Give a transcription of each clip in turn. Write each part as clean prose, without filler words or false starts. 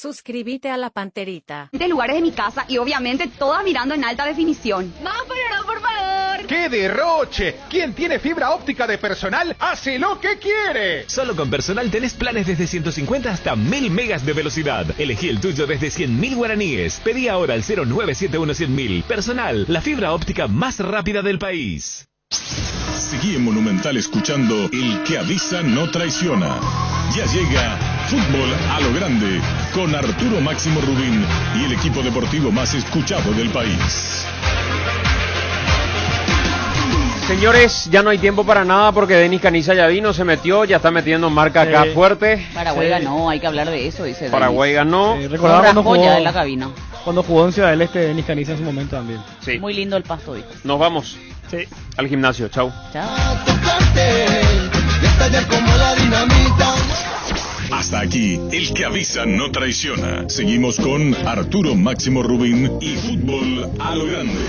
Suscríbete a La Panterita. De lugares de mi casa y obviamente todas mirando en alta definición. ¡Más, pero no, por favor! ¡Qué derroche! Quien tiene fibra óptica de Personal hace lo que quiere. Solo con Personal tenés planes desde 150 hasta 1000 megas de velocidad. Elegí el tuyo desde 100.000 guaraníes. Pedí ahora al 0971-100.000. Personal, la fibra óptica más rápida del país. Seguí en Monumental escuchando El que avisa no traiciona. Ya llega Fútbol a lo Grande con Arturo Máximo Rubín y el equipo deportivo más escuchado del país. Señores, ya no hay tiempo para nada porque Denis Caniza ya vino, se metió, ya está metiendo marca acá fuerte. Paraguay ganó, hay que hablar de eso, dice Denis. Paraguay ganó. Recordaba cuando jugó de la cabina. Cuando jugó en Ciudad del Este, Denis Caniza en su momento también. Sí. Muy lindo el pasto hoy. Nos vamos. Sí. Al gimnasio, chau. Chao. Hasta aquí, El que avisa no traiciona. Seguimos con Arturo Máximo Rubín y Fútbol a lo Grande.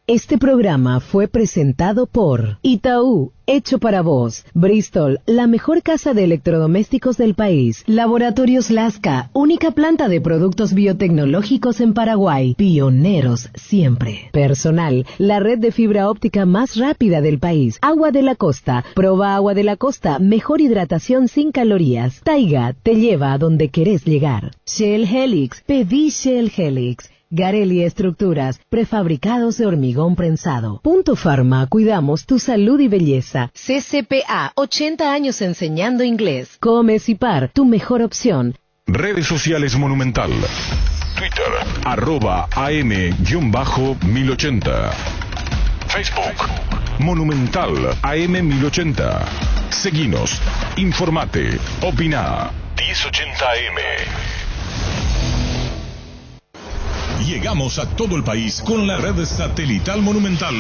Este programa fue presentado por Itaú, hecho para vos. Bristol, la mejor casa de electrodomésticos del país. Laboratorios Lasca, única planta de productos biotecnológicos en Paraguay. Pioneros siempre. Personal, la red de fibra óptica más rápida del país. Agua de la Costa, proba Agua de la Costa, mejor hidratación sin calorías. Taiga, te lleva a donde querés llegar. Shell Helix, pedí Shell Helix. Garelli Estructuras, prefabricados de hormigón prensado. Punto Pharma, cuidamos tu salud y belleza. CCPA, 80 años enseñando inglés. Comes y Par, tu mejor opción. Redes sociales Monumental. Twitter, @AM_1080. Facebook, Monumental AM1080. Seguinos, informate, opina. 1080 AM. Llegamos a todo el país con la red satelital Monumental.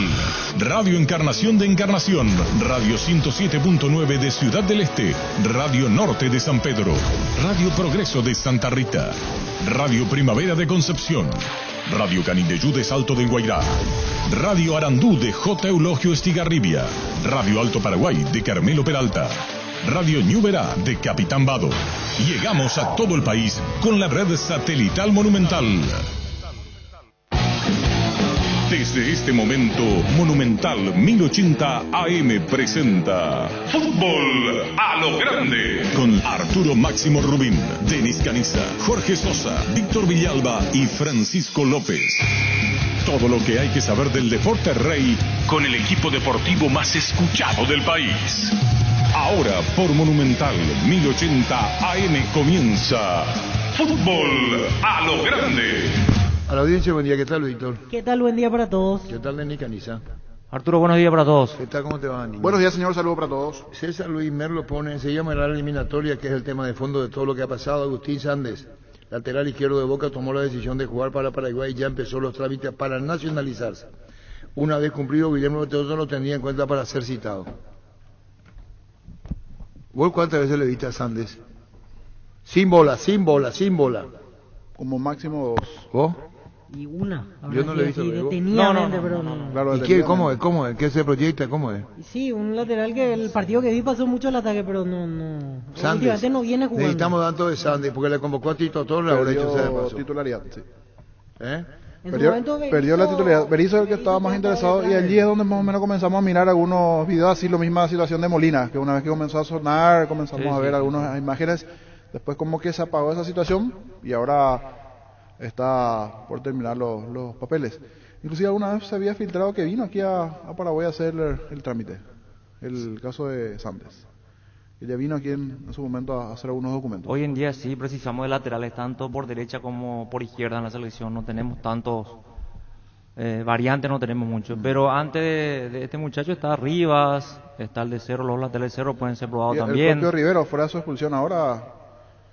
Radio Encarnación de Encarnación, Radio 107.9 de Ciudad del Este, Radio Norte de San Pedro, Radio Progreso de Santa Rita, Radio Primavera de Concepción, Radio Canindeyú de Salto del Guairá, Radio Arandú de J. Eulogio Estigarribia, Radio Alto Paraguay de Carmelo Peralta, Radio Ñuberá de Capitán Vado. Llegamos a todo el país con la red satelital Monumental. Desde este momento, Monumental 1080 AM presenta Fútbol a lo Grande con Arturo Máximo Rubín, Denis Caniza, Jorge Sosa, Víctor Villalba y Francisco López. Todo lo que hay que saber del deporte rey con el equipo deportivo más escuchado del país. Ahora por Monumental 1080 AM comienza Fútbol a lo Grande. A la audiencia, buen día. ¿Qué tal, Víctor? ¿Qué tal? Buen día para todos. ¿Qué tal, Denis Caniza? Arturo, buenos días para todos. ¿Qué tal? ¿Cómo te va, niño? Buenos días, señor. Saludos para todos. César Luis Merlo pone, se llama la eliminatoria, que es el tema de fondo de todo lo que ha pasado. Agustín Sández, lateral izquierdo de Boca, tomó la decisión de jugar para Paraguay y ya empezó los trámites para nacionalizarse. Una vez cumplido, Guillermo Beteoso lo tendría en cuenta para ser citado. ¿Vos cuántas veces le viste a Sández? Sin bola. Como máximo 2. ¿Vos? Y una. Yo no le he visto luego. No. Claro, ¿y qué? ¿Cómo es? ¿Qué se proyecta? ¿Cómo es? Sí, un lateral que el partido que vi pasó mucho el ataque, pero no. Últimamente no viene jugando. Necesitamos tanto de Sández, porque le convocó a Tito Torres, ahora hecho sea de paso. Titularidad, sí. Perdió la titularidad. Berizzo es el que estaba más interesado y allí es donde más o menos comenzamos a mirar algunos videos así, lo misma situación de Molina, que una vez que comenzó a sonar, comenzamos a ver algunas imágenes, después como que se apagó esa situación y ahora está por terminar los papeles. Inclusive alguna vez se había filtrado que vino aquí a Paraguay a hacer el trámite, el caso de Sández. Ella vino aquí en su momento a hacer algunos documentos. Hoy en día sí precisamos de laterales tanto por derecha como por izquierda en la selección. No tenemos tantos variantes, no tenemos mucho. Pero antes de este muchacho está Rivas, está el de Cerro, los laterales de Cerro pueden ser probados también. El propio Rivero, fuera de su expulsión ahora.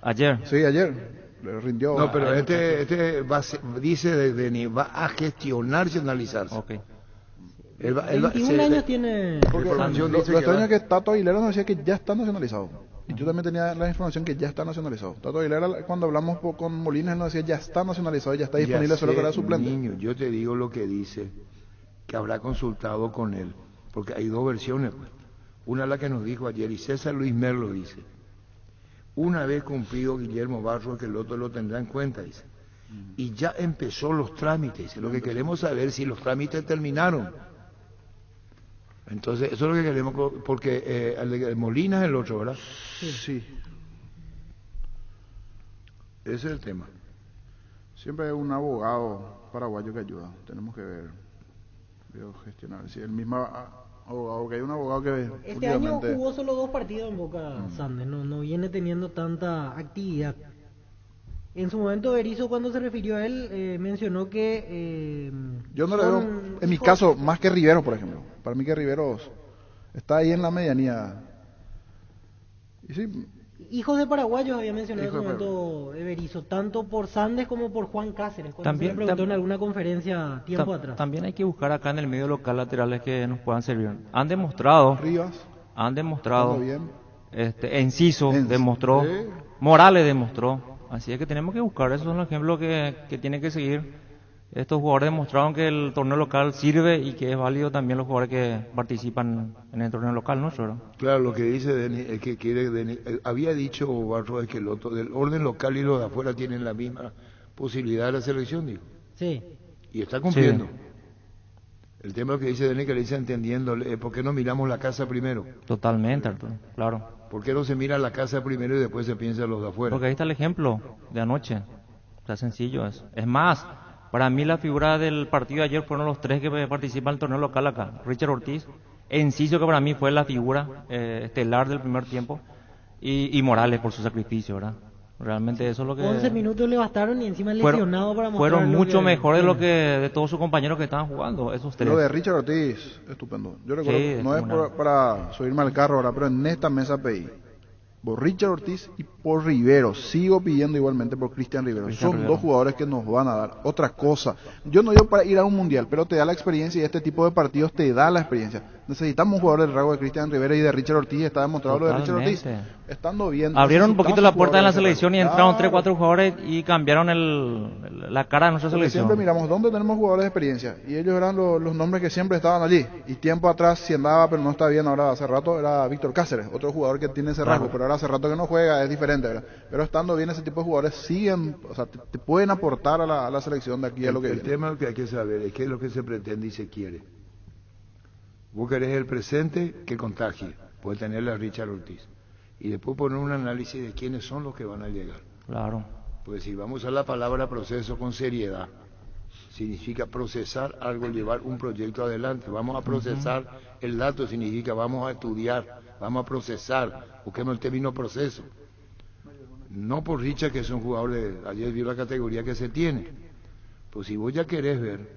Ayer. Sí, ayer. Le rindió. No, pero este dice va a gestionar nacionalizarse. Ok. 21 años tiene. Porque lo extraño es que Tato Aguilera nos decía que ya está nacionalizado. Y yo también tenía la información que ya está nacionalizado. Tato Aguilera, cuando hablamos con Molina, él nos decía ya está nacionalizado, ya está disponible, solo que era suplente. Niño, yo te digo lo que dice, que habrá consultado con él, porque hay dos versiones. Una la que nos dijo ayer, y César Luis Merlo dice, Una vez cumplido Guillermo Barros, que el otro lo tendrá en cuenta, dice. Y ya empezó los trámites. Lo que queremos saber si los trámites terminaron. Entonces, eso es lo que queremos, porque el Molina es el otro, ¿verdad? Sí. Ese es el tema. Siempre hay un abogado paraguayo que ayuda. Tenemos que ver, gestionar. Si el mismo abogado, que hay un abogado que este año jugó solo 2 partidos en Boca Sandes, no viene teniendo tanta actividad. En su momento Berizzo, cuando se refirió a él, mencionó que yo no le veo, en mi caso, más que Rivero, por ejemplo. Para mí que Rivero está ahí en la medianía. Y sí, hijos de paraguayos había mencionado en su momento Berizzo, tanto por Sandes como por Juan Cáceres, cuando también, se le preguntó en alguna conferencia tiempo atrás. También hay que buscar acá en el medio local laterales que nos puedan servir. Han demostrado, Enciso demostró, Morales demostró. Así es que tenemos que buscar, esos son los ejemplos que tienen que seguir. Estos jugadores demostraron que el torneo local sirve y que es válido también los jugadores que participan en el torneo local, ¿no? Claro, lo que dice Denis es que quiere había dicho Barros que el otro del orden local y los de afuera tienen la misma posibilidad de la selección, digo. Sí. Y está cumpliendo. Sí. El tema que dice Denis, que le dice entendiendo, ¿por qué no miramos la casa primero? Totalmente, Arturo, claro. ¿Por qué no se mira la casa primero y después se piensa en los de afuera? Porque ahí está el ejemplo de anoche. Está sencillo eso. Es más, para mí la figura del partido de ayer fueron los 3 que participan en el torneo local acá. Richard Ortiz, Enciso, que para mí fue la figura estelar del primer tiempo, y Morales por su sacrificio, ¿verdad? Realmente eso es lo que... 11 minutos le bastaron y encima lesionado para mostrar. Fueron mucho mejores de todos sus compañeros que estaban jugando, esos 3. Lo de Richard Ortiz, estupendo. Yo recuerdo, no es para subirme al carro ahora, pero en esta mesa pedí por Richard Ortiz y por Rivero. Sigo pidiendo igualmente por Cristian Rivero. Son 2 jugadores que nos van a dar otra cosa. Yo no digo para ir a un mundial, pero te da la experiencia y este tipo de partidos te da la experiencia. Necesitamos un jugador del rango de Cristian Rivero y de Richard Ortiz. Está demostrado lo de Richard Ortiz. Estando bien. Abrieron un poquito la puerta de la selección y entraron 3-4 jugadores y cambiaron la cara de nuestra selección. Siempre miramos dónde tenemos jugadores de experiencia y ellos eran los nombres que siempre estaban allí. Y tiempo atrás, si andaba, pero no está bien ahora, hace rato, era Víctor Cáceres, otro jugador que tiene ese rango, pero ahora hace rato que no juega, es diferente, ¿verdad? Pero estando bien ese tipo de jugadores siguen, o sea, te pueden aportar a la selección de aquí a lo que viene. El tema que hay que saber es qué es lo que se pretende y se quiere. Vos querés el presente que contagie, puede tenerle a Richard Ortiz. Y después poner un análisis de quiénes son los que van a llegar. Claro. Pues si vamos a usar la palabra proceso con seriedad, significa procesar algo, llevar un proyecto adelante. Vamos a procesar el dato, significa vamos a estudiar, vamos a procesar, busquemos el término proceso. No por Richard, que es un jugador ayer vio la categoría que se tiene. Pues si vos ya querés ver,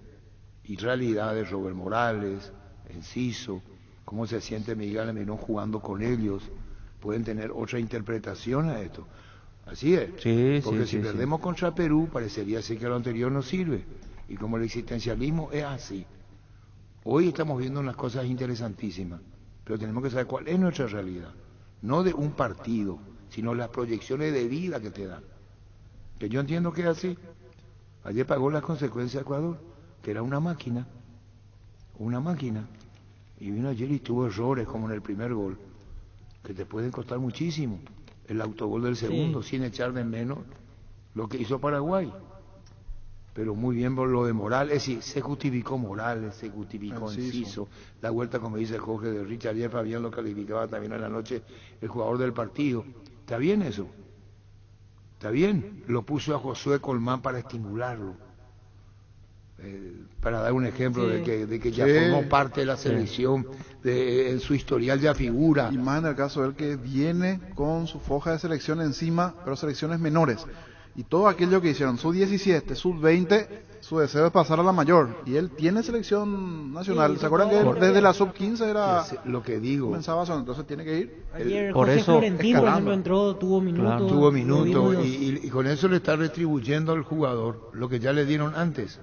y realidades, Robert Morales, Enciso, cómo se siente Miguel Almirón jugando con ellos, pueden tener otra interpretación a esto. Así es. Sí, porque si perdemos contra Perú, parecería ser que lo anterior no sirve. Y como el existencialismo es así. Hoy estamos viendo unas cosas interesantísimas, pero tenemos que saber cuál es nuestra realidad. No de un partido, sino las proyecciones de vida que te dan. Que yo entiendo que es así. Ayer pagó las consecuencias de Ecuador, que era una máquina. Y vino ayer y tuvo errores, como en el primer gol, que te pueden costar muchísimo. El autogol del segundo, sin echar de menos lo que hizo Paraguay. Pero muy bien por lo de Morales, es decir, se justificó Morales, se justificó Enciso. La vuelta, como dice Jorge, de Richard, ayer Fabián lo calificaba también en la noche, el jugador del partido. ¿Está bien eso? ¿Está bien? Lo puso a Josué Colmán para estimularlo. Para dar un ejemplo de que ya formó parte de la selección, en su historial ya figura. Y más en el caso de él, que viene con su foja de selección encima, pero selecciones menores. Y todo aquello que hicieron, sub-17, sub-20, su deseo es pasar a la mayor. Y él tiene selección nacional. ¿Se acuerdan que desde la sub-15 era lo que digo? Comenzaba solo, entonces tiene que ir. Ayer José Florentín, por ejemplo, entró, tuvo minutos. Claro. Tuvo minutos y con eso le está retribuyendo al jugador lo que ya le dieron antes.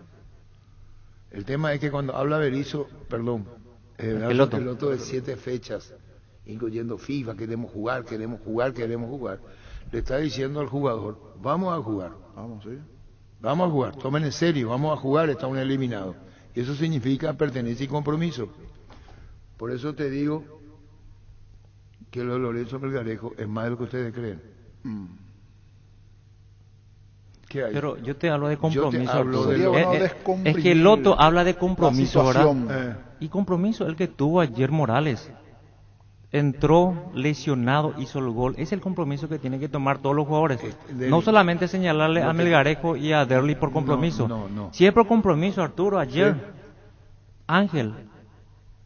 El tema es que cuando habla Berizzo, el otro de 7 fechas, incluyendo FIFA, queremos jugar, le está diciendo al jugador, vamos a jugar. Vamos a jugar, tomen en serio, vamos a jugar, está un eliminado. Y eso significa pertenencia y compromiso. Por eso te digo que lo de Lorenzo Melgarejo es más de lo que ustedes creen. ¿Qué hay? Pero yo te hablo de Yo compromiso. te hablo Arturo. de Es que Loto habla de compromiso, la ¿verdad? situación. Y compromiso el que tuvo ayer Morales. Entró lesionado, hizo el gol. Es el compromiso que tienen que tomar todos los jugadores. No solamente señalarle a Melgarejo y a Derli por compromiso. No. Si es por compromiso, Arturo, ayer Ángel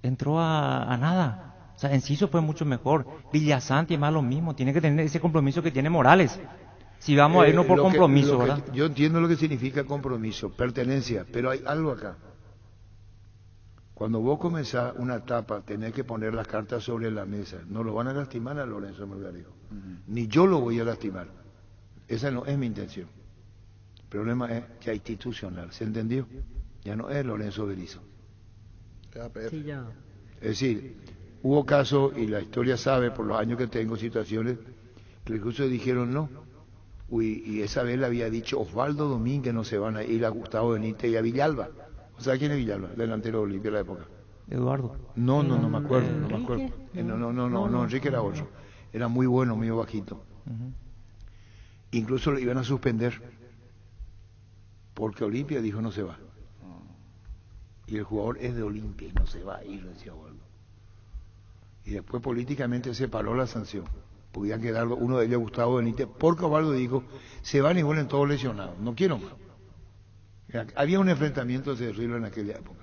entró a nada. O sea, Enciso fue mucho mejor. Villasanti más lo mismo. Tiene que tener ese compromiso que tiene Morales. Si vamos a irnos por compromiso, ¿verdad? Yo entiendo lo que significa compromiso, pertenencia, pero hay algo acá. Cuando vos comenzás una etapa, tenés que poner las cartas sobre la mesa. No lo van a lastimar a Lorenzo Melgarejo. Ni yo lo voy a lastimar. Esa no es mi intención. El problema es ya institucional, ¿se entendió? Ya no es Lorenzo Berizzo. Sí, ya. Es decir, hubo casos, y la historia sabe, por los años que tengo, situaciones, que incluso dijeron no. Y esa vez le había dicho Osvaldo Domínguez no se van a ir a Gustavo Benítez y a Villalba. ¿Sabe quién es Villalba? Delantero de Olimpia de la época. Eduardo. No me acuerdo. No, Enrique era otro. Era muy bueno, muy bajito. Incluso lo iban a suspender. Porque Olimpia dijo no se va. Y el jugador es de Olimpia y no se va a ir, decía Osvaldo. Y después políticamente se paró la sanción. Podían quedar uno de ellos, Gustavo Benítez, porque Osvaldo dijo, se van y vuelven todos lesionados, no quiero más. Había un enfrentamiento terrible en aquella época.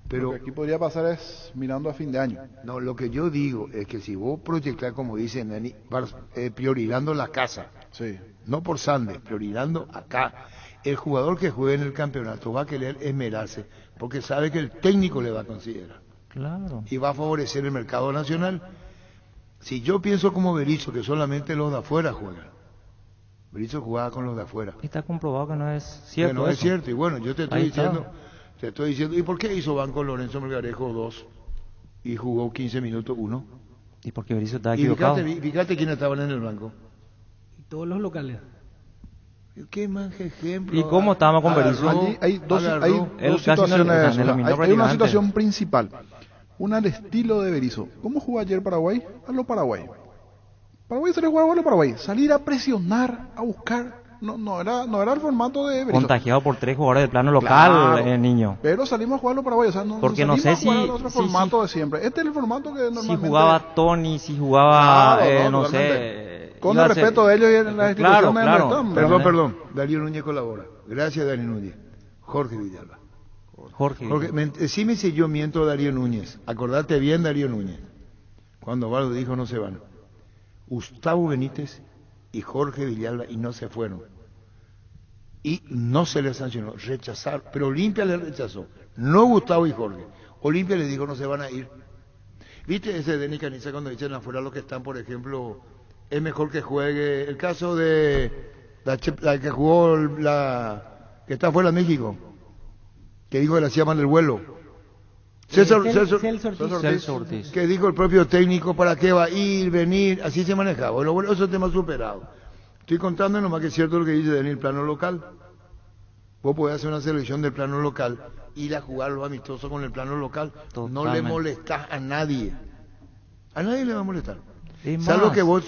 Pero lo que aquí podría pasar es mirando a fin de año. No, lo que yo digo es que si vos proyectás, como dicen, Dani, priorizando la casa, sí, no por Sandes, priorizando acá, el jugador que juegue en el campeonato va a querer esmerarse, porque sabe que el técnico le va a considerar. Claro. Y va a favorecer el mercado nacional. Si yo pienso como Berizzo, que solamente los de afuera juegan. Berizzo jugaba con los de afuera. Está comprobado que no es cierto. Que no es eso. cierto, y bueno, yo te estoy diciendo, ¿y por qué hizo banco Lorenzo Melgarejo 2 y jugó 15 minutos 1? Y porque Berizzo estaba Y equivocado. fíjate quiénes estaban en el banco. Y todos los locales. ¿Qué más ejemplo? ¿Y cómo estábamos con Berizzo? Allí hay dos Él casi situaciones. no eliminó Hay una prácticamente. situación principal. Una al estilo de Berizzo. ¿Cómo jugó ayer Paraguay? A lo Paraguay. Paraguay salió a jugar a lo Paraguay. Salir a presionar, a buscar. No era el formato de Berizzo. Contagiado por 3 jugadores del plano local, Claro, niño. Pero salimos a jugar a lo Paraguay. O sea, Porque no sé salimos a jugar si- al otro si- formato de siempre. Este es el formato que normalmente... Si jugaba Tony, si jugaba, Claro, no totalmente. sé... Con iba el a ser- respeto de ellos y en las instituciones Claro. no están. Perdón. Darío Núñez colabora. Gracias, Darío Núñez. Jorge Villalba. Jorge. Decime si yo miento, Darío Núñez. Acordate bien, Darío Núñez. Cuando Osvaldo dijo no se van. Gustavo Benítez y Jorge Villalba y no se fueron. Y no se les sancionó, rechazaron. Pero Olimpia le rechazó. No Gustavo y Jorge. Olimpia le dijo no se van a ir. ¿Viste ese Denis Caniza cuando dicen afuera los que están, por ejemplo, es mejor que juegue? El caso de la que jugó que está fuera de México, que dijo que le hacía mal el vuelo. Celso Ortiz. Que dijo el propio técnico, ¿para qué va a ir, venir? Así se manejaba. Bueno, eso es tema superado. Estoy contando nomás que es cierto lo que dice Denis, el plano local. Vos podés hacer una selección del plano local, ir a jugar los amistosos con el plano local. Totalmente. No le molestás a nadie. A nadie le va a molestar. Es Salvo más. que vos,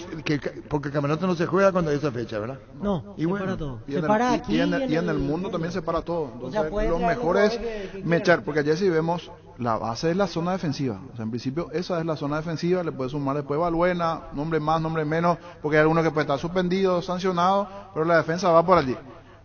porque el campeonato no se juega cuando hay esa fecha, ¿verdad? No, Y se bueno, para todo. Y Se en, para el, aquí. y en el mundo también se para todo. Entonces, pueden lo traer los mejor es jugadores que mechar, porque allá sí vemos la base es la zona defensiva. O sea, en principio esa es la zona defensiva, le puede sumar después Balbuena, nombre más, nombre menos, porque hay algunos que puede estar suspendido, sancionado, pero la defensa va por allí.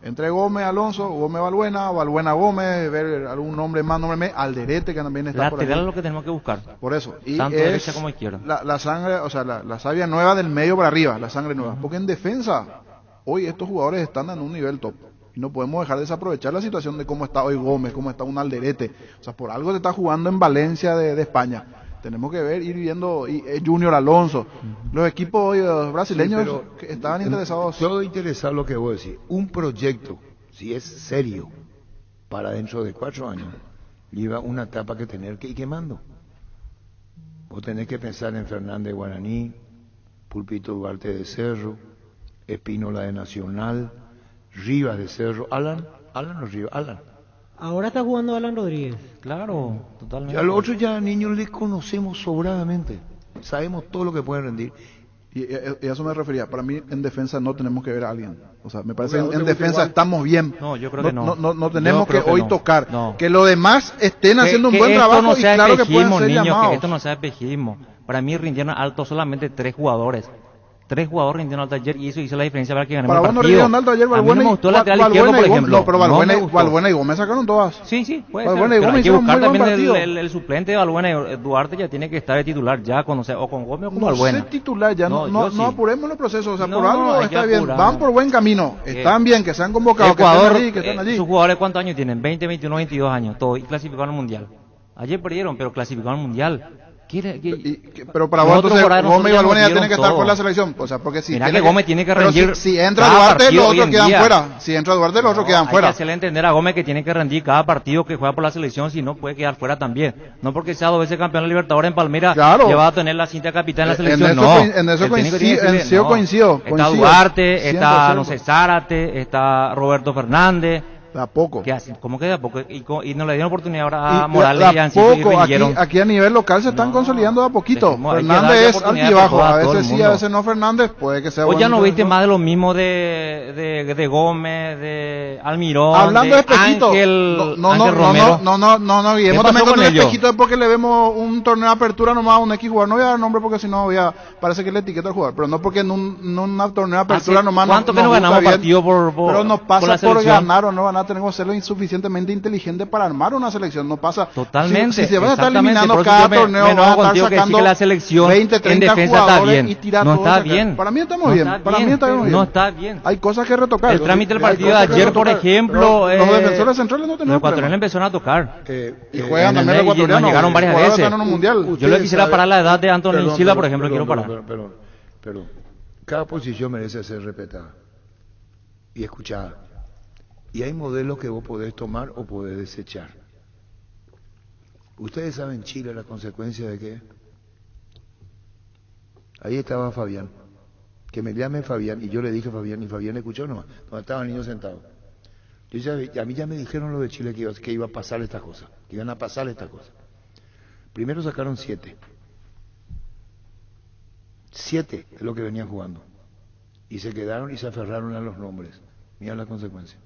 Entre Gómez, Alonso, Gómez, Balbuena, Balbuena, Gómez, ver algún nombre más, nombre menos, Alderete que también está por allí. Lateral es lo que tenemos que buscar. Por eso. Y Tanto es derecha como izquierda. la sangre, o sea, la savia nueva del medio para arriba, la sangre nueva. Porque en defensa, hoy estos jugadores están en un nivel top. Y no podemos dejar de desaprovechar la situación de cómo está hoy Gómez, cómo está un Alderete. O sea, por algo se está jugando en Valencia de España. Tenemos que ver, ir viendo Junior Alonso. Los equipos hoy, brasileños Sí, pero que estaban interesados. Todo interesado lo que vos decís. Un proyecto, si es serio, para dentro de 4 años, lleva una etapa que tener que ir quemando. Vos tenés que pensar en Fernández Guaraní, Pulpito Duarte de Cerro, Espínola de Nacional, Rivas de Cerro, Alan o Rivas, Alan. Ahora está jugando Alan Rodríguez. Claro, totalmente. A los otros ya niños les conocemos sobradamente, sabemos todo lo que pueden rendir. Y a eso me refería. Para mí, en defensa no tenemos que ver a alguien. O sea, me parece que en defensa estamos bien. No, yo creo que no. No tenemos que hoy no. tocar. No. Que los demás estén haciendo un buen esto trabajo no y sea claro que espejismo, pueden ser niños, llamados. que esto no sea espejismo. Para mí rindieron alto solamente 3 jugadores. 3 jugadores rindieron alto ayer y eso hizo la diferencia para que ganemos Para el vos no partido. rindieron alto ayer, a mí no me gustó el lateral izquierdo, por ejemplo. No, pero Valbuena y Gómez sacaron todas. Sí, puede Valbuena ser. y Pero Gómez hay que hicieron buscar muy buen también partido. el suplente de Valbuena. Duarte ya tiene que estar de titular ya, o con Gómez o con No Valbuena. sé titular ya, no sí. apuremos los procesos, o sea, No, por algo hay que está bien, apurar. van por buen camino, están bien, que se han convocado, Ecuador, que estén allí. sus jugadores ¿cuántos años tienen? 20, 21, 22 años, todos, y clasificaron al Mundial. Ayer perdieron, pero clasificaron al Mundial. Pero para vos entonces Gómez y Valbuena ya tienen que estar por la selección, o sea, porque si Mirá que Gómez tiene que rendir. Si entra Duarte, los otros quedan fuera. Si entra Duarte, los otros quedan fuera. Hay que hacerle entender a Gómez que tiene que rendir cada partido que juega por la selección, si no puede quedar fuera también. No porque sea 2 veces campeón de Libertadores en Palmeiras, ya va a tener la cinta de capitán en la selección. En eso coincido. Está Duarte, 100%. está, no sé, Zárate, está Roberto Fernández. De a poco. ¿Cómo que de a poco? Y no le dieron oportunidad ahora a Morales y a Ancito y poco, rindieron. aquí a nivel local se están consolidando de a poquito. Hay que Fernández darle es oportunidad altibajo, a a todo el veces sí, mundo. a veces no Fernández, puede que sea Hoy bueno. ya no viste más de lo mismo de Gómez, de Almirón, hablando de espejito, Ángel Romero. No, Guillermo también con el ellos? espejito es porque le vemos un torneo de apertura nomás a un X jugador. No voy a dar nombre porque si no parece que le etiqueta al jugador, pero no porque en un torneo de apertura nomás ¿Cuánto que no ganamos partido pero nos pasa por la por selección? ganar o no ganar, tenemos que ser lo insuficientemente inteligente para armar una selección, no pasa. Totalmente. Si se van a estar Exactamente, eliminando por eso cada yo me torneo, van a enojo estar contigo que sacando sí que la selección 20, 30 en defensa está jugadores bien. y tirar No todos está acá. bien. Para mí estamos No bien. está Para mí bien. estamos bien. No está bien. Hay cosas que retocar. El trámite del Hay partido de cosas que ayer, por retocar. ejemplo, Pero los defensores centrales no los tenemos ecuatorianos empezaron a tocar. y juegan también los ecuatorianos. Nos llegaron varias Jugadores veces. están en un mundial. Yo le quisiera parar la edad de Anthony Silva, por ejemplo, quiero parar. Pero cada posición merece ser respetada y escuchada. Y hay modelos que vos podés tomar o podés desechar. ¿Ustedes saben Chile la consecuencia de qué? Ahí estaba Fabián. Que me llame Fabián, y yo le dije a Fabián, y Fabián escuchó nomás, donde estaban niños sentados. A mí ya me dijeron lo de Chile que iba a pasar estas cosas, que iban a pasar estas cosas. Primero sacaron 7. 7 es lo que venían jugando. Y se quedaron y se aferraron a los nombres. Mira la consecuencia.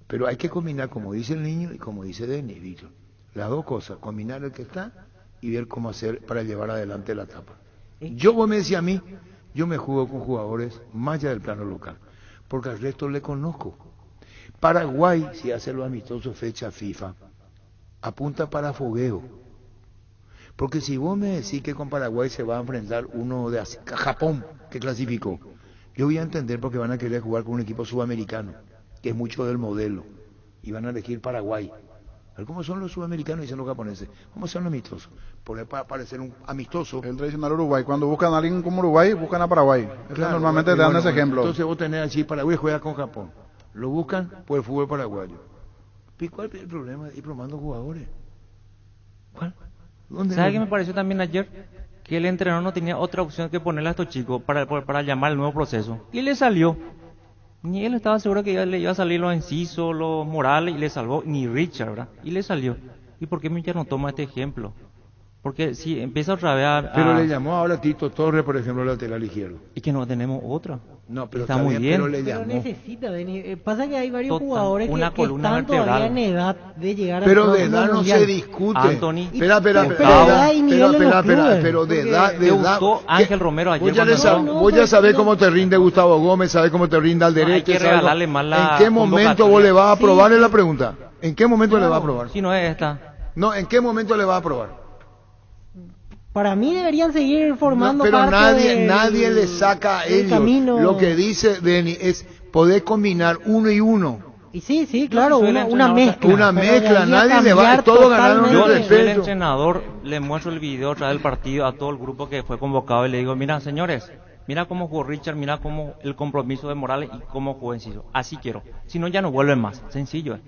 Pero hay que combinar, como dice el niño y como dice Denis, Víctor, las dos cosas, combinar el que está y ver cómo hacer para llevar adelante la etapa. Vos me decía a mí, yo me juego con jugadores más allá del plano local, porque al resto le conozco. Paraguay, si hace los amistosos fecha FIFA, apunta para fogueo. Porque si vos me decís que con Paraguay se va a enfrentar uno de Japón, que clasificó, yo voy a entender porque van a querer jugar con un equipo sudamericano, que es mucho del modelo, y van a elegir Paraguay. A ver cómo son los sudamericanos, dicen los japoneses. ¿Cómo son los amistosos? Para parecer un amistoso. El tradicional Uruguay. Cuando buscan a alguien como Uruguay, buscan a Paraguay. Claro, normalmente te dan ese ejemplo. Entonces vos tenés así, Paraguay juega con Japón. Lo buscan por el fútbol paraguayo. ¿Y cuál es el problema de ir probando jugadores? ¿Cuál? ¿Sabe qué me pareció también ayer? Que el entrenador no tenía otra opción que ponerle a estos chicos para llamar el nuevo proceso. Y le salió. Ni él estaba seguro que le iba a salir los Enciso, los Morales, y le salvó, ni Richard, ¿verdad? Y le salió. ¿Y por qué Michel no toma este ejemplo? Porque si empieza otra vez Pero le llamó ahora Tito Torres, por ejemplo, lateral izquierdo. Y que no tenemos otra. No, pero está muy bien. Pero necesita, Denis. Pasa que hay varios Total, jugadores que están vertebral. todavía en edad de llegar pero al de edad no mundial. se discute. Anthony. Espera, pero de edad. Gustó Ángel Romero ayer. Vos ya sabés cómo te rinde Gustavo Gómez, sabés cómo te rinde Alderete. Hay que regalarle más la ¿En qué momento vos le vas a aprobar? Es la pregunta. ¿En qué momento le vas a aprobar? Si no es esta. No, ¿en qué momento le vas a aprobar? Para mí deberían seguir formando pero parte nadie le saca a ellos. Camino. Lo que dice Denis es poder combinar uno y uno. Y sí, claro, una mezcla. Una mezcla, nadie le va, todos ganaron el respeto. Yo el entrenador le muestro el video otra vez del partido a todo el grupo que fue convocado y le digo, mira señores, mira cómo jugó Richard, mira cómo el compromiso de Morales y cómo jugó Enciso. Así quiero. Si no, ya no vuelven más. Sencillo.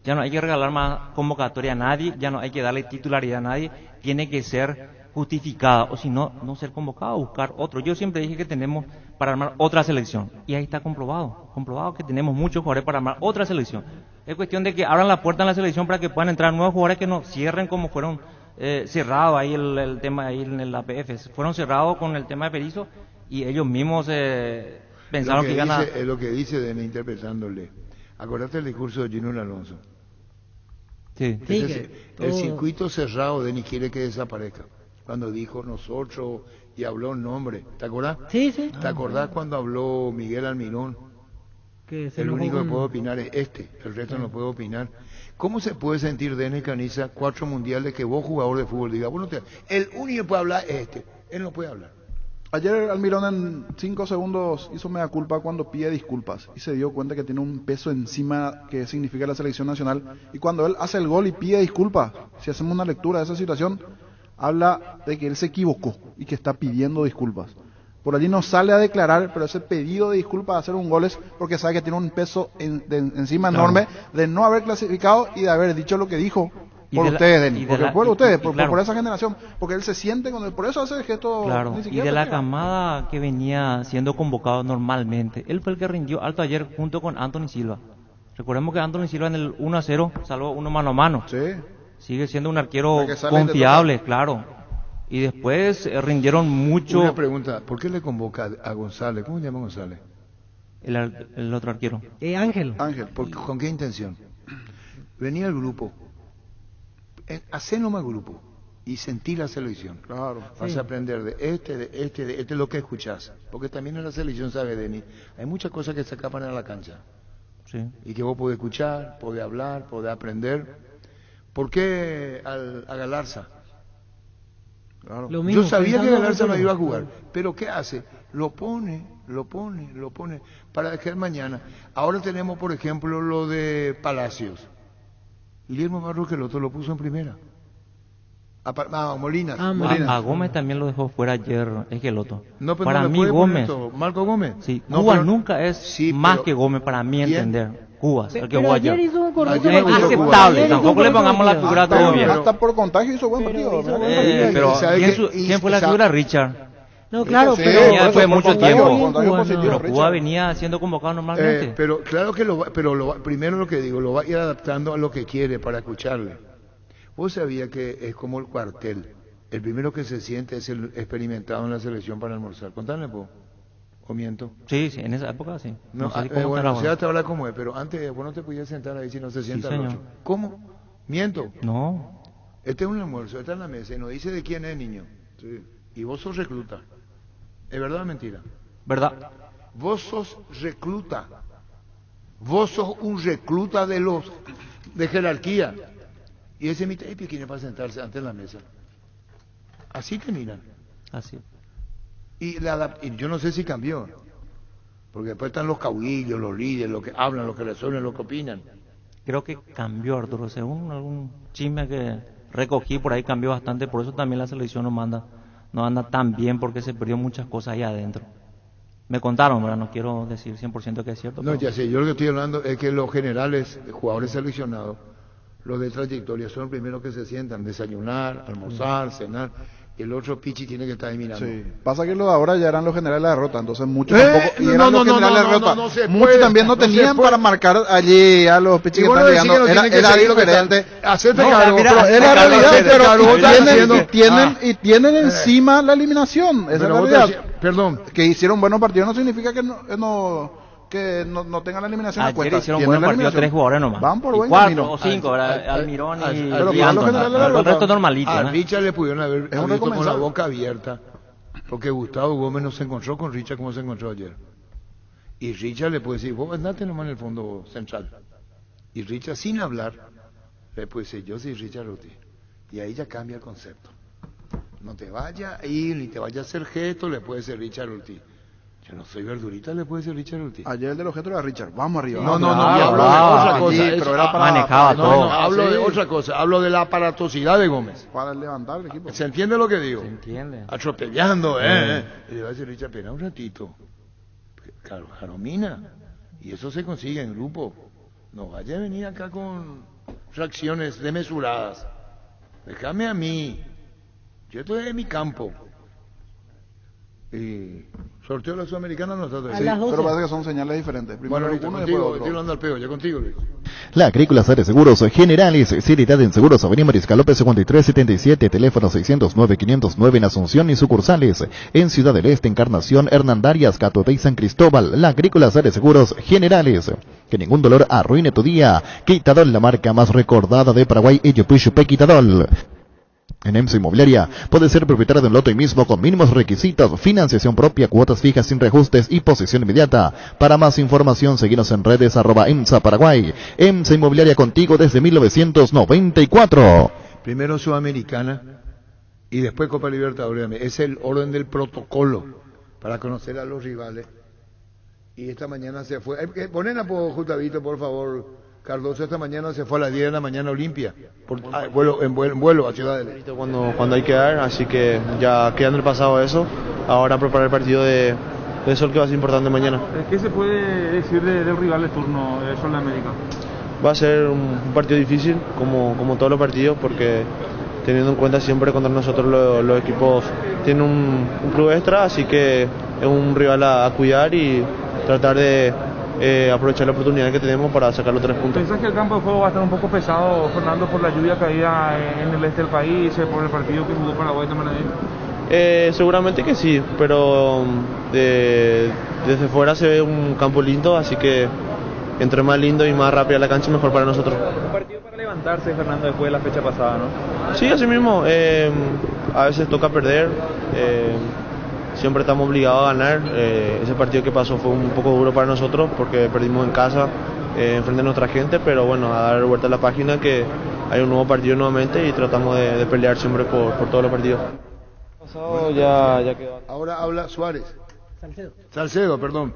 Ya no hay que regalar más convocatoria a nadie, ya no hay que darle titularidad a nadie, tiene que ser justificada, o si no, no ser convocado, buscar otro. Yo siempre dije que tenemos para armar otra selección, y ahí está comprobado que tenemos muchos jugadores para armar otra selección. Es cuestión de que abran la puerta en la selección para que puedan entrar nuevos jugadores que no cierren como fueron cerrado ahí el tema ahí en el APF. Fueron cerrados con el tema de Berizzo y ellos mismos pensaron que iban a... Es lo que dice Denis interpretándole. Acordate el discurso de Junior Alonso. Sí. Entonces, el circuito cerrado, Denis quiere que desaparezca. Cuando dijo nosotros y habló en nombre, ¿te acordás? Sí, sí. ¿Te acordás cuando habló Miguel Almirón? Que El único que puede opinar es el resto no puede opinar. ¿Cómo se puede sentir Denis Caniza 4 mundiales que vos, jugador de fútbol, diga, bueno, el único que puede hablar es él no puede hablar? Ayer Almirón en 5 segundos hizo mea culpa cuando pide disculpas y se dio cuenta que tiene un peso encima que significa la selección nacional, y cuando él hace el gol y pide disculpas, si hacemos una lectura de esa situación, habla de que él se equivocó y que está pidiendo disculpas. Por allí no sale a declarar, pero ese pedido de disculpas de hacer un gol es porque sabe que tiene un peso encima enorme de no haber clasificado y de haber dicho lo que dijo. Por ustedes, Denis, porque por ustedes, por esa generación, porque él se siente por eso hace el gesto. Claro, y de la camada que venía siendo convocado normalmente, él fue el que rindió alto ayer junto con Anthony Silva. Recordemos que Anthony Silva en el 1-0 salvó uno mano a mano. Sí. Sigue siendo un arquero confiable, claro. Y después rindieron mucho. Una pregunta, ¿por qué le convoca a González? ¿Cómo se llama González? El otro arquero. Ángel. ¿Con qué intención? Venía el grupo. Hacé nomás grupo y sentí la selección. Claro. Vas a aprender de este lo que escuchás. Porque también en la selección, sabe Denis, hay muchas cosas que se escapan a la cancha. Sí. Y que vos podés escuchar, podés hablar, podés aprender. ¿Por qué a Galarza? Claro. Yo sabía que Galarza no iba a jugar, pero ¿qué hace? Lo pone para dejar mañana. Ahora tenemos, por ejemplo, lo de Palacios. Guillermo Barros que lo puso en primera. Molinas. A Gómez también lo dejó fuera ayer Esqueloto. No, para mí Gómez, Marco Gómez. Sí, Cuba nunca es más que Gómez para mí entender. Cuba, el que jugó ayer. Es aceptable, tampoco le pongamos la figura todo bien. Hasta por contagio hizo buen partido. Pero ¿quién fue la figura? Richard. No, claro, pero venía después de mucho tiempo. Pero Cuba venía siendo convocado normalmente. Pero claro que primero lo que digo, lo va a ir adaptando a lo que quiere para escucharle. Vos sabías que es como el cuartel. El primero que se siente es el experimentado en la selección para almorzar. Contale, po. ¿O miento? Sí, en esa época sí. No sé bueno, sea hasta ahora como es, pero antes vos no te podías sentar ahí si no se sienta el otro. ¿Cómo? ¿Miento? No. Este es un almuerzo, está en la mesa y nos dice de quién es, niño. Sí. Y vos sos recluta. ¿Es verdad o mentira? ¿Verdad? Vos sos recluta. Vos sos un recluta de jerarquía. Y ese mitad quiere para sentarse ante la mesa. Así te miran. Así. Y yo no sé si cambió. Porque después están los caudillos, los líderes, los que hablan, los que resuelven, los que opinan. Creo que cambió, Arturo. Según algún chisme que recogí por ahí, cambió bastante. Por eso también la selección no anda tan bien, porque se perdió muchas cosas ahí adentro. Me contaron, ¿verdad? No quiero decir 100% que es cierto. No, pero... ya sé. Yo lo que estoy hablando es que los generales, jugadores seleccionados, los de trayectoria, son los primeros que se sientan. Desayunar, almorzar, cenar. Y el otro pichi tiene que estar ahí mirando. Sí. Pasa que los de ahora ya eran los generales de derrota, entonces muchos tampoco eran los generales de derrota. Muchos también no tenían para marcar allí a los pichis que están llegando. Era diferente. Era realidad, pero tienen encima la eliminación. Esa es la realidad. Perdón. Que hicieron buenos partidos no significa que no tengan la eliminación a cuenta. Hicieron buen partido 3 jugadores nomás. Van por buen 4 camino. o 5, Almirón y Anton. El resto normalito. A Richard le pudieron haber visto con la boca abierta, porque Gustavo Gómez no se encontró con Richard como se encontró ayer. Y Richard le puede decir, vos andate nomás en el fondo central. Y Richard, sin hablar, le puede decir, yo soy Richard Ruti. Y ahí ya cambia el concepto. No te vayas a ir, ni te vayas a hacer gesto, le puede decir Richard Ruti. Yo no soy verdurita, le puede ser Richard Ulti. Ayer el de los gestos era Richard, vamos arriba. No, hablo de otra cosa. Pero era para manejaba todo. No, hablo de otra cosa, hablo de la aparatosidad de Gómez. Para levantar el equipo. ¿Se entiende lo que digo? Se entiende. Atropellando, Y le va a decir Richard, espera un ratito. Claro, Jaromina. Y eso se consigue en grupo. No vaya a venir acá con reacciones desmesuradas. Déjame a mí. Yo estoy en mi campo. Y sorteo de la Sudamericana no está todavía. Sí, pero parece que son señales diferentes. Primero Bueno, uno y contigo, después estoy otro. hablando al peo, ya contigo, Luis. La Agrícola Sare Seguros Generales, seriedad en seguros, Avenida Mariscal López 5377, teléfono 609-509 en Asunción y sucursales en Ciudad del Este, Encarnación, Hernandarias, Catote y San Cristóbal. La Agrícola Sare Seguros Generales. Que ningún dolor arruine tu día. Quitadol, la marca más recordada de Paraguay, y Yupuchupe Quitadol. En EMSA Inmobiliaria puede ser propietario de un lote mismo con mínimos requisitos, financiación propia, cuotas fijas sin reajustes y posesión inmediata. Para más información, seguinos en redes @EMSA Paraguay. EMSA Inmobiliaria, contigo desde 1994. Primero Sudamericana y después Copa Libertadores. Es el orden del protocolo para conocer a los rivales. Y esta mañana se fue. Ponen a Gustavito, por favor. Cardoso esta mañana se fue a las 10 de la mañana a Olimpia, en vuelo a Ciudad del Este. Cuando hay que dar, así que ya queda en el pasado eso, ahora preparar el partido de Sol que va a ser importante mañana. ¿Qué se puede decir del rival de turno, Sol de América? Va a ser un partido difícil, como todos los partidos, porque teniendo en cuenta siempre contra nosotros los equipos tienen un club extra, así que es un rival a cuidar y tratar de aprovechar la oportunidad que tenemos para sacar los 3 puntos. ¿Pensás que el campo de juego va a estar un poco pesado, Fernando, por la lluvia caída en el este del país, por el partido que jugó Paraguay también? Seguramente que sí, pero desde fuera se ve un campo lindo, así que entre más lindo y más rápida la cancha, mejor para nosotros. Un partido para levantarse, Fernando, después de la fecha pasada, ¿no? Sí, así mismo. A veces toca perder. Siempre estamos obligados a ganar. Ese partido que pasó fue un poco duro para nosotros porque perdimos en casa, enfrente de nuestra gente, pero bueno, a dar vuelta a la página que hay un nuevo partido nuevamente y tratamos de pelear siempre por todos los partidos. Ya quedó. Ahora habla Suárez. Salcedo, perdón.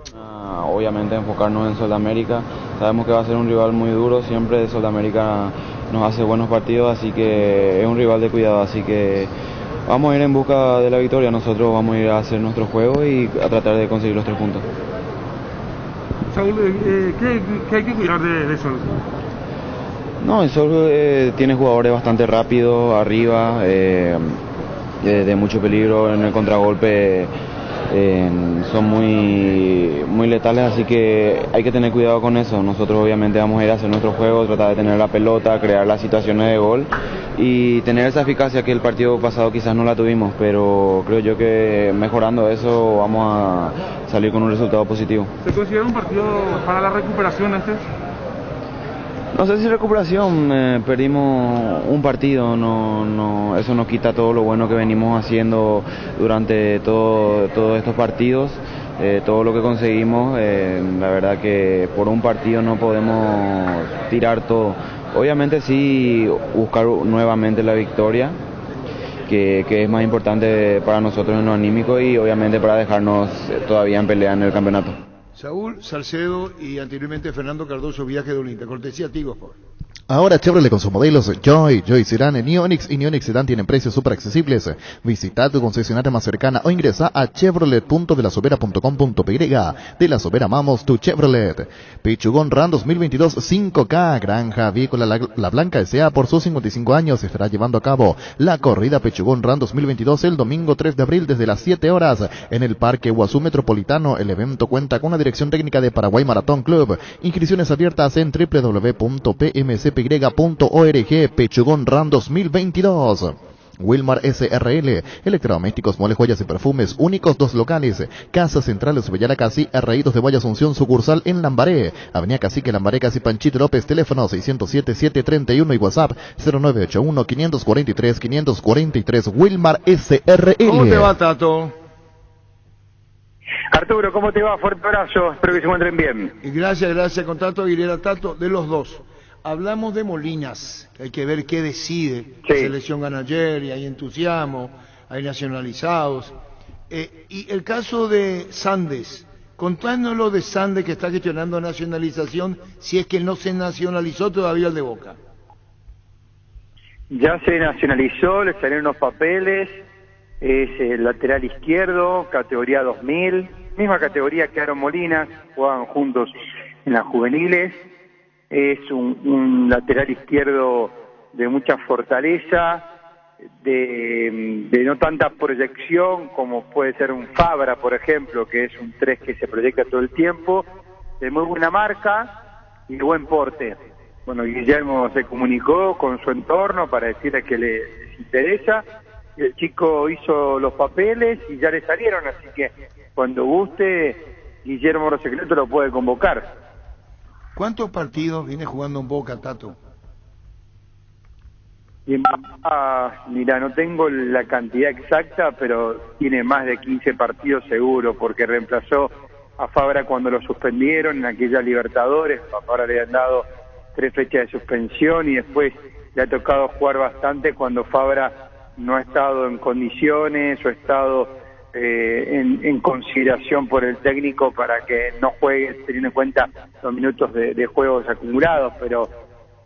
Obviamente enfocarnos en Sudamérica. Sabemos que va a ser un rival muy duro, siempre Sudamérica nos hace buenos partidos, así que es un rival de cuidado, así que vamos a ir en busca de la victoria, nosotros vamos a ir a hacer nuestro juego y a tratar de conseguir los 3 puntos. Saúl, ¿qué hay que cuidar de Sol? No, el Sol tiene jugadores bastante rápidos arriba, de mucho peligro en el contragolpe, son muy letales, así que hay que tener cuidado con eso. Nosotros obviamente vamos a ir a hacer nuestro juego, tratar de tener la pelota, crear las situaciones de gol y tener esa eficacia que el partido pasado quizás no la tuvimos, pero creo yo que mejorando eso vamos a salir con un resultado positivo. ¿Se considera un partido para la recuperación este? No sé si recuperación, perdimos un partido, eso no quita todo lo bueno que venimos haciendo durante todos estos partidos, todo lo que conseguimos, la verdad que por un partido no podemos tirar todo. Obviamente sí buscar nuevamente la victoria, que es más importante para nosotros en lo anímico y obviamente para dejarnos todavía en pelea en el campeonato. Saúl, Salcedo y anteriormente Fernando Cardoso, viaje de Olimpia. Cortesía a ti, por favor. Ahora Chevrolet con sus modelos Joy Sedan, Neonix y Neonix Sedan tienen precios súper accesibles. Visita tu concesionaria más cercana o ingresa a chevrolet.delasobera.com.py. De La Sobera amamos tu Chevrolet. Pechugón Ram 2022 5K. Granja Avícola La Blanca S.A. por sus 55 años estará llevando a cabo la corrida Pechugón Ram 2022 el domingo 3 de abril desde las 7 horas en el Parque Guazú Metropolitano. El evento cuenta con la dirección técnica de Paraguay Maratón Club. Inscripciones abiertas en www.pmcpy.org. Pechugón Ram 2022. Wilmar SRL, electrodomésticos, muebles, joyas y perfumes, únicos 2 locales, Casa Central de Subellara Casi, R.I.2 de Valle Asunción, sucursal en Lambaré, Avenida Cacique, Lambaré, Casi Panchito López, teléfono 607-731 y WhatsApp 0981-543-543, Wilmar SRL. ¿Cómo te va, Tato? Arturo, ¿cómo te va? Fuerte abrazo, espero que se encuentren bien. Y gracias, con Tato Aguilera. Tato, de los dos. Hablamos de Molinas, que hay que ver qué decide. Sí. La selección gana ayer y hay entusiasmo, hay nacionalizados. Y el caso de Sandes, contanos lo de Sandes que está gestionando nacionalización, si es que no se nacionalizó todavía el de Boca. Ya se nacionalizó, le salieron unos papeles, es el lateral izquierdo, categoría 2000, misma categoría que Aaron Molinas, jugaban juntos en las juveniles. Es un lateral izquierdo de mucha fortaleza, de no tanta proyección como puede ser un Fabra, por ejemplo, que es un 3 que se proyecta todo el tiempo, de muy buena marca y de buen porte. Bueno, Guillermo se comunicó con su entorno para decirle que les interesa, y el chico hizo los papeles y ya le salieron, así que cuando guste, Guillermo Rosecreto lo puede convocar. ¿Cuántos partidos viene jugando en Boca, Tato? Y mira, no tengo la cantidad exacta, pero tiene más de 15 partidos seguro, porque reemplazó a Fabra cuando lo suspendieron en aquella Libertadores. A Fabra le han dado 3 fechas de suspensión y después le ha tocado jugar bastante cuando Fabra no ha estado en condiciones o ha estado en consideración por el técnico para que no juegue, teniendo en cuenta los minutos de juegos acumulados, pero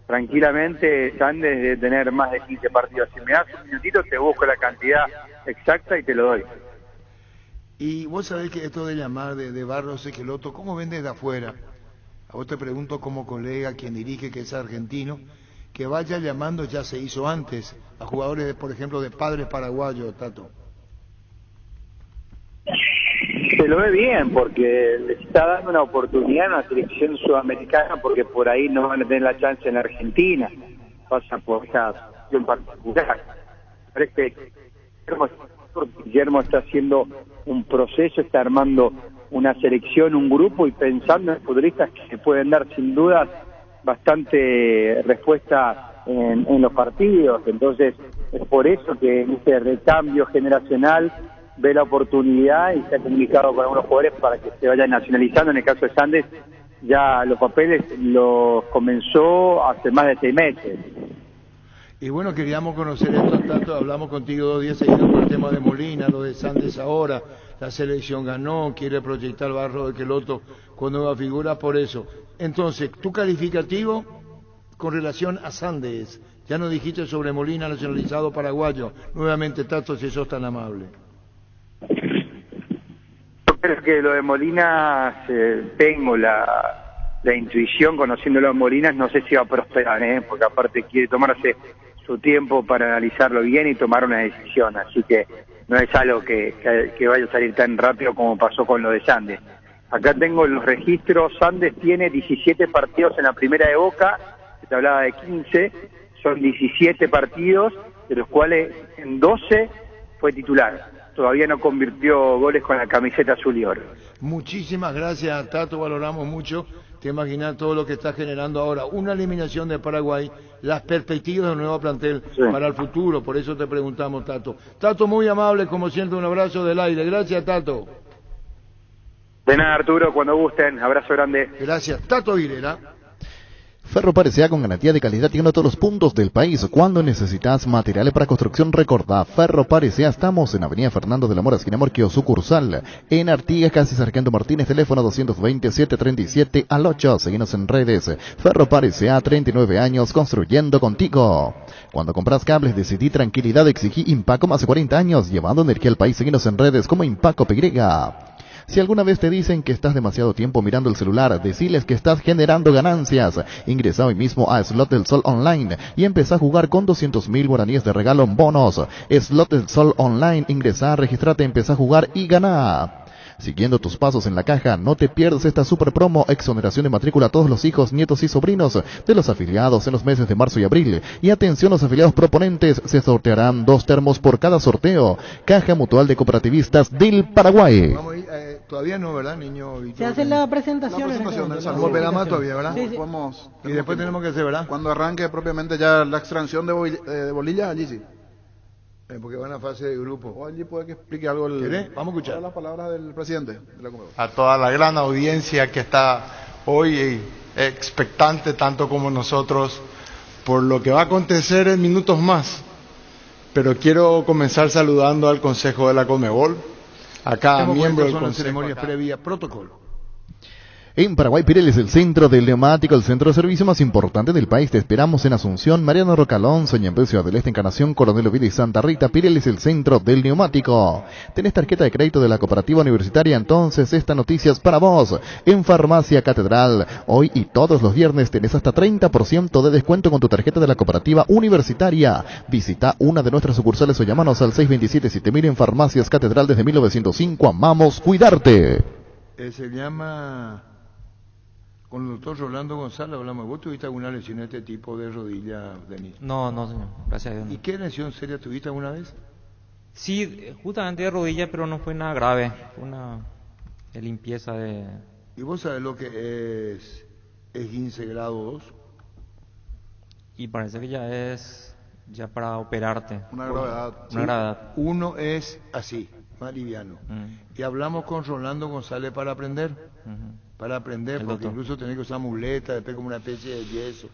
tranquilamente Sandes debe tener más de 15 partidos. Si me das un minutito te busco la cantidad exacta y te lo doy. Y vos sabés que esto de llamar de Barros Esqueloto, ¿cómo ven desde afuera? A vos te pregunto como colega, quien dirige, que es argentino, que vaya llamando, ya se hizo antes, a jugadores, por ejemplo, de padres paraguayos, Tato. Se lo ve bien, porque les está dando una oportunidad a la selección sudamericana, porque por ahí no van a tener la chance en Argentina. Pasa por esa situación particular. Pero es que Guillermo está haciendo un proceso, está armando una selección, un grupo, y pensando en futbolistas que se pueden dar sin dudas bastante respuesta en los partidos. Entonces es por eso que en este recambio generacional ve la oportunidad y se ha comunicado con algunos jugadores para que se vayan nacionalizando. En el caso de Sandes, ya los papeles los comenzó hace más de 6 meses. Y bueno, queríamos conocer esto, tanto hablamos contigo 2 días seguidos por el tema de Molina, lo de Sandes ahora, la selección ganó, quiere proyectar Barros Esqueloto con nueva figura, por eso. Entonces, tu calificativo con relación a Sandes, ya nos dijiste sobre Molina, nacionalizado paraguayo, nuevamente Tato, si sos tan amable. Yo creo que lo de Molina, tengo la intuición, conociéndolo a Molinas, no sé si va a prosperar, porque aparte quiere tomarse su tiempo para analizarlo bien y tomar una decisión, así que no es algo que vaya a salir tan rápido como pasó con lo de Sandes. Acá tengo los registros. Sandes tiene 17 partidos en la primera de Boca, que te hablaba de 15, son 17 partidos, de los cuales en 12 fue titular. Todavía no convirtió goles con la camiseta azul y oro. Muchísimas gracias, Tato, valoramos mucho. Te imaginas todo lo que está generando ahora una eliminación de Paraguay, las perspectivas del nuevo plantel para el futuro, por eso te preguntamos, Tato. Tato, muy amable, como siempre, un abrazo del aire. Gracias, Tato. De nada, Arturo, cuando gusten, abrazo grande. Gracias. Tato Aguilera. Ferropar S.A. con garantía de calidad llegando a todos los puntos del país. Cuando necesitas materiales para construcción, recordá Ferropar S.A. Estamos en Avenida Fernando de la Mora, esquina Morquio, sucursal. En Artigas, casi Sargento Martínez, teléfono 227-37 Seguinos en redes. Ferropar S.A. 39 años construyendo contigo. Cuando compras cables, decidí tranquilidad, exigí Impaco, más de 40 años llevando energía al país. Seguinos en redes como Impaco PY. Si alguna vez te dicen que estás demasiado tiempo mirando el celular, deciles que estás generando ganancias. Ingresa hoy mismo a Slot del Sol Online y empezá a jugar con 200.000 guaraníes de regalo en bonos. Slot del Sol Online, ingresa, registrate, empezá a jugar y ganá. Siguiendo tus pasos en la caja, no te pierdas esta super promo, exoneración de matrícula a todos los hijos, nietos y sobrinos de los afiliados en los meses de marzo y abril. Y atención, los afiliados proponentes, se sortearán 2 termos por cada sorteo. Caja Mutual de Cooperativistas del Paraguay. Vamos a ir, todavía no, ¿verdad, niño? Se hace la presentación. Vamos a ver más todavía, ¿verdad? Sí, sí. Y después tenemos que hacer, ¿verdad? Cuando arranque propiamente ya la extracción de bolillas, allí sí. Porque van a fase de grupo. O allí puede que explique algo. Vamos a escuchar las palabras del presidente de la Conmebol. A toda la gran audiencia que está hoy expectante, tanto como nosotros, por lo que va a acontecer en minutos más. Pero quiero comenzar saludando al Consejo de la Conmebol, a cada miembro del Consejo. Ceremonias previa protocolo. En Paraguay, Pirelli es el centro del neumático, el centro de servicio más importante del país. Te esperamos en Asunción, Mariano Roca Alonso, Ñemby, Ciudad del Este, Encarnación, Coronel Oviedo y Santa Rita. Pirelli es el centro del neumático. ¿Tenés tarjeta de crédito de la Cooperativa Universitaria? Entonces esta noticia es para vos. En Farmacia Catedral, hoy y todos los viernes tenés hasta 30% de descuento con tu tarjeta de la Cooperativa Universitaria. Visita una de nuestras sucursales o llamanos al 627-7000 en Farmacias Catedral desde 1905. Amamos cuidarte. Se llama... Con el doctor Rolando González hablamos. ¿Vos tuviste alguna lesión de este tipo de rodilla, Denis? No, señor. Gracias a Dios. ¿Y qué lesión seria tuviste alguna vez? Sí, justamente de rodilla, pero no fue nada grave. Fue una limpieza de... ¿Y vos sabés lo que es esguince grado 2? Y parece que ya para operarte. Una gravedad. Sí. Uno es así, más liviano. Y hablamos con Rolando González para aprender. Porque incluso tenés que usar muletas, después como una especie de yeso.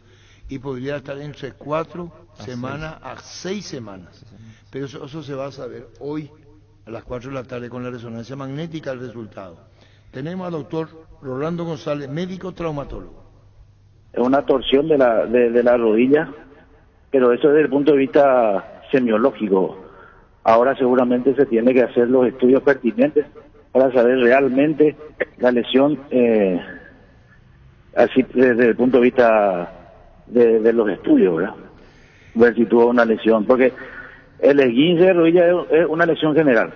Y podría estar entre 4 semanas a 6 semanas. Pero eso se va a saber hoy a las 4 de la tarde con la resonancia magnética el resultado. Tenemos al doctor Rolando González, médico traumatólogo. Es una torsión de la rodilla, pero eso desde el punto de vista semiológico. Ahora seguramente se tiene que hacer los estudios pertinentes para saber realmente la lesión, así desde el punto de vista de los estudios, ¿verdad? Ver si tuvo una lesión, porque el esguince de rodilla es una lesión general,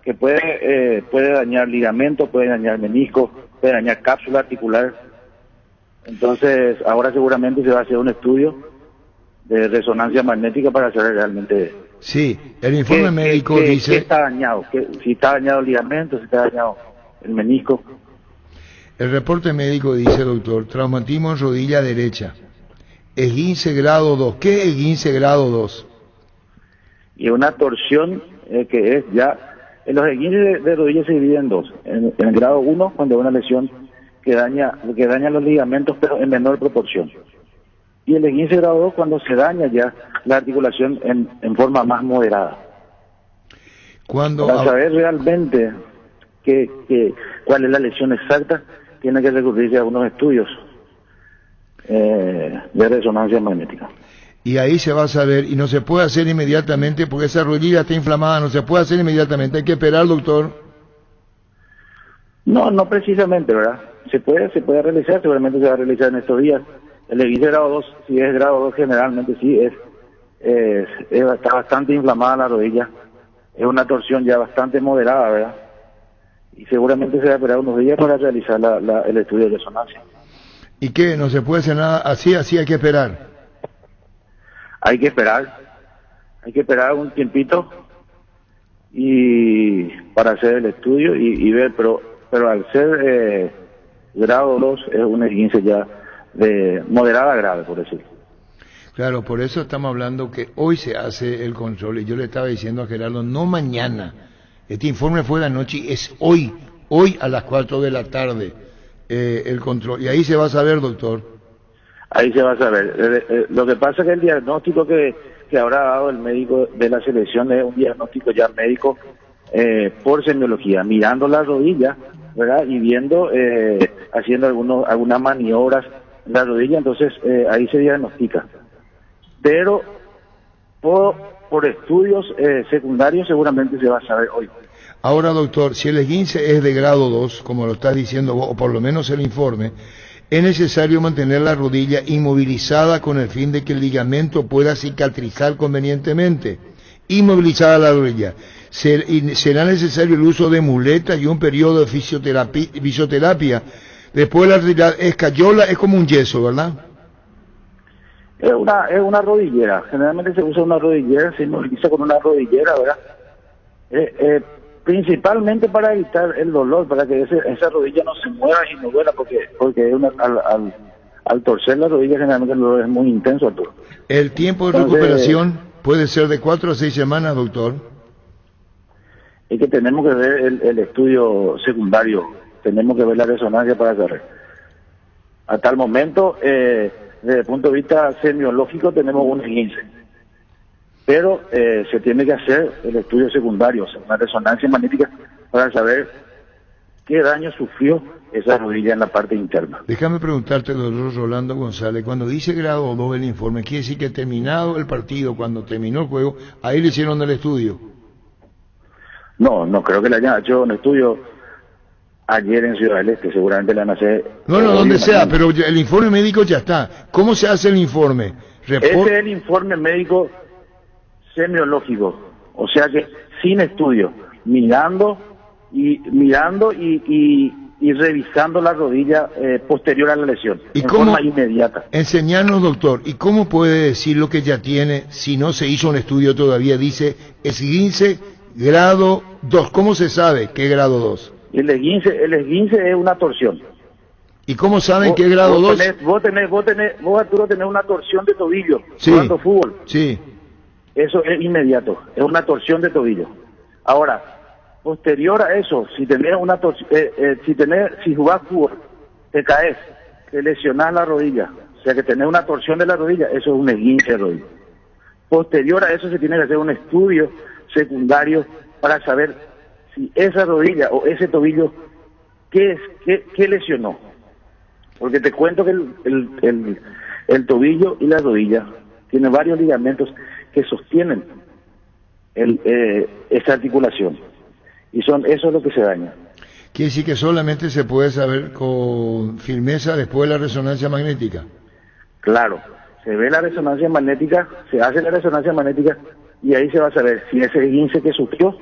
que puede dañar ligamentos, puede dañar meniscos, puede dañar cápsula articular. Entonces, ahora seguramente se va a hacer un estudio de resonancia magnética para saber realmente... Sí, el informe médico dice... ¿Qué está dañado? Si está dañado el ligamento, si está dañado el menisco. El reporte médico dice, doctor, traumatismo en rodilla derecha, esguince grado 2. ¿Qué es esguince grado 2? Y una torsión que es ya... Los esguinces de rodilla se dividen en dos. En el grado 1, cuando hay una lesión que daña los ligamentos, pero en menor proporción. Y el esguince grado 2, cuando se daña ya la articulación en forma más moderada. Para saber realmente cuál es la lesión exacta, tiene que recurrirse a unos estudios de resonancia magnética. Y ahí se va a saber, y no se puede hacer inmediatamente porque esa rodilla está inflamada, no se puede hacer inmediatamente, hay que esperar, doctor. No precisamente, ¿verdad? Se puede realizar, seguramente se va a realizar en estos días. El esguince grado 2, si es grado 2 generalmente sí, está bastante inflamada la rodilla, es una torsión ya bastante moderada, ¿verdad? Y seguramente se va a esperar unos días para realizar el estudio de resonancia. ¿Y qué? ¿No se puede hacer nada así hay que esperar? Hay que esperar un tiempito y para hacer el estudio y ver, pero al ser grado 2 es un esguince ya de moderada a grave, por decirlo. Claro, por eso estamos hablando que hoy se hace el control, y yo le estaba diciendo a Gerardo, no mañana, este informe fue de anoche, es hoy a las 4 de la tarde el control, y ahí se va a saber, doctor. Ahí se va a saber. Lo que pasa es que el diagnóstico que habrá dado el médico de la selección es un diagnóstico ya médico por semiología, mirando la rodilla, ¿verdad? Y viendo, haciendo algunas maniobras en la rodilla, entonces ahí se diagnostica. Pero por estudios secundarios seguramente se va a saber hoy. Ahora, doctor, si el esguince es de grado 2, como lo estás diciendo vos, o por lo menos el informe, es necesario mantener la rodilla inmovilizada con el fin de que el ligamento pueda cicatrizar convenientemente. Inmovilizada la rodilla. Será necesario el uso de muletas y un periodo de fisioterapia. Después de la retirada, escayola es como un yeso, ¿verdad? Es una rodillera. Generalmente se usa una rodillera, se inmoviliza con una rodillera, ¿verdad? Principalmente para evitar el dolor, para que esa rodilla no se mueva y no duela, porque al torcer la rodilla generalmente el dolor es muy intenso. ¿El tiempo de recuperación puede ser de 4 a 6 semanas, doctor? Es que tenemos que ver el estudio secundario, tenemos que ver la resonancia para saber. Hasta el momento, desde el punto de vista semiológico, tenemos un esguince. Pero se tiene que hacer el estudio secundario, o sea, una resonancia magnética para saber qué daño sufrió esa rodilla en la parte interna. Déjame preguntarte, doctor Rolando González, cuando dice grado 2 el informe, quiere decir que terminado el partido, cuando terminó el juego, ahí le hicieron el estudio. No, no creo que le hayan hecho un estudio ayer en Ciudad del Este, seguramente le van a hacer... No, donde sea, pero el informe médico ya está. ¿Cómo se hace el informe? Ese es el informe médico semiológico, o sea que sin estudio, mirando y revisando la rodilla posterior a la lesión, ¿Y en cómo, forma inmediata. Enseñarnos, doctor, ¿y cómo puede decir lo que ya tiene si no se hizo un estudio todavía? Dice esguince grado 2. ¿Cómo se sabe qué grado 2? El esguince es una torsión. ¿Y cómo saben qué grado 2? Vos, Arturo, tenés una torsión de tobillo Sí. jugando fútbol. Sí. Eso es inmediato, es una torsión de tobillo. Ahora, posterior a eso, si tenés una si jugás fútbol, te caes, te lesionás la rodilla, o sea que tenés una torsión de la rodilla, eso es un esguince de rodilla. Posterior a eso se tiene que hacer un estudio secundario para saber si esa rodilla o ese tobillo, ¿qué lesionó? Porque te cuento que el tobillo y la rodilla tienen varios ligamentos que sostienen esa articulación. Y eso es lo que se daña. Quiere decir que solamente se puede saber con firmeza después de la resonancia magnética. Claro, se ve la resonancia magnética, se hace la resonancia magnética y ahí se va a saber si ese esguince que sufrió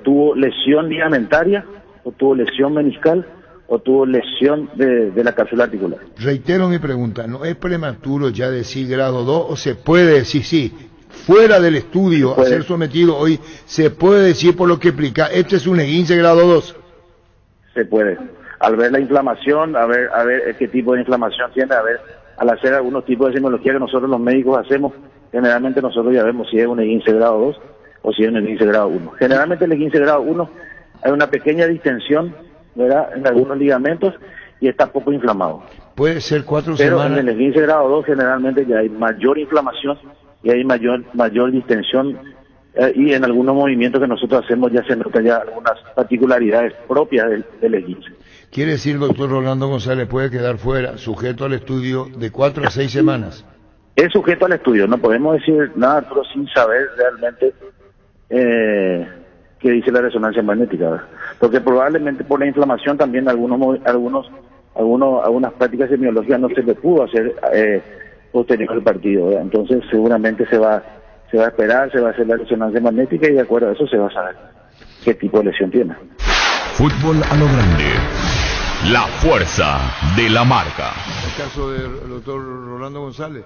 tuvo lesión ligamentaria o tuvo lesión meniscal o tuvo lesión de la cápsula articular. Reitero mi pregunta, ¿no es prematuro ya decir grado 2 o se puede decir sí? Fuera del estudio, a ser sometido hoy, ¿se puede decir por lo que explica, este es un esguince grado 2? Se puede. Al ver la inflamación, a ver qué tipo de inflamación tiene, al hacer algunos tipos de semiología que nosotros los médicos hacemos, generalmente nosotros ya vemos si es un esguince grado 2 o si es un esguince grado 1. Generalmente el esguince grado 1 hay una pequeña distensión, ¿verdad?, en algunos ligamentos y está poco inflamado. Puede ser 4 Pero semanas. en el esguince grado 2 generalmente ya hay mayor inflamación y hay mayor distensión y en algunos movimientos que nosotros hacemos ya se notan ya algunas particularidades propias del esguince. Quiere decir, doctor Rolando González, puede quedar fuera, sujeto al estudio, de 4 a 6 semanas. Es sujeto al estudio, no podemos decir nada, Arturo, sin saber realmente qué dice la resonancia magnética, ¿verdad? Porque probablemente por la inflamación también algunas prácticas semiológicas no se le pudo hacer posterior al partido, ¿verdad? Entonces seguramente se va a esperar, se va a hacer la resonancia magnética y de acuerdo a eso se va a saber qué tipo de lesión tiene. Fútbol a lo grande. La fuerza de la marca. El caso del doctor Rolando González,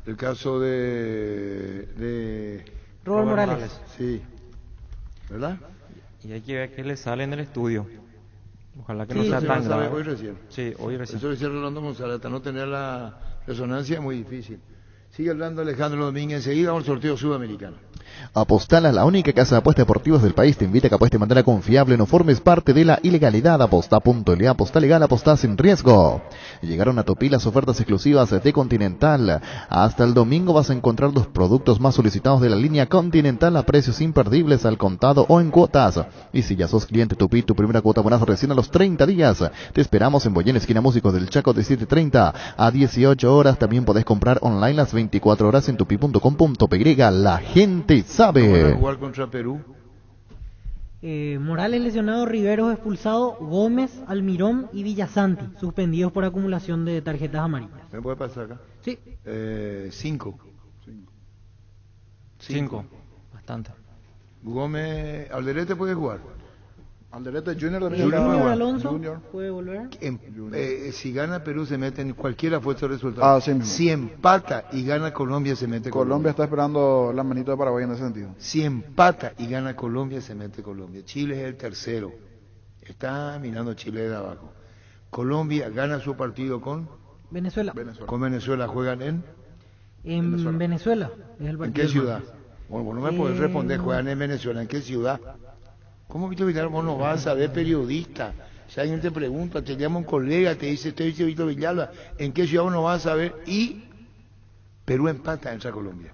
el caso de Robert Morales. Sí. ¿Verdad? Y hay que ver qué le sale en el estudio. Ojalá que Sí, no sea se tan va a saber grave. hoy recién. Sí, hoy recién. Eso decía Rolando González, hasta no tener la resonancia es muy difícil. Sigue hablando Alejandro Domínguez, enseguida vamos al sorteo sudamericano. Apostala, la única casa de apuestas deportivas del país, te invita a que apuestes de manera confiable, no formes parte de la ilegalidad. Aposta.le, aposta legal, aposta sin riesgo. Llegaron a Topí las ofertas exclusivas de Continental. Hasta el domingo vas a encontrar los productos más solicitados de la línea Continental a precios imperdibles al contado o en cuotas. Y si ya sos cliente Topí, tu primera cuota bonazo recién a los 30 días. Te esperamos en Boyén, esquina Músicos del Chaco, de 7:30 a 18 horas. También podés comprar online las 24 horas en tupi.com.py. La gente sabe. ¿Van a jugar contra Perú? Morales lesionado, Riveros expulsado, Gómez, Almirón y Villasanti suspendidos por acumulación de tarjetas amarillas. ¿Me puede pasar acá? Sí. 5. 5. Bastante. Gómez, Alderete puede jugar. Alderete Junior también. Junior Alonso puede volver. Si gana Perú se mete en cualquiera fuese el resultado. Sí, si empata y gana Colombia se mete Colombia está esperando la manito de Paraguay en ese sentido. Si empata y gana Colombia se mete Colombia. Chile es el tercero. Está mirando Chile de abajo. Colombia gana su partido con Venezuela. Con Venezuela juegan en Venezuela. Es el ¿En qué ciudad? Bueno, no me podés responder, juegan en Venezuela. ¿En qué ciudad? ¿Cómo Víctor Villalba vos no vas a saber, periodista? Si alguien te pregunta, te llama un colega, te dice, estoy Víctor Villalba, ¿en qué ciudad vos no vas a saber? Y Perú empata, entra Colombia.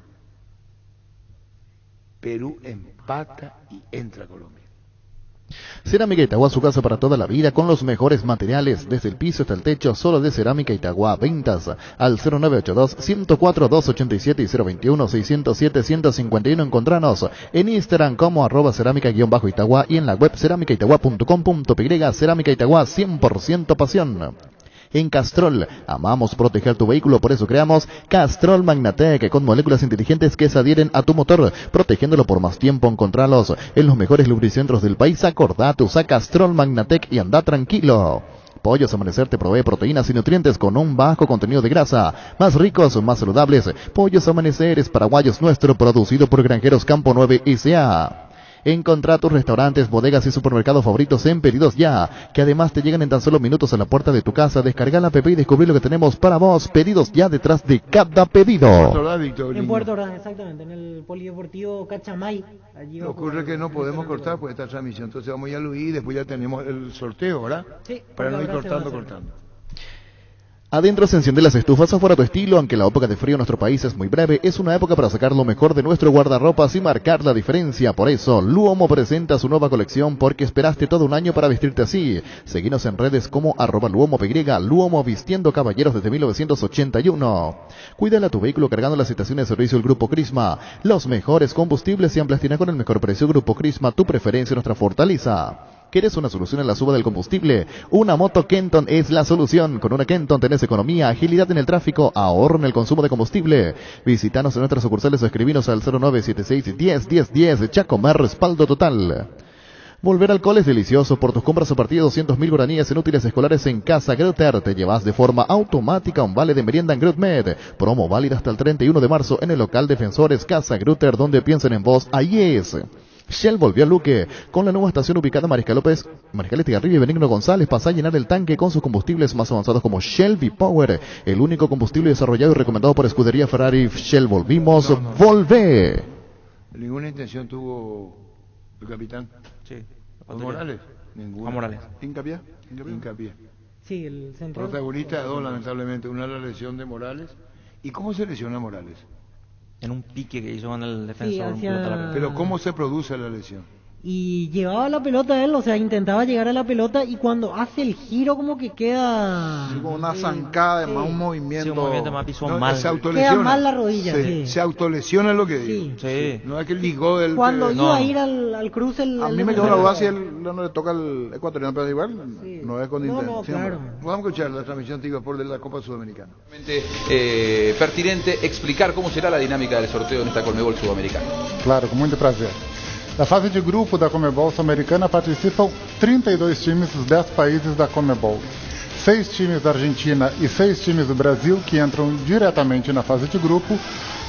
Perú empata y entra Colombia. Cerámica Itagua, su casa para toda la vida, con los mejores materiales, desde el piso hasta el techo, solo de Cerámica Itagua. Ventas al 0982-104-287 y 021-607-151. Encontranos en Instagram como @cerámica_Itagua y en la web cerámicaitagua.com.py. Cerámica Itagua, 100% pasión. En Castrol, amamos proteger tu vehículo, por eso creamos Castrol Magnatec, con moléculas inteligentes que se adhieren a tu motor, protegiéndolo por más tiempo. Encontralos en los mejores lubricentros del país. Acordate, usa Castrol Magnatec y anda tranquilo. Pollos Amanecer te provee proteínas y nutrientes con un bajo contenido de grasa, más ricos, más saludables. Pollos Amanecer es paraguayos nuestro, producido por Granjeros Campo 9 S.A. Encontrá tus restaurantes, bodegas y supermercados favoritos en Pedidos Ya, que además te llegan en tan solo minutos a la puerta de tu casa. Descarga la app y descubrí lo que tenemos para vos. Pedidos Ya, detrás de cada pedido. En Puerto Ordaz, exactamente, en el Polideportivo Cachamay. Allí ocurre que no podemos cortar por esta transmisión, entonces vamos ya a Luis y después ya tenemos el sorteo, ¿verdad? Sí. Para no ir cortando. Adentro se encienden las estufas, afuera tu estilo. Aunque la época de frío en nuestro país es muy breve, es una época para sacar lo mejor de nuestro guardarropas y marcar la diferencia. Por eso, Luomo presenta su nueva colección, porque esperaste todo un año para vestirte así. Seguinos en redes como @LuomoPY, Luomo, vistiendo caballeros desde 1981. Cuídale a tu vehículo cargando las estaciones de servicio del Grupo Crisma. Los mejores combustibles y amplias tiendas con el mejor precio. Grupo Crisma, tu preferencia, nuestra fortaleza. ¿Quieres una solución en la suba del combustible? Una moto Kenton es la solución. Con una Kenton tenés economía, agilidad en el tráfico, ahorro en el consumo de combustible. Visítanos en nuestras sucursales o escribinos al 0976-10-10-10. Chacomer, respaldo total. Volver al cole es delicioso. Por tus compras a partir de 200.000 guaraníes en útiles escolares en Casa Grutter, te llevas de forma automática un vale de merienda en Grutmed. Promo válida hasta el 31 de marzo en el local Defensores Casa Grutter, donde piensen en vos. Ahí es. Shell volvió a Luque. Con la nueva estación ubicada en Mariscal López, Mariscal Estigarribia y Benigno González, pasa a llenar el tanque con sus combustibles más avanzados como Shell V-Power, el único combustible desarrollado y recomendado por Escudería Ferrari. Shell, volvimos, volvé. ¿Ninguna intención tuvo el capitán? Sí. ¿Con Morales? Ninguna. A Morales. Hincapié. Sí, el central. Protagonista de dos, lamentablemente. Una la lesión de Morales. ¿Y cómo se lesiona Morales? En un pique que hizo con el defensor. Sí, Pero ¿cómo se produce la lesión? Y llevaba la pelota él, o sea, intentaba llegar a la pelota, y cuando hace el giro como que queda... Sí, como una zancada, más un movimiento... Sí, un movimiento más pisó mal. Se autolesiona. Queda mal la rodilla, sí. Se autolesiona lo que digo. Sí. No es que ligó del... Cuando iba a ir al cruce... A mí me quedó la duda si no le toca al ecuatoriano, pero igual no es con intención. No, claro. Vamos a escuchar la transmisión por de la Copa Sudamericana. Pertinente explicar cómo será la dinámica del sorteo en esta Conmebol Sudamericana. Claro, com muito prazer. Na fase de grupo da Conmebol Sul-Americana participam 32 times dos 10 países da Conmebol. 6 times da Argentina e 6 times do Brasil, que entram diretamente na fase de grupo.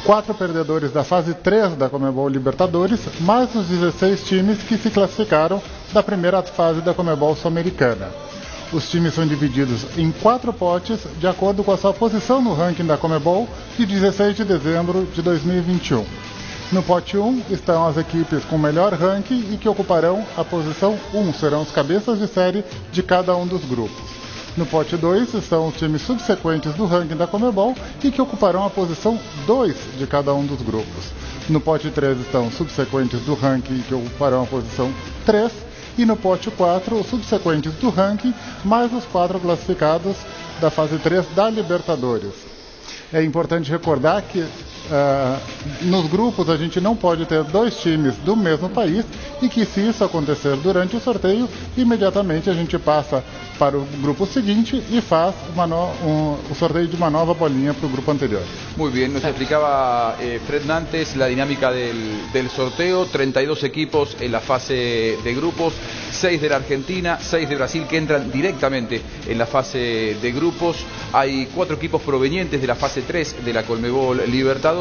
4 perdedores da fase 3 da Conmebol Libertadores, mais os 16 times que se classificaram da primeira fase da Conmebol Sul-Americana. Os times são divididos em 4 potes, de acordo com a sua posição no ranking da Conmebol, de 16 de dezembro de 2021. No pote 1 estão as equipes com melhor ranking e que ocuparão a posição 1, serão os cabeças de série de cada um dos grupos. No pote 2 estão os times subsequentes do ranking da Conmebol e que ocuparão a posição 2 de cada um dos grupos. No pote 3 estão os subsequentes do ranking que ocuparão a posição 3 e no pote 4 os subsequentes do ranking mais os 4 classificados da fase 3 da Libertadores. É importante recordar que nos grupos a gente não pode ter 2 times do mesmo país e que, se isso acontecer durante o sorteio, imediatamente a gente passa para o grupo seguinte y faz o sorteo de una nueva bolinha para el grupo anterior. Muy bien, nos explicaba Fred Nantes la dinámica del sorteo. 32 equipos en la fase de grupos, 6 de la Argentina, 6 de Brasil que entran directamente en la fase de grupos. Hay 4 equipos provenientes de la fase 3 de la Conmebol Libertadores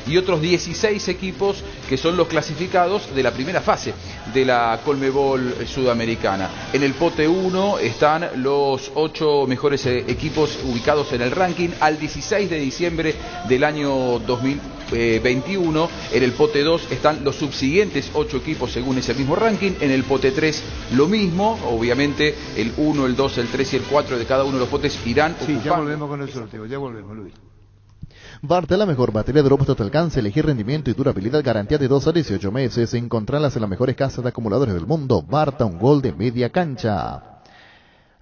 y otros 16 equipos que son los clasificados de la primera fase de la Conmebol Sudamericana. En el pote 1 están los 8 mejores equipos ubicados en el ranking al 16 de diciembre del año 2021. En el pote 2 están los subsiguientes 8 equipos según ese mismo ranking. En el pote 3 lo mismo. Obviamente el 1, el 2, el 3 y el 4 de cada uno de los potes irán ocupando. Ya volvemos con el sorteo, ya volvemos, Luis. Barta, la mejor batería de robusto a tu alcance, elegir rendimiento y durabilidad, garantía de 2 a 18 meses. Encontrarlas en las mejores casas de acumuladores del mundo. Barta, un gol de media cancha.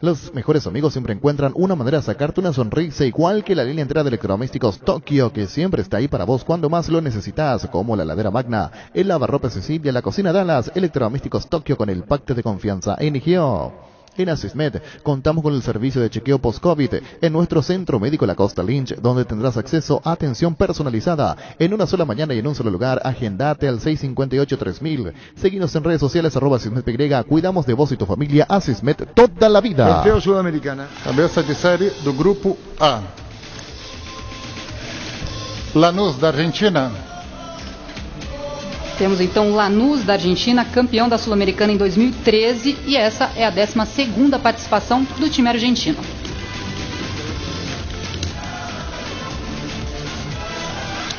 Los mejores amigos siempre encuentran una manera de sacarte una sonrisa, igual que la línea entera de electrodomésticos Tokio, que siempre está ahí para vos cuando más lo necesitas, como la heladera Magna, el lavarropa Cecilia, la cocina Dallas, electrodomésticos Tokio con el pacto de confianza NGO. En Asismed contamos con el servicio de chequeo post-COVID en nuestro centro médico La Costa Lynch, donde tendrás acceso a atención personalizada en una sola mañana y en un solo lugar. Agendate al 658-3000. Seguinos en redes sociales @AsismedPY. Cuidamos de vos y tu familia. Asismed toda la vida. Sorteo Sudamericana. Cabeça de série do Grupo A. Lanús, da Argentina. Temos então Lanús, da Argentina, campeão da Sul-Americana em 2013, e essa é a 12ª participação do time argentino.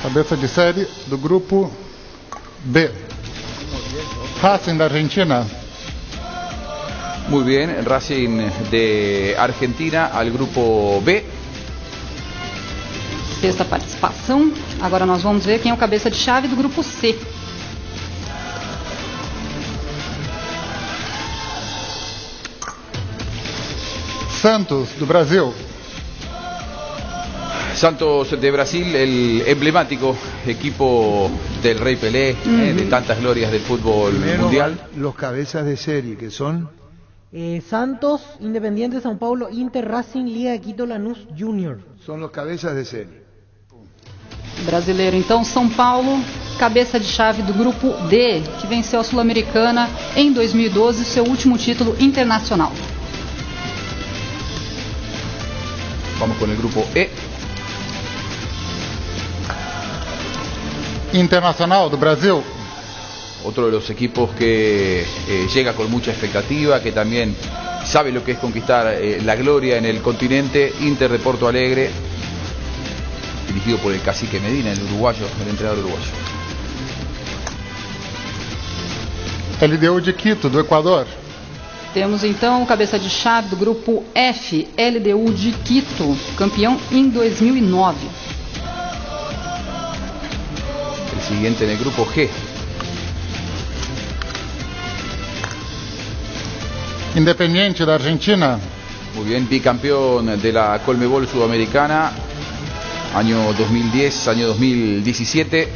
Cabeça de série do Grupo B. Racing, da Argentina. Muy bien, Racing de Argentina al grupo B. 6ª participação. Agora nós vamos ver quem é o cabeça de chave do grupo C. Santos, do Brasil. Santos de Brasil, el emblemático equipo del Rey Pelé, de tantas glorias del fútbol mundial. Los cabezas de serie, que son Santos, Independiente, São Paulo, Inter, Racing, Liga de Quito, Lanús, Junior. Son los cabezas de serie. Brasileiro, então, São Paulo, cabeça de chave do grupo D, que venceu a Sul-Americana em 2012, seu último título internacional. Vamos con el grupo E. Internacional do Brasil. Otro de los equipos que llega con mucha expectativa, que también sabe lo que es conquistar la gloria en el continente. Inter de Porto Alegre, dirigido por el cacique Medina, el uruguayo, el entrenador uruguayo. LDU de Quito, do Equador. Temos então o cabeça de chave do grupo F, LDU de Quito, campeão em 2009. El siguiente en el grupo G. Independiente, da Argentina. Muy bien, bicampeón de la Conmebol Sudamericana, año 2010, año 2017.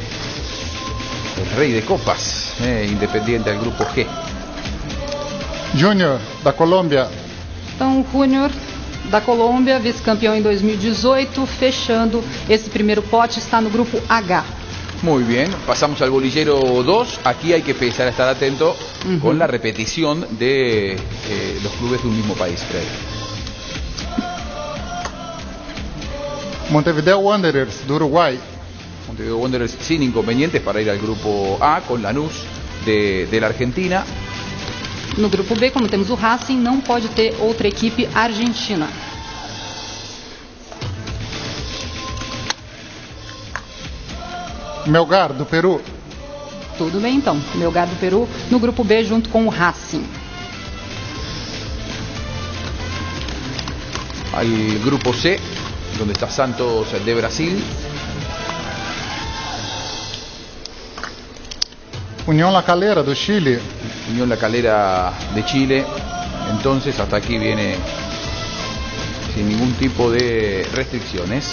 El rey de copas, Independiente del grupo G. Júnior, da Colômbia. Então, Júnior da Colômbia, vice-campeão em 2018, fechando esse primeiro pote, está no grupo H. Muy bien, pasamos al bolillero 2. Aquí hay que empezar a estar atento con la repetición de los clubes de un mismo país. Montevideo Wanderers, do Uruguay. Montevideo Wanderers sin inconvenientes para ir al grupo A con Lanús de la Argentina. No grupo B, como temos o Racing, não pode ter outra equipe argentina. Melgar, do Peru. Tudo bem, então. Melgar do Peru no grupo B junto com o Racing. Al grupo C, donde está Santos de Brasil. Unión La Calera, do Chile. Unión La Calera de Chile. Entonces hasta aquí viene sin ningún tipo de restricciones.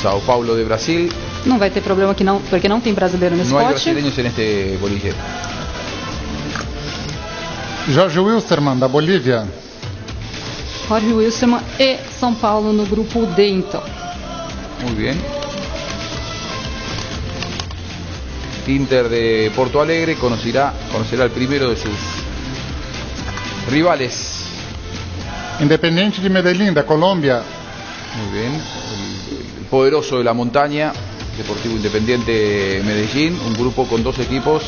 Sao Paulo de Brasil. Não vai ter problema aqui não, porque não tem brasileiro nesse pote. No hay brasileños en este bolillero. Jorge Wilstermann, da Bolívia. Jorge Wilstermann e São Paulo no grupo D, então. Muy bien. Inter de Porto Alegre conocerá el primero de sus rivales. Independiente de Medellín, da Colômbia. Muy bien. El poderoso de la montaña, Deportivo Independiente Medellín, un grupo con dos equipos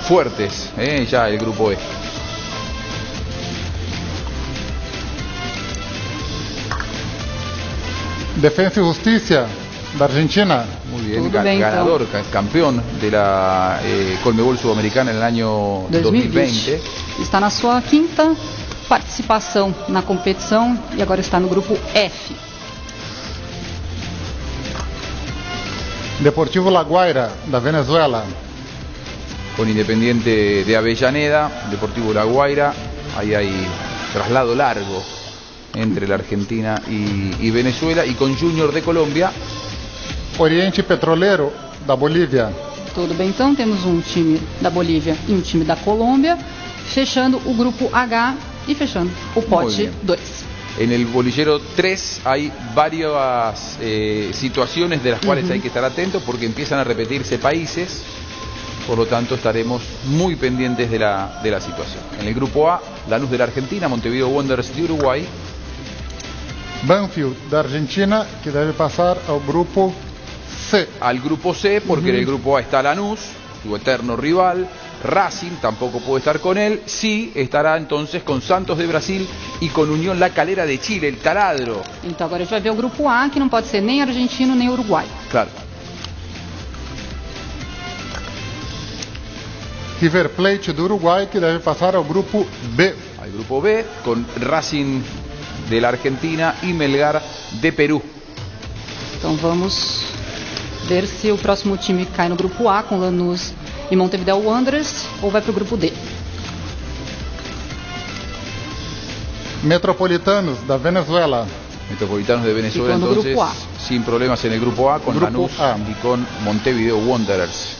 fuertes, ya el grupo E. Defensa y Justicia, da Argentina. Muy bien, ganador, campeón de la Conmebol Sudamericana en el año 2020. Está na sua 5ª participação na competição e agora está no grupo F. Deportivo La Guaira, da Venezuela. Con Independiente de Avellaneda, Deportivo La Guaira, ahí hay traslado largo entre la Argentina y Venezuela, y con Junior de Colombia. Oriente Petroleiro, da Bolívia. Tudo bem, então temos um time da Bolívia e um time da Colômbia, fechando o grupo H e fechando o pote 2. En el bolillero 3 hay varias situaciones de las cuales hay que estar atentos porque empiezan a repetirse países, por lo tanto estaremos muy pendientes de la situación. En el grupo A, Lanús de la Argentina, Montevideo Wanderers de Uruguay. Banfield da Argentina, que debe pasar al grupo C. Al grupo C, porque en el grupo A está Lanús, su eterno rival. Racing tampoco puede estar con él. Sí, estará entonces con Santos de Brasil y con Unión La Calera de Chile, el taladro. Então agora a gente vai ver o grupo A, que não pode ser nem argentino nem uruguaio. Claro. River Plate do Uruguay, que debe pasar al grupo B. Al grupo B, con Racing de la Argentina y Melgar de Perú. Então vamos ver se o próximo time cai no grupo A, com Lanús e Montevideo Wanderers, ou vai para o grupo D. Metropolitanos da Venezuela. Metropolitanos de Venezuela, entonces, sin problemas en el grupo A, con Lanús y con Montevideo Wanderers.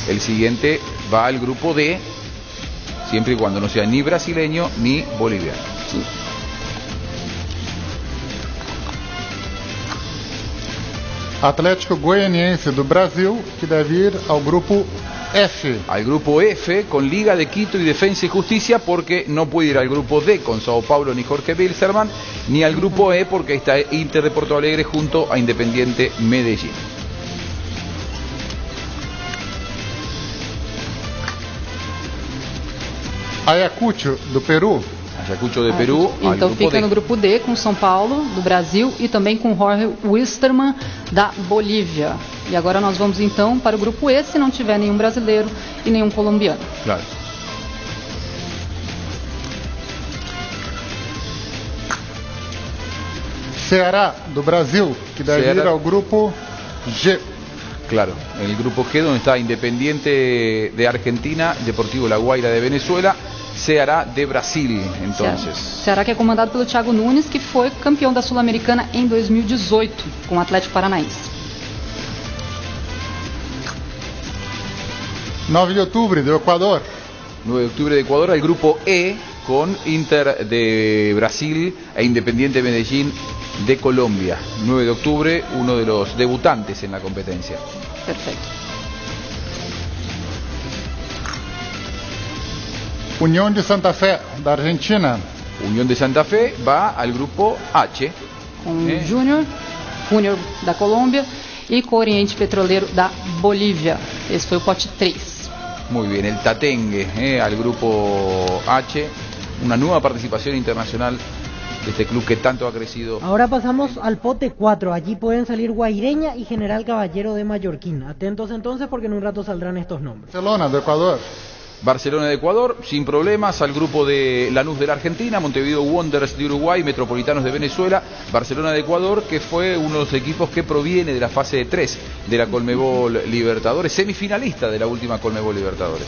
El siguiente va al grupo D, siempre y cuando no sea ni brasileño ni boliviano. Sí. Atlético Goianiense do Brasil, que debe ir al grupo F. Al grupo F, con Liga de Quito y Defensa y Justicia, porque no puede ir al grupo D con Sao Paulo ni Jorge Wilstermann, ni al grupo E porque está Inter de Porto Alegre junto a Independiente Medellín. Ayacucho do Peru. Ayacucho de Peru. Então fica no grupo D com São Paulo do Brasil e também com Jorge Wilstermann da Bolívia. E agora nós vamos então para o grupo E, se não tiver nenhum brasileiro e nenhum colombiano. Claro. Ceará do Brasil, que deve ir ao grupo G. Claro, en el grupo G, donde está Independiente de Argentina, Deportivo La Guaira de Venezuela, Ceará de Brasil, entonces. Ceará que é comandado pelo Thiago Nunes, que foi campeão da Sul-Americana em 2018 com o Atlético Paranaense. 9 de outubro do Equador. 9 de octubre de Ecuador, el grupo E, con Inter de Brasil e Independiente Medellín de Colombia. 9 de octubre, uno de los debutantes en la competencia. Perfecto. Unión de Santa Fe, da Argentina. Unión de Santa Fe va al grupo H. Com Junior da Colômbia e com o Oriente Petroleiro da Bolívia. Esse foi o pote 3. Muy bien, el Tatengue al grupo H. Una nueva participación internacional de este club que tanto ha crecido. Ahora pasamos al pote 4. Allí pueden salir Guaireña y General Caballero de Mallorquín. Atentos entonces porque en un rato saldrán estos nombres. Barcelona de Ecuador. Barcelona de Ecuador, sin problemas, al grupo de Lanús de la Argentina, Montevideo Wanderers de Uruguay, Metropolitanos de Venezuela, Barcelona de Ecuador, que fue uno de los equipos que proviene de la fase de 3 de la Conmebol Libertadores, semifinalista de la última Conmebol Libertadores.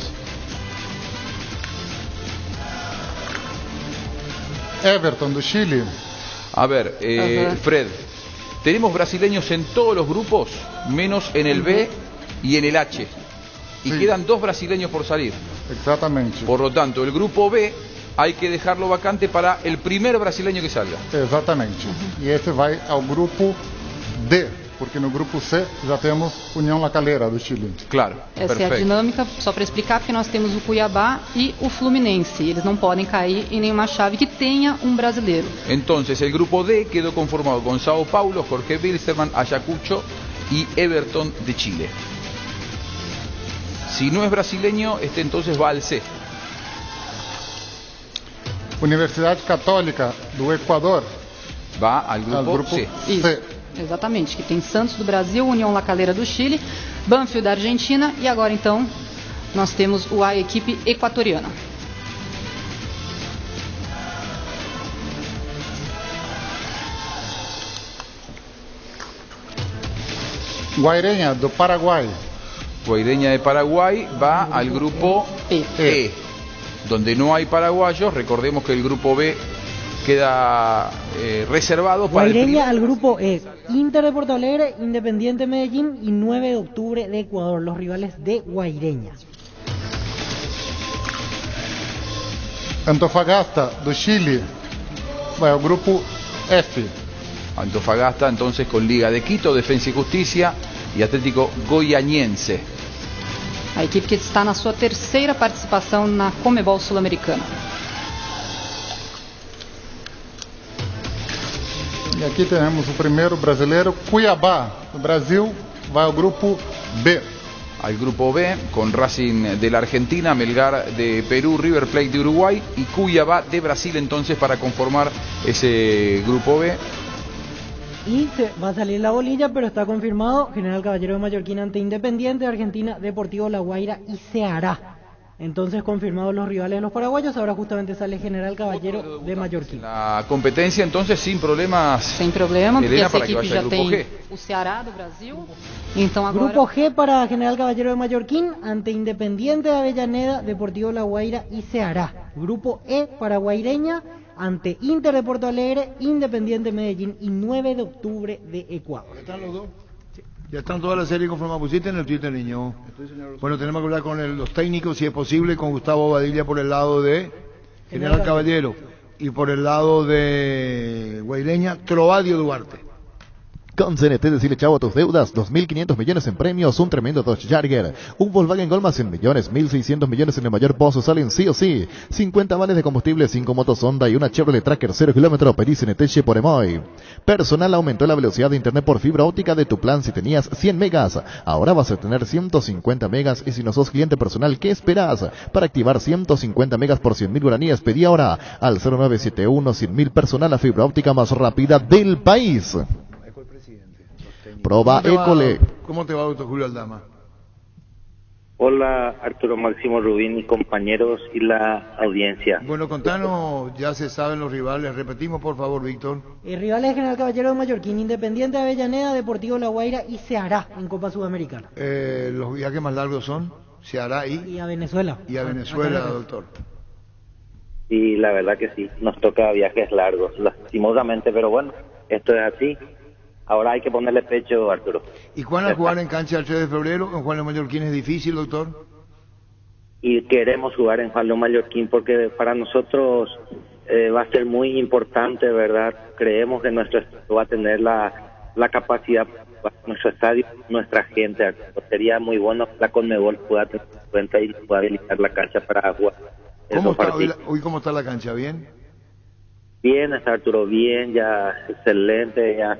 Everton do Chile. A ver, Fred, tenemos brasileños en todos los grupos, menos en el B y en el H. Y quedan 2 brasileños por salir. Exactamente. Por lo tanto, el grupo B hay que dejarlo vacante para el primer brasileño que salga. Exatamente. E esse vai ao grupo D, porque no grupo C já temos União La Calera do Chile. Claro. Essa é a dinâmica, só para explicar, porque nós temos o Cuiabá e o Fluminense. Eles não podem cair em nenhuma chave que tenha um brasileiro. Entonces, el grupo D quedó conformado con Sao Paulo, Jorge Wilstermann, Ayacucho y Everton de Chile. Si no es brasileño, entonces va al C. Universidade Católica do Equador. Va al grupo C. Isso, exatamente, que tem Santos do Brasil, União La Calera do Chile, Banfield da Argentina e agora então nós temos a equipe equatoriana. Guaireña, do Paraguay. Guaireña de Paraguay va al grupo E, donde no hay paraguayos. Recordemos que el grupo B queda reservado para Guaireña al grupo E, Inter de Porto Alegre, Independiente Medellín y 9 de octubre de Ecuador, los rivales de Guaireña. Antofagasta, do Chile, vai ao grupo F. Antofagasta entonces con Liga de Quito, Defensa y Justicia y Atlético Goianiense. A equipe que está na sua terceira participação na Comebol Sul-Americana. E aqui temos o primeiro brasileiro, Cuiabá, do Brasil, vai ao grupo B. Al grupo B, con Racing de la Argentina, Melgar de Perú, River Plate de Uruguay y Cuiabá de Brasil entonces para conformar ese grupo B. Y se va a salir la bolilla, pero está confirmado General Caballero de Mallorquín ante Independiente de Argentina, Deportivo La Guaira y Ceará. Entonces confirmados los rivales de los paraguayos, ahora justamente sale General Caballero de Mallorquín. La competencia entonces sin problemas. Sem problema, porque Helena, essa para que equipe vaya já al grupo tem G. o Ceará do Brasil. Então agora... Grupo G para General Caballero de Mallorquín ante Independiente de Avellaneda, Deportivo La Guaira y Ceará. Grupo E para Guaireña ante Inter de Porto Alegre, Independiente Medellín y 9 de octubre de Ecuador. ¿Están los dos? Ya están todas las series conformadas. Pusiste en el Twitter, niño. Bueno, tenemos que hablar con los técnicos, si es posible, con Gustavo Badilla por el lado de General Caballero y por el lado de Guaireña, Trovadio Duarte. Con CNT decirle chao a tus deudas, 2.500 millones en premios, un tremendo Dodge Charger, un Volkswagen Gol más 100 millones, 1.600 millones en el mayor pozo salen sí o sí, 50 vales de combustible, 5 motos Honda y una Chevrolet Tracker 0 kilómetro, pedí CNT por Emoy. Personal aumentó la velocidad de internet por fibra óptica de tu plan si tenías 100 megas, ahora vas a tener 150 megas y si no sos cliente personal, ¿qué esperas? Para activar 150 megas por 100.000 guaraníes, pedí ahora al 0971 100.000 personal la fibra óptica más rápida del país. Proba École. ¿Cómo te va, doctor Julio Aldama? Hola, Arturo Máximo Rubín y compañeros y la audiencia. Bueno, contanos, ya se saben los rivales. Repetimos, por favor, Víctor. Rivales de General Caballero de Mallorquín, Independiente de Avellaneda, Deportivo La Guaira y Ceará en Copa Sudamericana. Los viajes más largos son Ceará y a Venezuela. Y a Venezuela, doctor. Y la verdad que sí, nos toca viajes largos, lastimosamente, pero bueno, esto es así. Ahora hay que ponerle pecho, Arturo. ¿Y cuándo a jugar en cancha el 3 de febrero? ¿En Juan de Mallorquín es difícil, doctor? Y queremos jugar en Juan de Mallorquín porque para nosotros va a ser muy importante, ¿verdad? Creemos que nuestro estadio va a tener la capacidad, nuestro estadio, nuestra gente. Arturo. Sería muy bueno que la Conmebol pueda tener en cuenta y pueda habilitar la cancha para jugar. ¿Cómo está hoy cómo está la cancha? ¿Bien? Bien, está Arturo, bien, ya excelente, ya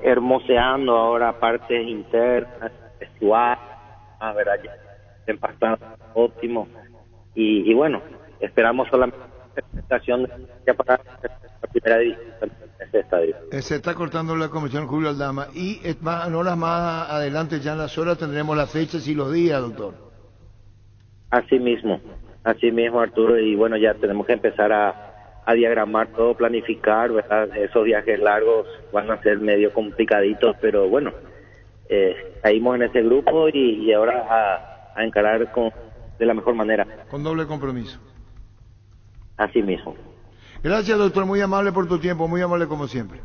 hermoseando ahora partes internas, vestuarios, ¿verdad? Ya empastado óptimo y bueno, esperamos solamente la presentación ya para la primera división de este estadio. Se está cortando la comisión Julio Aldama y en horas más adelante, ya en las horas, tendremos las fechas y los días, doctor. Así mismo Arturo, y bueno, ya tenemos que empezar a diagramar todo, planificar, ¿verdad? Esos viajes largos van a ser medio complicaditos, pero bueno, caímos en ese grupo y ahora a encarar de la mejor manera. Con doble compromiso. Así mismo. Gracias, doctor, muy amable por tu tiempo, muy amable como siempre.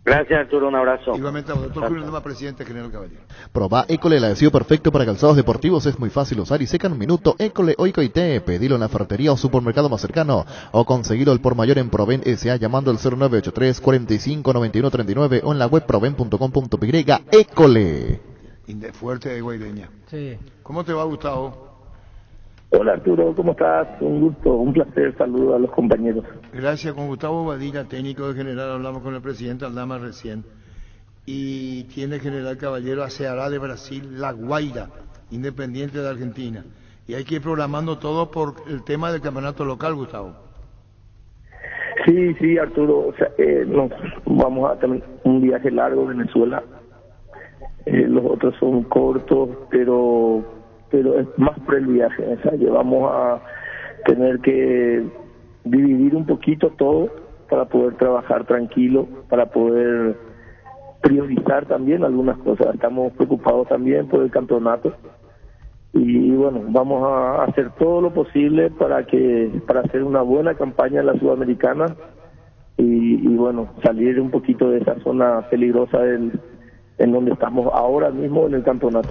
Gracias, Arturo, un abrazo. Igualmente, doctor Julio Aldama, presidente General Caballero. Proba École, el adhesivo perfecto para calzados deportivos, es muy fácil usar y seca en un minuto. École Oicoité, pedilo en la ferretería o supermercado más cercano o conseguilo al por mayor en Proven S.A. llamando al 0983 45 91 39 o en la web proven.com.py. École. Fuerte de Guaireña. Sí. ¿Cómo te va, Gustavo? Hola, Arturo, ¿cómo estás? Un gusto, un placer, saludo a los compañeros. Gracias, con Gustavo Badilla, técnico de General, hablamos con el presidente Aldama recién. Y tiene General Caballero a Ceará de Brasil, La Guaira, Independiente de Argentina. Y hay que ir programando todo por el tema del campeonato local, Gustavo. Sí, Arturo, o sea, nos vamos a tener un viaje largo a Venezuela. Los otros son cortos, pero es más por el viaje, o sea, vamos a tener que dividir un poquito todo para poder trabajar tranquilo, para poder priorizar también algunas cosas. Estamos preocupados también por el campeonato y bueno, vamos a hacer todo lo posible para hacer una buena campaña en la Sudamericana y bueno, salir un poquito de esa zona peligrosa en donde estamos ahora mismo en el campeonato.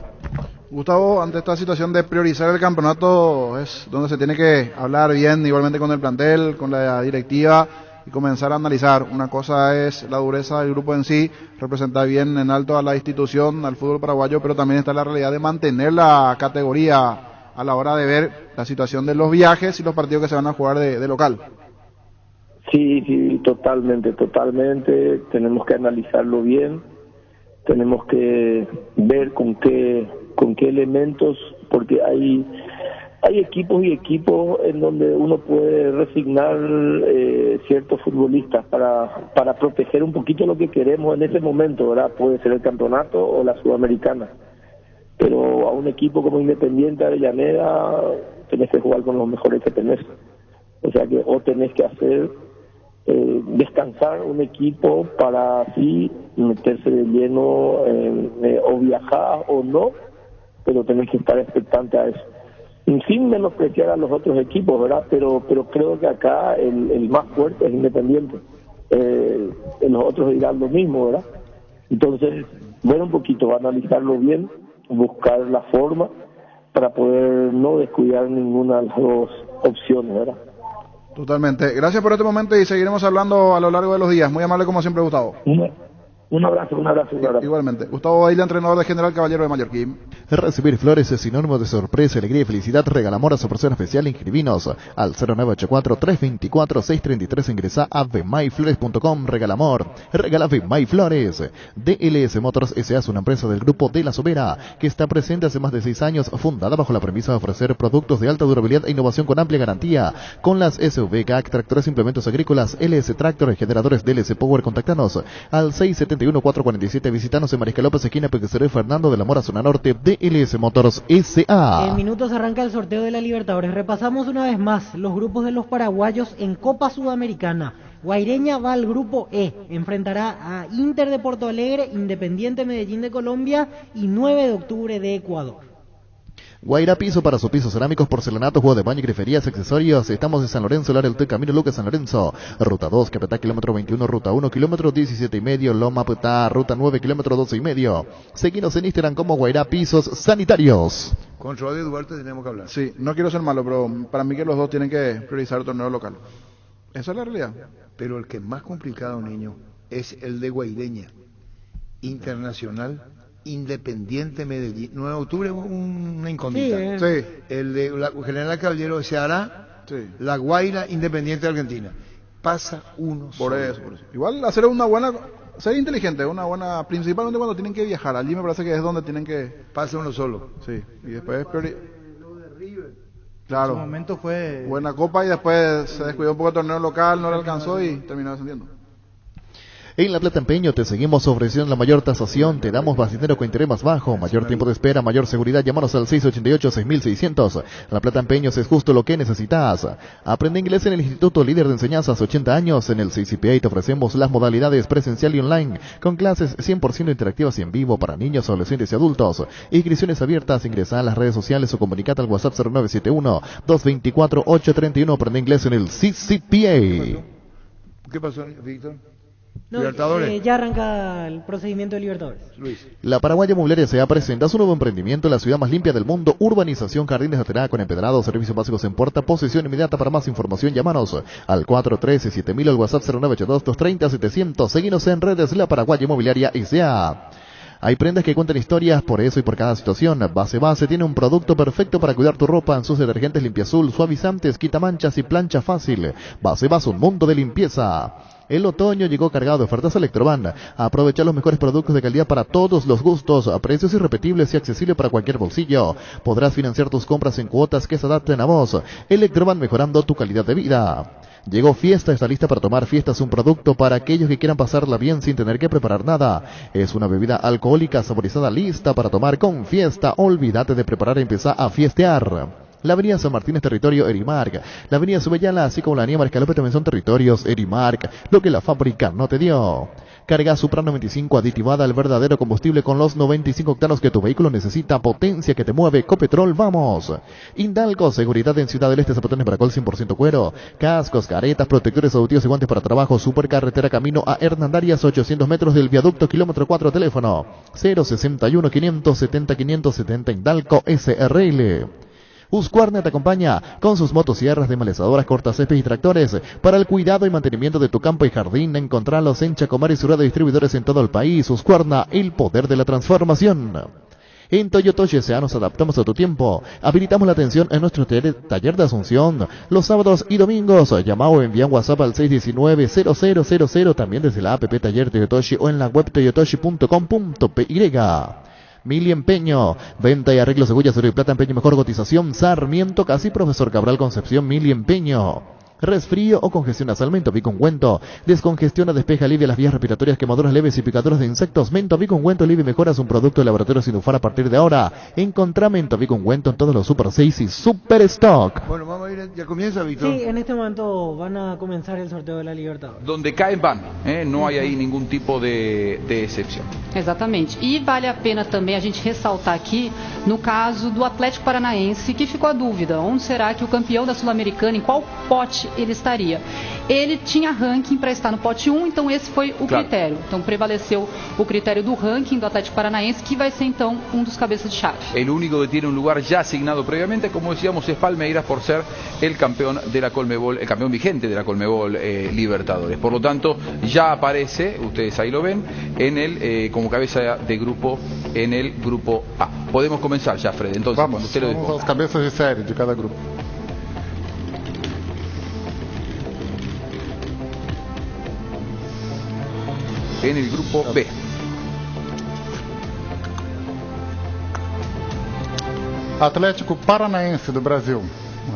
Gustavo, ante esta situación de priorizar el campeonato, es donde se tiene que hablar bien, igualmente con el plantel, con la directiva, y comenzar a analizar. Una cosa es la dureza del grupo en sí, representar bien en alto a la institución, al fútbol paraguayo, pero también está la realidad de mantener la categoría a la hora de ver la situación de los viajes y los partidos que se van a jugar de local. Sí, totalmente. Tenemos que analizarlo bien, tenemos que ver con qué elementos, porque hay equipos y equipos en donde uno puede resignar ciertos futbolistas para proteger un poquito lo que queremos en ese momento, ¿verdad? Puede ser el campeonato o la Sudamericana, pero a un equipo como Independiente Avellaneda tenés que jugar con los mejores que tenés, o sea que o tenés que hacer descansar un equipo para así meterse de lleno o viajar o no, pero tenés que estar expectante a eso, sin menospreciar a los otros equipos, ¿verdad? Pero creo que acá el más fuerte es Independiente, los otros dirán lo mismo, ¿verdad? Entonces, bueno, un poquito, analizarlo bien, buscar la forma para poder no descuidar ninguna de las dos opciones, ¿verdad? Totalmente. Gracias por este momento y seguiremos hablando a lo largo de los días. Muy amable como siempre, Gustavo. Un abrazo. Igualmente. Gustavo Baila, entrenador de General Caballero de Mallorquín. Recibir flores es sinónimo de sorpresa, alegría y felicidad. Regalamor a su persona especial. Inscribinos al 0984-324-633. Ingresa a vmayflores.com. Regalamor. Regala Vmayflores. DLS Motors S.A. es una empresa del grupo de La Sobera que está presente hace más de 6 años, fundada bajo la premisa de ofrecer productos de alta durabilidad e innovación con amplia garantía. Con las SUV, GAC, tractores, implementos agrícolas, LS Tractor, generadores DLS Power. Contactanos al 671-447. Visitanos en Mariscal López, esquina Pequeceré Fernando de la Mora, zona norte. DLS Motors S.A. En minutos arranca el sorteo de la Libertadores. Repasamos una vez más los grupos de los paraguayos en Copa Sudamericana. Guaireña va al grupo E, enfrentará a Inter de Porto Alegre, Independiente Medellín de Colombia y 9 de octubre de Ecuador. Guaira Piso para sus pisos cerámicos, porcelanato, juego de baño y griferías, accesorios. Estamos en San Lorenzo, Lar del Camino Lucas, San Lorenzo. Ruta 2, Capetá, kilómetro 21, Ruta 1, kilómetro 17,5, Loma Petá, Ruta 9, kilómetro 12,5. Seguinos en Instagram como Guaira Pisos Sanitarios. Con Radio Duarte tenemos que hablar. Sí, no quiero ser malo, pero para mí que los dos tienen que priorizar el torneo local. Esa es la realidad. Pero el que es más complicado, niño, es el de Guaireña. Internacional, Independiente Medellín. 9 de octubre una incógnita. Sí. El de General Caballero se hará. Sí. La Guaira, Independiente de Argentina. Pasa uno por eso. Igual hacer una buena, ser inteligente, una buena, principalmente cuando tienen que viajar. Allí me parece que es donde tienen que... Pasa uno solo. Sí, y después... Lo de River. Claro. En su momento fue... Buena copa y después se descuidó un poco el torneo local, no le alcanzó y terminó descendiendo. En La Plata Empeño te seguimos ofreciendo la mayor tasación, te damos más dinero con interés más bajo, mayor tiempo de espera, mayor seguridad. Llámanos al 688-6600. La Plata Empeños es justo lo que necesitas. Aprende inglés en el Instituto Líder de Enseñanzas, 80 años. En el CCPA te ofrecemos las modalidades presencial y online, con clases 100% interactivas y en vivo para niños, adolescentes y adultos. Inscripciones abiertas, ingresa a las redes sociales o comunicate al WhatsApp 0971-224-831. Aprende inglés en el CCPA. ¿Qué pasó, Víctor? No, ya arranca el procedimiento de Libertadores. Luis. La Paraguaya Mobiliaria S.A. presenta su nuevo emprendimiento en la ciudad más limpia del mundo, urbanización Jardines de Aterá, con empedrados, servicios básicos en puerta, posesión inmediata. Para más información, llámanos al 413-7000, al WhatsApp 0982-230-700. Seguinos en redes La Paraguaya Mobiliaria S.A. Hay prendas que cuentan historias, por eso y por cada situación. Base tiene un producto perfecto para cuidar tu ropa en sus detergentes Limpiazul, suavizantes, quitamanchas y plancha fácil. Base, un mundo de limpieza. El otoño llegó cargado de ofertas Electroban. Aprovecha los mejores productos de calidad para todos los gustos, a precios irrepetibles y accesibles para cualquier bolsillo. Podrás financiar tus compras en cuotas que se adapten a vos. Electroban, mejorando tu calidad de vida. Llegó Fiesta, está lista para tomar. Fiesta es un producto para aquellos que quieran pasarla bien sin tener que preparar nada. Es una bebida alcohólica saborizada lista para tomar con Fiesta. Olvídate de preparar y empezar a fiestear. La avenida San Martín es territorio Erimark. La avenida Subellala, así como la avenida Mariscal también son territorios Erimark, lo que la fábrica no te dio. Carga Supra 95 aditivada al verdadero combustible con los 95 octanos que tu vehículo necesita, potencia que te mueve. Copetrol, vamos. Indalco, seguridad en Ciudad del Este, zapatones para col 100% cuero, cascos, caretas, protectores auditivos y guantes para trabajo. Supercarretera camino a Hernandarias, 800 metros del viaducto, kilómetro 4, teléfono 061 570 570. Indalco SRL. Husqvarna te acompaña con sus motosierras, desmalezadoras, cortacésped y tractores para el cuidado y mantenimiento de tu campo y jardín. Encontralos en Chacomar y su red de distribuidores en todo el país. Husqvarna, el poder de la transformación. En Toyotoshi S.A. nos adaptamos a tu tiempo. Habilitamos la atención en nuestro taller de Asunción los sábados y domingos. Llama o envía un WhatsApp al 619-0000, también desde la app Taller Toyotoshi o en la web toyotoshi.com.py. Mili Empeño, venta y arreglo cebolla, oro y plata, empeño mejor cotización, Sarmiento, casi Profesor Cabral Concepción. Mili Empeño. Resfrío o congestión nasal, Mentobicungüento. Descongestiona, despeja, alivia las vías respiratorias, quemaduras leves y picaduras de insectos. Mentobicungüento alivia y mejora, es un producto de Laboratorio Sinufar a partir de ahora. Encontrá Mentobicungüento en todos los Super 6 y Super Stock. Bueno, vamos a ir, ya comienza, Víctor. Sí, en este momento van a comenzar el sorteo de la Libertadores. Donde caen van, não há aí nenhum tipo de exceção. Exatamente. E vale a pena também a gente ressaltar aqui, no caso do Atlético Paranaense, que ficou a dúvida, onde será que o campeão da Sul-Americana, em qual pote ele estaria? Ele tinha ranking para estar no pote 1, então esse foi o critério. Então prevaleceu o critério do ranking do Atlético Paranaense, que vai ser então um dos cabeças de chave. El único que tiene un lugar ya asignado previamente, como decíamos, es Palmeiras por ser el campeón de la Colmebol, el campeón vigente de la Colmebol Libertadores. Por lo tanto, ya aparece, ustedes ahí lo ven, en el como cabeza de grupo en el grupo A. Podemos comenzar ya, Fred. Entonces, vamos, cuando usted lo vamos a las cabezas de serie de cada grupo. En el grupo B. Atlético Paranaense do Brasil.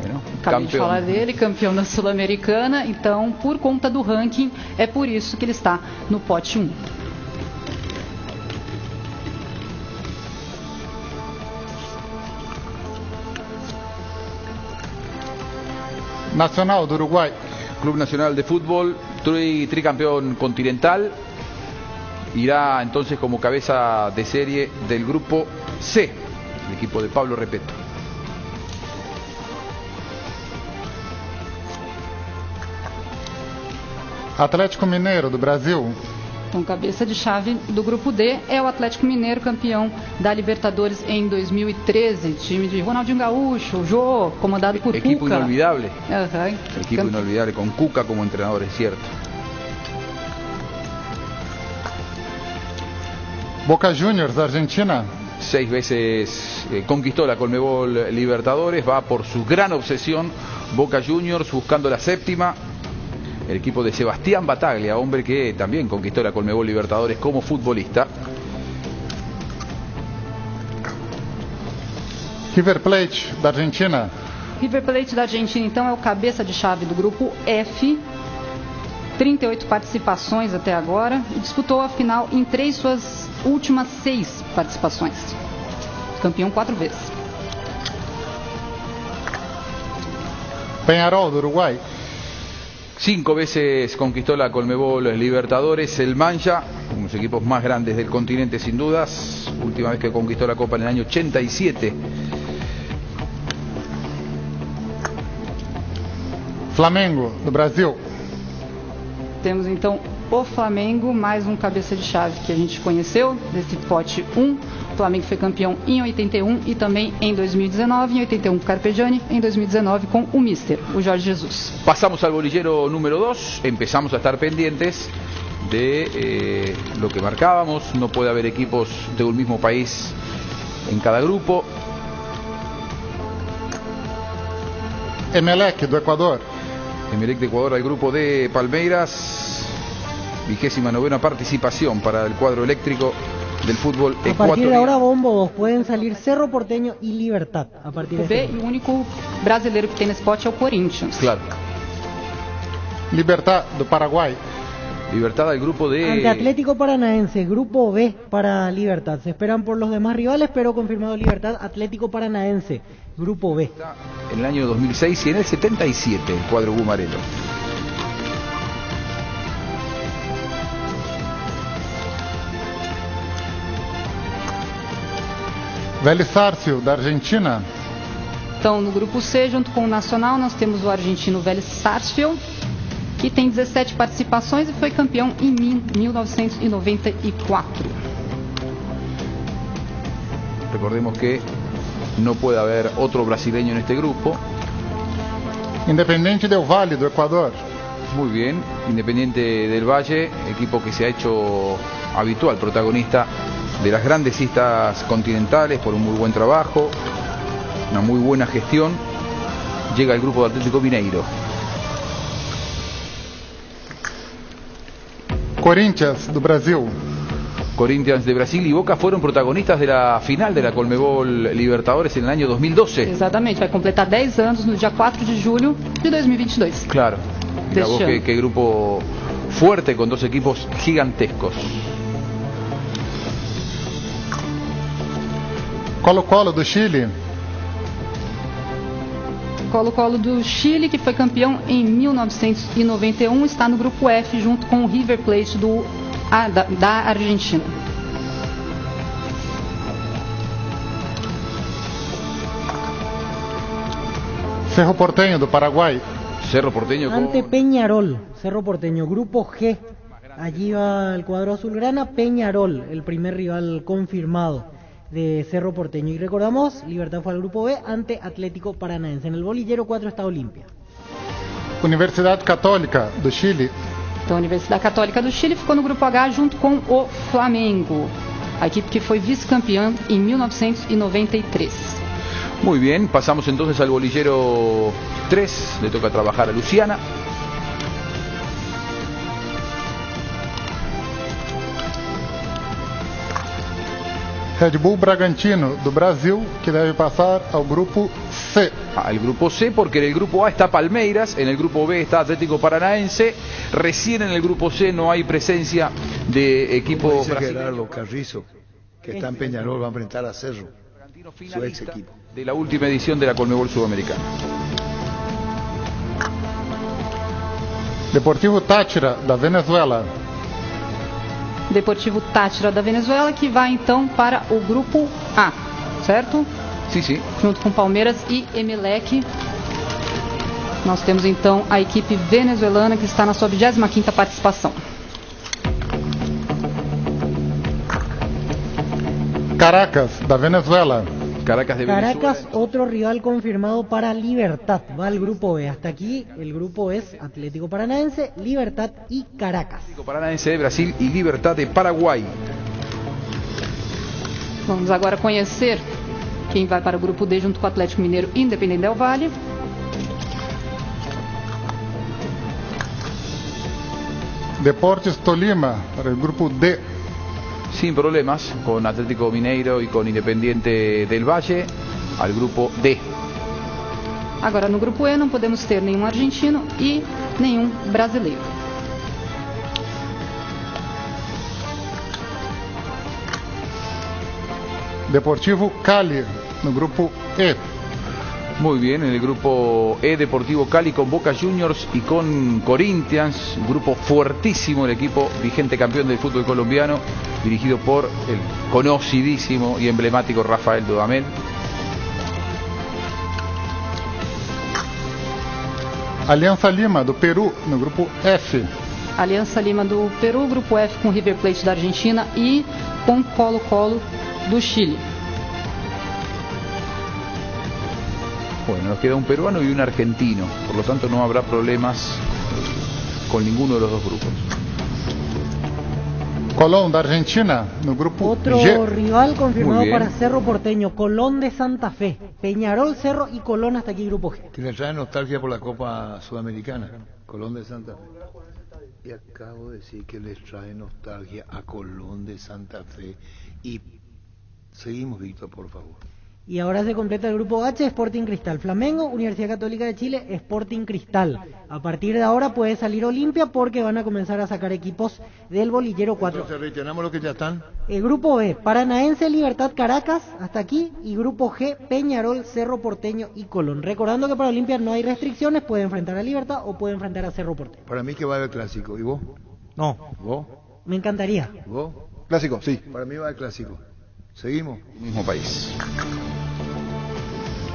Bueno, acabei de falar dele, campeão da Sul-Americana, então por conta do ranking, é por isso que ele está no pote 1. Nacional do Uruguai. Club Nacional de Fútbol, tricampeón continental, irá entonces como cabeza de serie del grupo C, el equipo de Pablo Repeto. Atlético Mineiro do Brasil. Então, cabeça de chave do grupo D é o Atlético Mineiro, campeão da Libertadores em 2013. Time de Ronaldinho Gaúcho, Jô, comandado por Equipo Cuca. inolvidable. Uhum. Equipo inolvidable, con Cuca como entrenador, es cierto. Boca Juniors, Argentina. 6 veces conquistó la Colmebol Libertadores, va por su gran obsesión. Boca Juniors buscando la séptima. El equipo de Sebastián Bataglia, hombre que también conquistó la Colmebol Libertadores como futbolista. River Plate da Argentina. River Plate da Argentina, então, é o cabeça de chave do grupo F. 38 participações até agora. E disputou a final em 3 suas últimas 6 participações. Campeão 4 vezes. Peñarol do Uruguai. 5 veces conquistó la Colmebol Libertadores, el Mancha, uno de los equipos más grandes del continente sin dudas, última vez que conquistó la Copa en el año 87. Flamengo do Brasil. Temos então o Flamengo, mais um cabeça de chave que a gente conheceu, desse pote 1. O Flamengo foi campeão em 81 e também em 2019, em 81 com o Carpegiani, em 2019 com o Mister, o Jorge Jesus. Pasamos al bolillero número 2, empezamos a estar pendientes de lo que marcábamos, no puede haber equipos de un mismo país en cada grupo. Emelec do Equador. Emelec de Ecuador al grupo de Palmeiras, 29ª participación para el cuadro eléctrico del fútbol ecuatoriano. A partir de ahora, Bombo, pueden salir Cerro Porteño y Libertad. A partir de B, e o único brasileiro que tem nesse pote é o Corinthians. Claro. Libertad do Paraguai. Libertad al grupo de... Ante Atlético Paranaense, grupo B para Libertad. Se esperan por los demás rivales, pero confirmado Libertad, Atlético Paranaense, grupo B. En el año 2006 y en el 77, el cuadro Gumarelo. Vélez Sarsfield, da Argentina. Então, no grupo C, junto com o Nacional, nós temos o argentino Vélez Sarsfield, que tem 17 participações e foi campeão em 1994. Recordemos que no puede haber otro brasileño en este grupo. Independiente del Valle, do Ecuador. Muy bien, Independiente del Valle, equipo que se ha hecho habitual protagonista de las grandes cistas continentales por un muy buen trabajo, una muy buena gestión. Llega el grupo de Atlético Mineiro. Corinthians, do Brasil. Corinthians de Brasil y Boca fueron protagonistas de la final de la Conmebol Libertadores en el año 2012. Exatamente, vai completar 10 anos no dia 4 de julho de 2022. Claro, mira vos qué grupo fuerte con dos equipos gigantescos. Colo-Colo do Chile. Colo-Colo do Chile, que foi campeão em 1991, está no grupo F junto com o River Plate da Argentina. Cerro Porteño do Paraguay. Cerro Porteño ante Peñarol, Cerro Porteño, grupo G. Allí va el cuadro azulgrana, Peñarol, el primer rival confirmado de Cerro Porteño. Y recordamos, Libertad fue al grupo B ante Atlético Paranaense. En el bolillero 4 está Olimpia. Universidade Católica do Chile. Então, a Universidade Católica do Chile ficou no grupo H junto com o Flamengo, a equipe que foi vice-campeã em 1993. Muy bien, pasamos entonces al bolillero 3, le toca trabajar a Luciana. Red Bull Bragantino do Brasil, que debe pasar al grupo C. Al grupo C, porque en el grupo A está Palmeiras, en el grupo B está Atlético Paranaense, recién en el grupo C no hay presencia de equipo brasileño. Gerardo Carrizo, que está en Peñarol, va a enfrentar a Cerro, su ex equipo. De la última edición de la Conmebol Sudamericana. Deportivo Táchira da Venezuela. Deportivo Táchira da Venezuela, que vai então para o grupo A, certo? Sim, sim. Junto com Palmeiras e Emelec. Nós temos então a equipe venezuelana que está na sua 25ª participação. Caracas da Venezuela. Caracas de Venezuela. Caracas, otro rival confirmado para Libertad. Va al grupo B. Hasta aquí el grupo es Atlético Paranaense, Libertad y Caracas. Atlético Paranaense de Brasil y Libertad de Paraguay. Vamos agora conhecer quem vai para o grupo D junto com o Atlético Mineiro e Independente del Valle. Deportes Tolima para el grupo D. Sin problemas, con Atlético Mineiro y con Independiente del Valle, al grupo D. Agora no grupo E não podemos ter nenhum argentino e nenhum brasileiro. Deportivo Cali no grupo E. Muy bien, en el grupo E, Deportivo Cali con Boca Juniors y con Corinthians, un grupo fuertísimo, el equipo vigente campeón del fútbol colombiano, dirigido por el conocidísimo y emblemático Rafael Dudamel. Alianza Lima do Peru no grupo F. Aliança Lima do Peru, grupo F com River Plate da Argentina e com Colo-Colo do Chile. Bueno, nos queda un peruano y un argentino, por lo tanto no habrá problemas con ninguno de los dos grupos. Colón de Argentina, no grupo Otro G. rival confirmado para Cerro Porteño, Colón de Santa Fe. Peñarol, Cerro y Colón hasta aquí grupo G. Que le trae nostalgia por la Copa Sudamericana, Colón de Santa Fe. Y acabo de decir que les trae nostalgia a Colón de Santa Fe. Y seguimos, Víctor, por favor. Y ahora se completa el grupo H, Sporting Cristal, Flamengo, Universidad Católica de Chile, Sporting Cristal. A partir de ahora puede salir Olimpia porque van a comenzar a sacar equipos del bolillero 4. Entonces reiteramos los que ya están. El grupo B, Paranaense, Libertad, Caracas, hasta aquí. Y grupo G, Peñarol, Cerro Porteño y Colón. Recordando que para Olimpia no hay restricciones, puede enfrentar a Libertad o puede enfrentar a Cerro Porteño. Para mí que va a haber clásico. ¿Y vos? No. ¿Vos? Me encantaría. ¿Vos? Clásico, sí. Para mí va a haber clásico. Seguimos. Mismo país.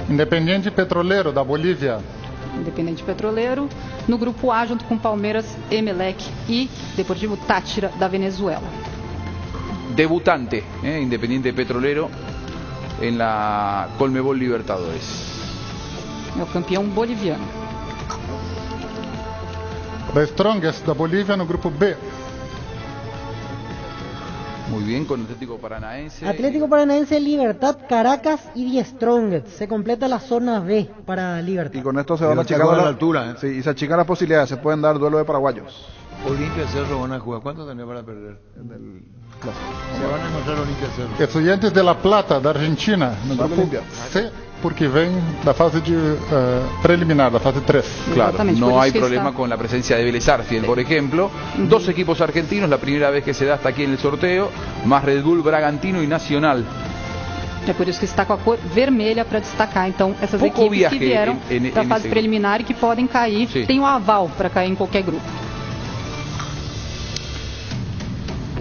Independiente Petroleiro, da Bolívia. Independente Petroleiro. No grupo A, junto com Palmeiras, Emelec e Deportivo Táchira, da Venezuela. Debutante, Independiente Petrolero en la Conmebol Libertadores. É o campeão boliviano. Da Strongest, da Bolívia, no grupo B. Muy bien, con Atlético Paranaense. Atlético Paranaense, Libertad, Caracas y Die Strongest. Se completa la zona B para Libertad. Y con esto se van achicando la altura. Sí, y se achican las posibilidades. Se pueden dar duelo de paraguayos. Olimpia Cerro van a jugar. ¿Cuánto tenés para perder? Se van a encontrar Olimpia Cerro. Estudiantes de La Plata, da Argentina, no grupo C, porque vem da fase de preliminar, da fase 3. Claro, no hay problema con la presencia de Vélez Sarsfield, por ejemplo. Dos equipos argentinos, la primera vez que se da hasta aquí en el sorteo, más Red Bull, Bragantino y Nacional. É por isso que está com a cor vermelha para destacar, então, essas Pouco equipes que vieram da fase nesse preliminar e que podem cair, tem o aval para cair em qualquer grupo.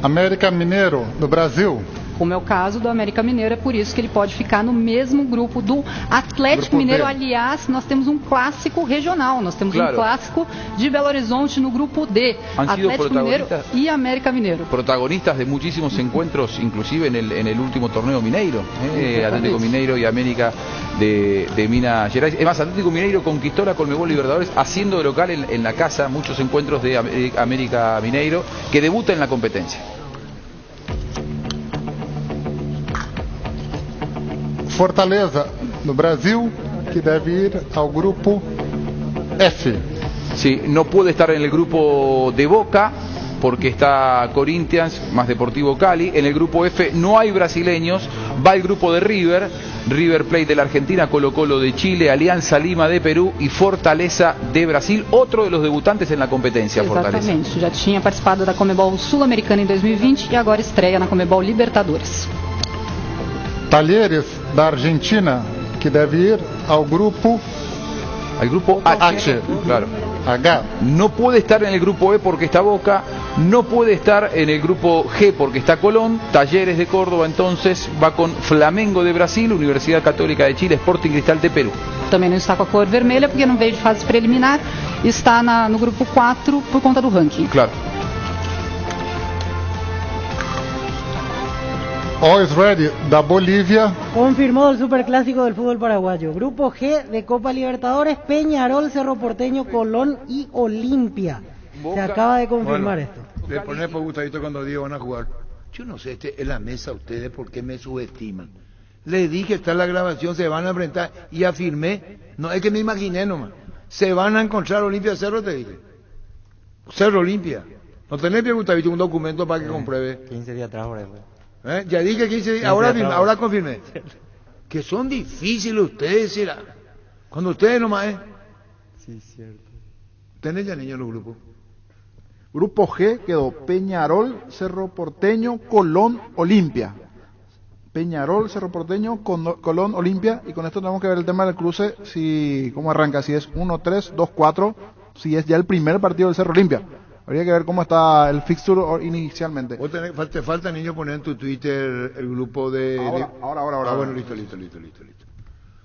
América Mineiro, do Brasil. Como é o caso do América Mineiro, é por isso que ele pode ficar no mesmo grupo do Atlético Mineiro. Aliás, nós temos um clássico regional, nós temos um clássico de Belo Horizonte no grupo D, Atlético Mineiro e América Mineiro. Protagonistas de muchísimos encuentros, inclusive en el último torneo Mineiro, Atlético Mineiro y América de Minas Gerais. Es más, Atlético Mineiro conquistó la Conmebol Libertadores haciendo de local en la casa muchos encuentros de América Mineiro, que debuta en la competencia. Fortaleza, no Brasil, que debe ir ao grupo F. Sí, no puede estar en el grupo de Boca porque está Corinthians más Deportivo Cali. En el grupo F no hay brasileños, va el grupo de River, River Plate de la Argentina, Colo Colo de Chile, Alianza Lima de Perú y Fortaleza de Brasil, otro de los debutantes en la competencia. Exatamente, Fortaleza. já tinha participado da Conmebol Sul-Americana em 2020 e agora estreia na Conmebol Libertadores. Talleres, da Argentina, que deve ir ao grupo H. Claro. H. No puede estar en el grupo E porque está Boca, no puede estar en el grupo G porque está Colón. Talleres de Córdoba entonces va con Flamengo de Brasil, Universidad Católica de Chile, Sporting Cristal de Perú. Também não está com a cor vermelha porque não veio de fase preliminar, está no grupo 4 por conta do ranking. Claro. Always Ready, da Bolívia. Confirmó el superclásico del fútbol paraguayo. Grupo G de Copa Libertadores, Peñarol, Cerro Porteño, Colón y Olimpia. Se acaba de confirmar esto. Le pones por gustadito cuando digo van a jugar. Yo no sé, en la mesa ustedes por qué me subestiman. Le dije, está en la grabación, se van a enfrentar y afirmé. No, es que me imaginé nomás. Se van a encontrar Olimpia Cerro, te dije. Cerro Olimpia. No tenés que gustadito un documento para que compruebe. 15 días atrás, por ejemplo. Ya dije 15 días, ahora confirmé. Que son difíciles ustedes, será. Cuando ustedes nomás, Sí, cierto. Tenés ya niños los grupos. Grupo G quedó Peñarol, Cerro Porteño, Colón, Olimpia. Peñarol, Cerro Porteño, Colón, Olimpia. Y con esto tenemos que ver el tema del cruce, cómo arranca, si es 1-3, 2-4, si es ya el primer partido del Cerro Olimpia. Habría que ver cómo está el fixture inicialmente. Te falta, niño, poner en tu Twitter el grupo de... Ahora. Bueno, listo.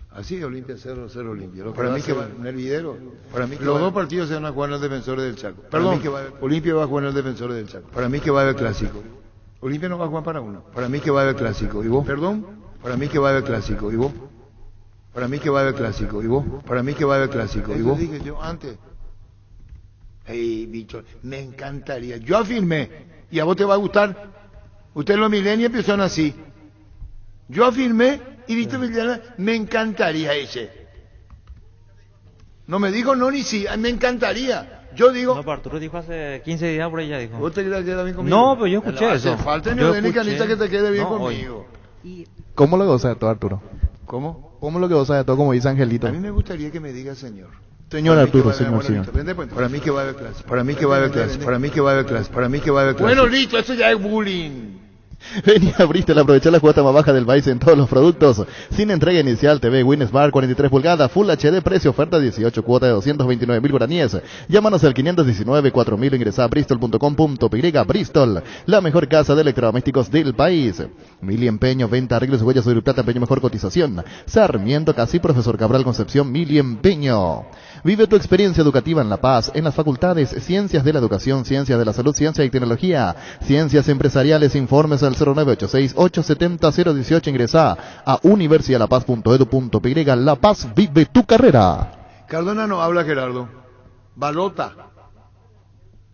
Así, Olimpia, Cerro Olimpia. Para mí que va en el video. Para mí que los dos partidos se van a jugar en el Defensores del Chaco. Perdón, Olimpia va a jugar en el Defensores del Chaco. Para mí que va a haber clásico. Olimpia no va a jugar para uno. Para mí que va a haber clásico. ¿Y vos? Perdón. Para mí que va a haber clásico. ¿Y vos? Para mí que va a haber clásico. ¿Y vos? Para mí que va a haber clásico. ¿Y vos? Dije yo antes. Hey, bicho, me encantaría. Yo afirmé, y a vos te va a gustar. Ustedes los millennials empezaron así. Yo afirmé, y Víctor Villana, me encantaría ese. No me dijo no ni sí, me encantaría. Yo digo... No, pero Arturo dijo hace 15 días por ahí ya dijo. ¿Vos te quedas bien conmigo? No, pero yo escuché eso. Hace falta ni de Canita que te quede bien conmigo. ¿Cómo lo goza todo, Arturo? ¿Cómo? ¿Cómo lo que vos sabes todo, como dice Angelito? A mí me gustaría que me diga señor. Señor Arturo, señor. Para mí que va a haber clase. Para mí que va a haber clase. Para mí que va a haber clase. Para mí que va a haber clase. Bueno, listo, eso ya es bullying. Vení a Bristol a aprovechar la cuota más baja del país en todos los productos. Sin entrega inicial, TV Win Smart 43 pulgadas, Full HD, precio oferta 18, cuota de 229.000 guaraníes. Llámanos al 519-4000 o ingresá a bristol.com.py. Bristol, la mejor casa de electrodomésticos del país. Mili Empeño, venta, arreglos, huellas, sobre plata, empeño, mejor cotización. Sarmiento, Casi, Profesor Cabral, Concepción, Mili Empeño. Vive tu experiencia educativa en La Paz, en las facultades Ciencias de la Educación, Ciencias de la Salud, Ciencia y Tecnología, Ciencias Empresariales. Informes al 0986-870-018. Ingresá a universidadlapaz.edu.py. La Paz, vive tu carrera. Cardona no habla, Gerardo. Balota.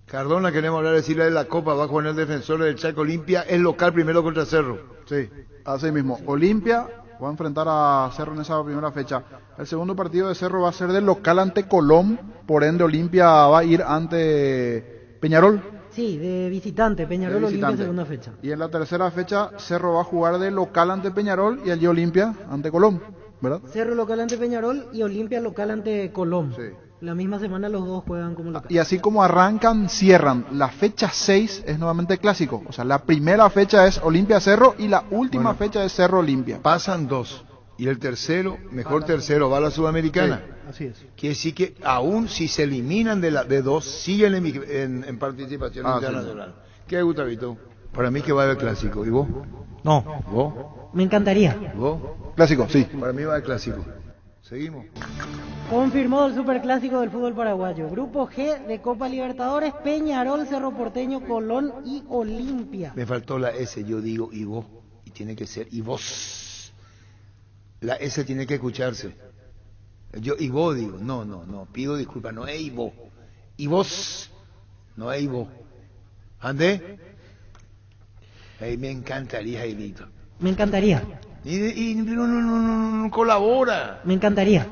Cardona, queremos hablar, decirle de la Copa, va a jugar el Defensor del Chaco. Olimpia es local primero contra Cerro. Sí, así mismo. Olimpia va a enfrentar a Cerro en esa primera fecha. El segundo partido de Cerro va a ser de local ante Colón, por ende Olimpia va a ir ante Peñarol. Sí, de visitante, Peñarol, Olimpia, segunda fecha. Y en la tercera fecha, Cerro va a jugar de local ante Peñarol y allí Olimpia ante Colón, ¿verdad? Cerro local ante Peñarol y Olimpia local ante Colón. Sí. La misma semana los dos juegan como local. Y así como arrancan, cierran. La fecha 6 es nuevamente clásico. O sea, la primera fecha es Olimpia-Cerro y la última fecha es Cerro-Olimpia. Pasan dos. Y el tercero, mejor tercero, va a la Sudamericana. Sí, así es. Quiere decir que aún si se eliminan de dos, siguen en participación internacional. Sí. ¿Qué, Gustavito? Para mí que va a haber clásico. ¿Y vos? No. ¿Vos? Me encantaría. ¿Vos? Clásico, sí. Para mí va a haber clásico. Seguimos. Confirmado el superclásico del fútbol paraguayo. Grupo G de Copa Libertadores, Peñarol, Cerro Porteño, Colón y Olimpia. Me faltó la S, yo digo y vos. Y tiene que ser y vos. La S tiene que escucharse. Yo y vos digo, no, pido disculpas, no es y vos. Y vos, no es y vos. ¿Andé? Ahí me encantaría, Jailito. Me encantaría. Y no colabora. Me encantaría.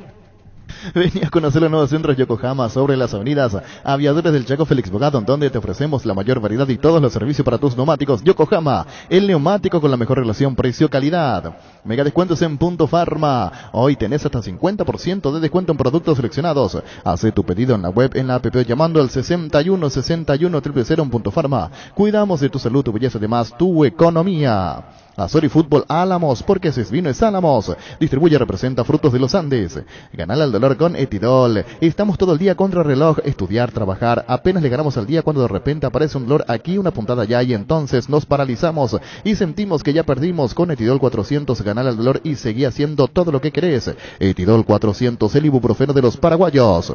Vení a conocer los nuevos centros Yokohama sobre las avenidas Aviadores del Chaco, Félix Bogado, donde te ofrecemos la mayor variedad y todos los servicios para tus neumáticos. Yokohama, el neumático con la mejor relación precio-calidad. Mega descuentos en Punto Farma. Hoy tenés hasta 50% de descuento en productos seleccionados. Haz tu pedido en la web, en la app, llamando al 61 61 000 en Punto Farma. Cuidamos de tu salud, tu belleza, además tu economía. Azori Fútbol Álamos, porque si es vino es Álamos. Distribuye, representa Frutos de los Andes. Ganale al dolor con Etidol. Estamos todo el día contra reloj, estudiar, trabajar. Apenas le ganamos al día cuando de repente aparece un dolor aquí, una puntada allá, y entonces nos paralizamos y sentimos que ya perdimos. Con Etidol 400 ganale al dolor y seguí haciendo todo lo que querés. Etidol 400, el ibuprofeno de los paraguayos.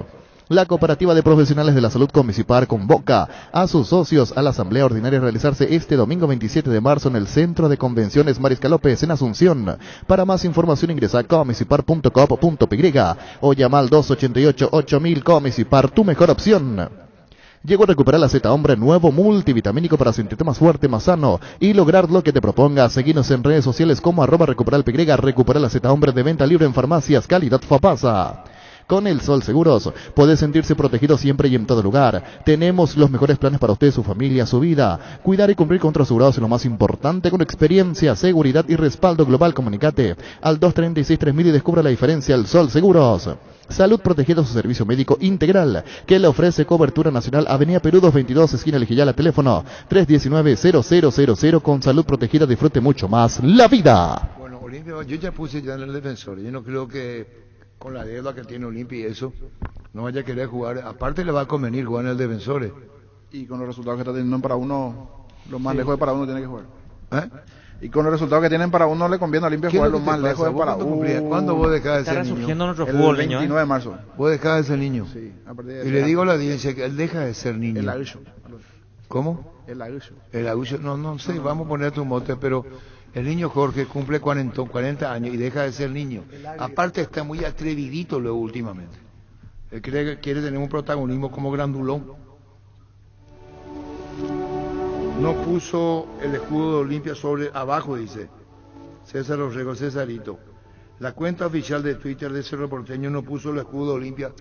La Cooperativa de Profesionales de la Salud Comicipar convoca a sus socios a la Asamblea Ordinaria a realizarse este domingo 27 de marzo en el Centro de Convenciones Mariscal López en Asunción. Para más información ingresa a comicipar.coop.py o llama al 288-8000. Comicipar, tu mejor opción. Llegó a recuperar la Z Hombre, nuevo multivitamínico para sentirte más fuerte, más sano y lograr lo que te propongas. Seguinos en redes sociales como @recuperalpy. Recuperar la Z Hombre, de venta libre en farmacias, calidad Fapasa. Con El Sol Seguros, puede sentirse protegido siempre y en todo lugar. Tenemos los mejores planes para usted, su familia, su vida. Cuidar y cumplir con asegurados es lo más importante, con experiencia, seguridad y respaldo global. Comunicate al 236-3000 y descubra la diferencia. El Sol Seguros. Salud Protegida, su servicio médico integral, que le ofrece cobertura nacional. Avenida Perú 222, esquina Elijayala, teléfono 319-0000. Con Salud Protegida disfrute mucho más la vida. Bueno, Olimpia, yo ya puse ya en el Defensor. Yo no creo que con la deuda que tiene Olimpia y eso, no vaya a querer jugar. Aparte le va a convenir jugar en el Defensores. Y con los resultados que está teniendo para uno, lo más lejos de para uno tiene que jugar. Y con los resultados que tienen para uno le conviene a Olimpia jugar lo más lejos de para uno. ¿Cuándo vos dejás de ser niño? Está resurgiendo nuestro fútbol, niño. El 29 de marzo. ¿Vos dejás de ser niño? Sí. Y le digo a la audiencia que él deja de ser niño. El agullo. ¿Cómo? El agullo. El agullo. No sé, vamos a poner tu mote, pero el niño Jorge cumple 40 años y deja de ser niño. Aparte está muy atrevidito luego últimamente. Él quiere tener un protagonismo como grandulón. No puso el escudo de Olimpia sobre abajo, dice César Orrego, Cesarito. La cuenta oficial de Twitter de Cerro Porteño no puso el escudo de Olimpia.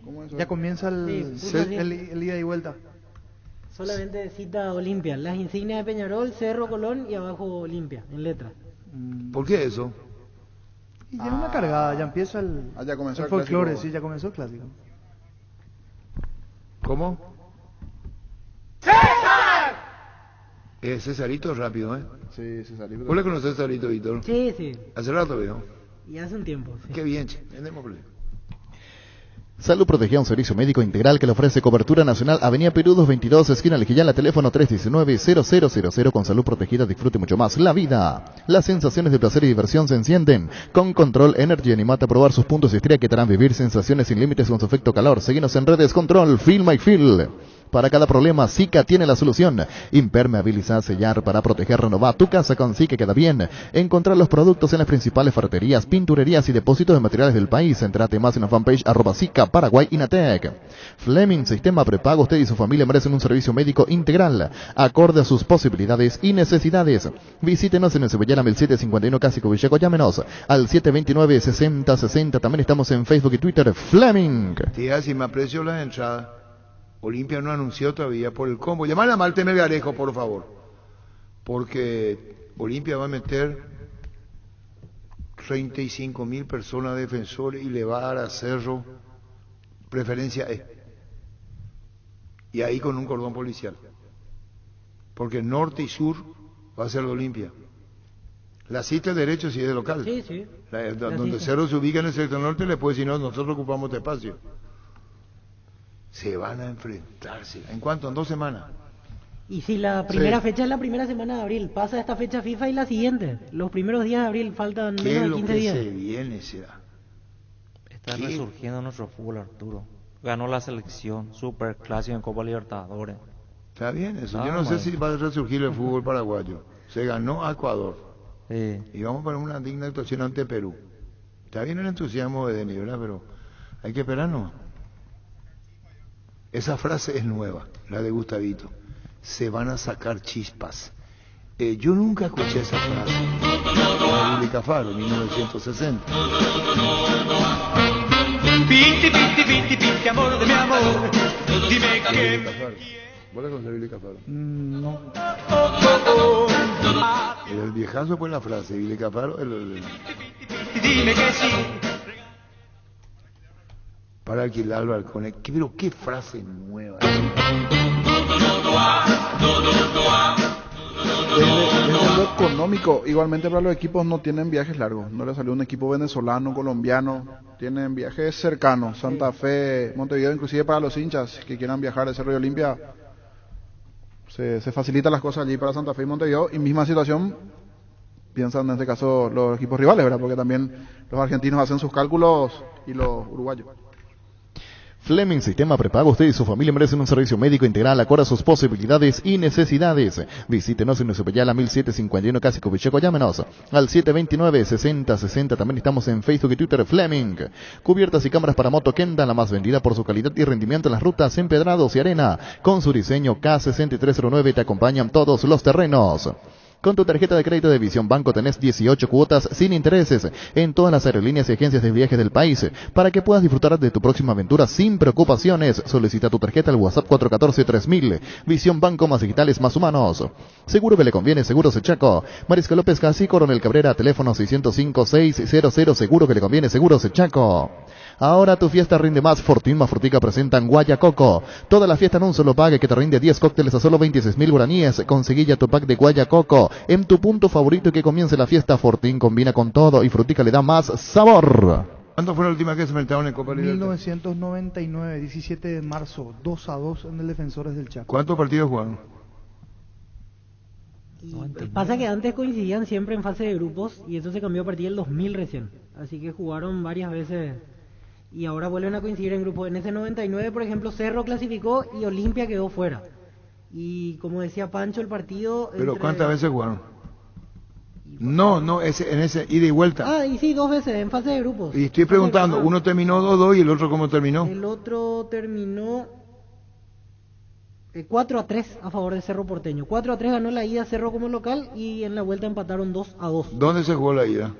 ¿Cómo es eso? Ya comienza el ida y vuelta. Solamente cita Olimpia, las insignias de Peñarol, Cerro, Colón y abajo Olimpia, en letra. ¿Por qué eso? Y ya es una cargada, ya empieza el, ya comenzó el folclore, clásico. sí, ya comenzó el clásico. ¿Cómo? Cesarito rápido, ¿eh? Sí, Cesarito. ¿Vos le conocés a Cesarito, Víctor? Sí, sí. Hace rato, veo. Y hace un tiempo. Sí. Qué bien, che. Vendémosle. Salud Protegida, un servicio médico integral que le ofrece cobertura nacional. Avenida Perú 222, esquina Lejillala, teléfono 319-0000. Con Salud Protegida disfrute mucho más la vida. Las sensaciones de placer y diversión se encienden. Con Control Energy, animate a probar sus puntos de estrella que te harán vivir sensaciones sin límites con su efecto calor. Seguinos en redes Control, Feel My Feel. Para cada problema, Sika tiene la solución. Impermeabilizar, sellar para proteger, renovar tu casa con Sika queda bien. Encontrar los productos en las principales ferreterías, pinturerías y depósitos de materiales del país. Entrate más en la fanpage @Sika Paraguay Inatec. Fleming, sistema prepago. Usted y su familia merecen un servicio médico integral, acorde a sus posibilidades y necesidades. Visítenos en el Cebollera 1751 Cásico Villeco. Llámenos al 729-6060. También estamos en Facebook y Twitter. Fleming. Tía, si me aprecio las entradas. Olimpia no anunció todavía por el combo. Llamale a Malte Melgarejo, por favor. Porque Olimpia va a meter 35.000 personas defensores y le va a dar a Cerro preferencia E. Y ahí con un cordón policial. Porque norte y sur va a ser de Olimpia. La cita de derecho sí es de local. Sí, sí. Donde Cerro se ubica en el sector norte le puede decir, no, nosotros ocupamos este espacio. Se van a enfrentarse. ¿En cuánto? ¿En 2 semanas? Y si la primera fecha es la primera semana de abril, pasa esta fecha FIFA y la siguiente. Los primeros días de abril faltan menos de 15 días. ¿Qué es lo que se viene, será? Está resurgiendo nuestro fútbol, Arturo. Ganó la selección, super clásico en Copa Libertadores. Está bien eso. Yo no sé si va a resurgir el fútbol paraguayo. Se ganó a Ecuador. Sí. Y vamos para una digna actuación ante Perú. Está bien el entusiasmo de Denis, ¿verdad? Pero hay que esperarnos. Esa frase es nueva, la de Gustavito. Se van a sacar chispas. Yo nunca escuché esa frase. La de Billy Cafaro, 1960. Pinti, pinti, pinti, pinti, amor de mi amor. Dime que... ¿Vos le conocés a Billy Cafaro? No. El viejazo fue la frase, Billy Cafaro. Dime que sí. Para alquilar balcones. Pero qué frase nueva. Desde lo económico, igualmente para los equipos no tienen viajes largos. No le salió un equipo venezolano, colombiano. Tienen viajes cercanos. Santa Fe, Montevideo, inclusive para los hinchas que quieran viajar a Cerro de Olimpia. Se facilitan las cosas allí para Santa Fe y Montevideo. Y misma situación, piensan en este caso los equipos rivales, ¿verdad? Porque también los argentinos hacen sus cálculos y los uruguayos. Fleming, sistema prepago. Usted y su familia merecen un servicio médico integral acorde a sus posibilidades y necesidades. Visítenos en Cebollera 1751 Cásico Villeco. Llámenos al 729-6060. También estamos en Facebook y Twitter. Fleming. Cubiertas y cámaras para moto Kenda, la más vendida por su calidad y rendimiento en las rutas empedrados y arena. Con su diseño K6309 te acompañan todos los terrenos. Con tu tarjeta de crédito de Visión Banco tenés 18 cuotas sin intereses en todas las aerolíneas y agencias de viajes del país para que puedas disfrutar de tu próxima aventura sin preocupaciones. Solicita tu tarjeta al WhatsApp 414-3000. Visión Banco, más digitales, más humanos. Seguro que le conviene, Seguros Echaco. Marisco López Casi, Coronel Cabrera, teléfono 605-600. Seguro que le conviene, Seguros Echaco. Ahora tu fiesta rinde más. Fortín más Frutica presentan Guayacoco. Toda la fiesta en un solo pack que te rinde 10 cócteles a solo 26.000 guaraníes. Conseguí ya tu pack de Guayacoco en tu punto favorito y que comience la fiesta. Fortín combina con todo y Frutica le da más sabor. ¿Cuándo fue la última vez que se enfrentaron en Copa Libertadores? 1999, 17 de marzo, 2-2 en el Defensores del Chaco. ¿Cuántos partidos jugaron? Pasa que antes coincidían siempre en fase de grupos y eso se cambió a partir del 2000 recién. Así que jugaron varias veces y ahora vuelven a coincidir en grupos. En ese 99, por ejemplo, Cerro clasificó y Olimpia quedó fuera. Y como decía Pancho, el partido... ¿Pero cuántas veces jugaron? No, en ese ida y vuelta. Ah, y sí, 2 veces en fase de grupos. Y estoy preguntando, uno terminó 2-2 y el otro ¿cómo terminó? El otro terminó 4-3 a favor de Cerro Porteño. 4-3 ganó la ida Cerro como local y en la vuelta empataron 2-2. ¿Dónde se jugó la ida?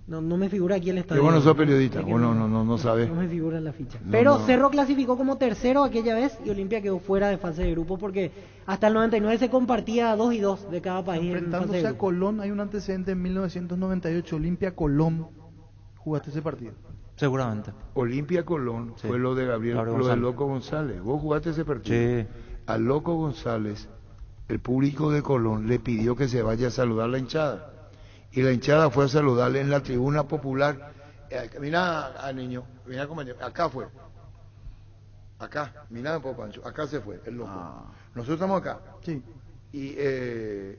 No me figura aquí el estadio. Pero bueno, sos periodista, vos no sabés. No me figura en la ficha. Pero Cerro clasificó como tercero aquella vez y Olimpia quedó fuera de fase de grupo porque hasta el 99 se compartía 2 y 2 de cada país. Enfrentándose a Colón, hay un antecedente en 1998, Olimpia-Colón. ¿Jugaste ese partido? Seguramente. Olimpia-Colón Sí. fue lo de Gabriel, Gabriel lo de González. Loco González. ¿Vos jugaste ese partido? Sí. Al Loco González, el público de Colón le pidió que se vaya a saludar a la hinchada. Y la hinchada fue a saludarle en la tribuna popular. Mira, niño, mira compañero, acá fue. Acá, mira un poco, Pancho, acá se fue, el Loco. Nosotros estamos acá. Sí. Y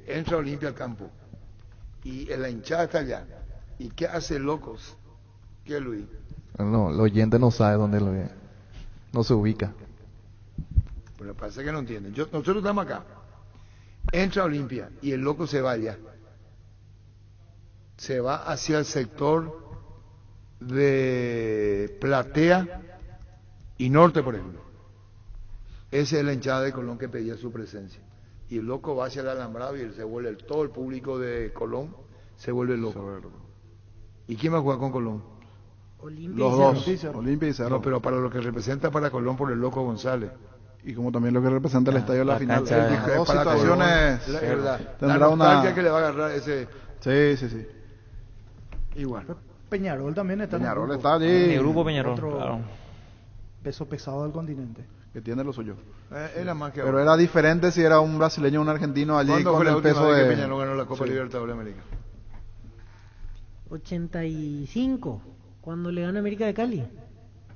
entra Olimpia al campo. Y la hinchada está allá. ¿Y qué hace Locos? ¿Qué, Luis? No, el oyente no sabe dónde lo ve. No se ubica. Pero parece que no entienden. Nosotros estamos acá. Entra Olimpia y el Loco se vaya. Se va hacia el sector de Platea y Norte, por ejemplo. Esa es la hinchada de Colón que pedía su presencia. Y el Loco va hacia el Alambrado y él se vuelve, todo el público de Colón se vuelve loco. ¿Y quién va a jugar con Colón? Olimpia Los y dos, Cerro. Olimpia y Cerro. No, pero para lo que representa para Colón por el Loco González. Y como también lo que representa el estadio de la final. cancha de- Las dos Para situaciones Colón, la tendrá nostalgia una... que le va a agarrar ese... Sí. Igual. Peñarol también está Peñarol en el está allí. En el grupo Peñarol, Otro claro. peso pesado del continente. Que tiene lo suyo. Era más que Pero ahora. era diferente si era un brasileño o un argentino allí ¿Cuándo con fue la el última peso vez que de... Peñarol ganó la Copa Sí. Libertadores de América? 85, cuando le gana América de Cali.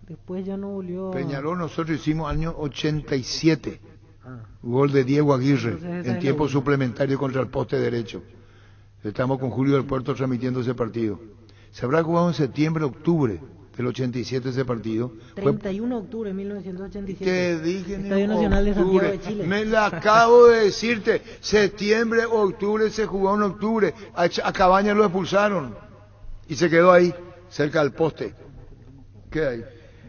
Después ya no volvió. Peñarol nosotros hicimos año 87. Ah. Gol de Diego Aguirre Entonces, esa en es la tiempo última. suplementario contra el poste derecho. Estamos con Julio del Puerto transmitiendo ese partido. Se habrá jugado en septiembre, octubre del 87 ese partido. Fue 31 de octubre de 1987. Te dije en Estadio Nacional de Santiago octubre. de Chile. Me la acabo de decirte. Septiembre, octubre se jugó en octubre. A Cabañas lo expulsaron. Y se quedó ahí, cerca del poste. ¿Qué hay?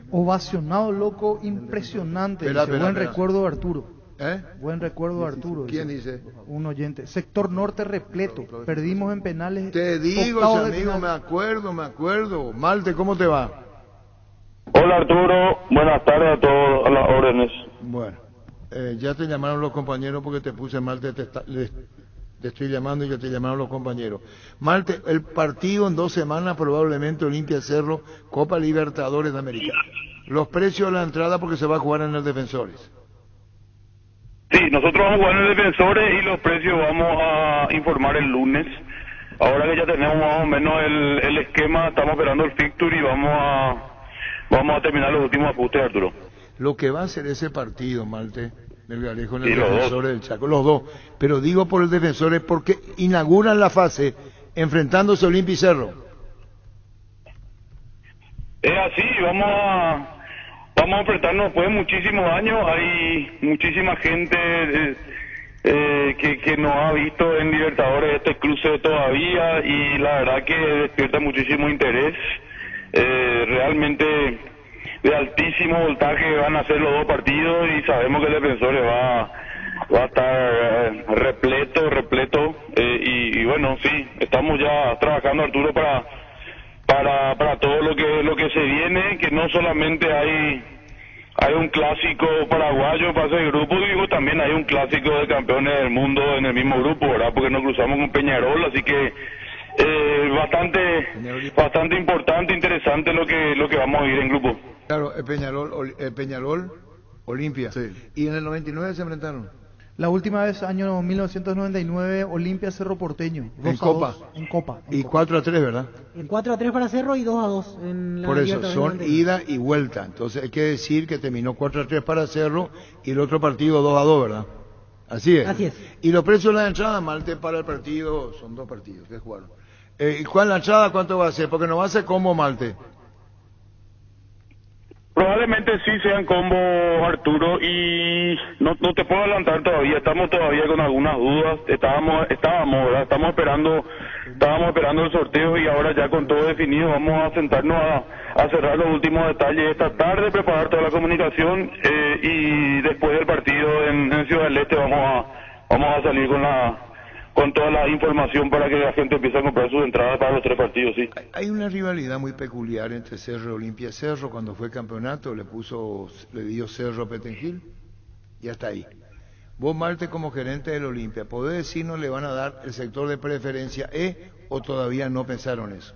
Ovacionado, Loco, impresionante. Espera, Dice, espera, buen espera. recuerdo de Arturo. ¿Eh? Buen recuerdo de Arturo. ¿Quién dice? Un oyente. Sector norte repleto. Perdimos en penales. Te digo, octavos de amigo, final. me acuerdo. Malte, ¿cómo te va? Hola Arturo, buenas tardes a todos, a las órdenes. Bueno, ya te llamaron los compañeros porque te puse Malte, te estoy llamando y ya te llamaron los compañeros. Malte, el partido en 2 semanas probablemente Olimpia Cerro, Copa Libertadores de América. Los precios de la entrada porque se va a jugar en el Defensores. Sí, nosotros vamos a jugar en el Defensores y los precios vamos a informar el lunes. Ahora que ya tenemos más o menos el esquema, estamos esperando el fixture y vamos a terminar los últimos ajustes, Arturo. Lo que va a ser ese partido, Malte, del Galejo en el Sí, los Defensores del Chaco, los dos. Pero digo por el Defensores porque inauguran la fase enfrentándose Olimpia y Cerro. Es así, vamos a enfrentarnos después de muchísimos años. Hay muchísima gente que no ha visto en Libertadores este cruce todavía y la verdad que despierta muchísimo interés. Realmente de altísimo voltaje van a ser los dos partidos y sabemos que el Defensores va a estar repleto y bueno, sí, estamos ya trabajando, Arturo, para todo lo que se viene, que no solamente hay un clásico paraguayo para ese grupo, digo, también hay un clásico de campeones del mundo en el mismo grupo, ¿verdad? Porque nos cruzamos con Peñarol, así que bastante importante, interesante lo que vamos a vivir en grupo. Claro, Peñarol, Olimpia. Sí. ¿Y en el 99 se enfrentaron? La última vez, año 1999, Olimpia Cerro Porteño. En Copa. En Copa. Y 4-3, ¿verdad? En 4-3 para Cerro y 2-2 en la Por eso, Libertadores son 99. ida y vuelta. Entonces hay que decir que terminó 4-3 para Cerro y el otro partido 2-2, ¿verdad? Así es. Así es. Y los precios de la entrada, Malte, para el partido, son 2 partidos que jugaron. ¿Y cuál la entrada cuánto va a ser? Porque no va a ser como Malte. Probablemente sí sean combo, Arturo, y no te puedo adelantar todavía, estamos todavía con algunas dudas, estábamos, ¿verdad? Estábamos esperando el sorteo y ahora ya con todo definido vamos a sentarnos a cerrar los últimos detalles esta tarde, preparar toda la comunicación y después del partido en Ciudad del Este vamos a salir con toda la información para que la gente empiece a comprar sus entradas para los 3 partidos, sí. Hay una rivalidad muy peculiar entre Cerro y Olimpia. Cerro, cuando fue campeonato, le dio Cerro a Petengil y hasta ahí. Vos, Marte, como gerente del Olimpia, ¿podés decirnos le van a dar el sector de preferencia o todavía no pensaron eso?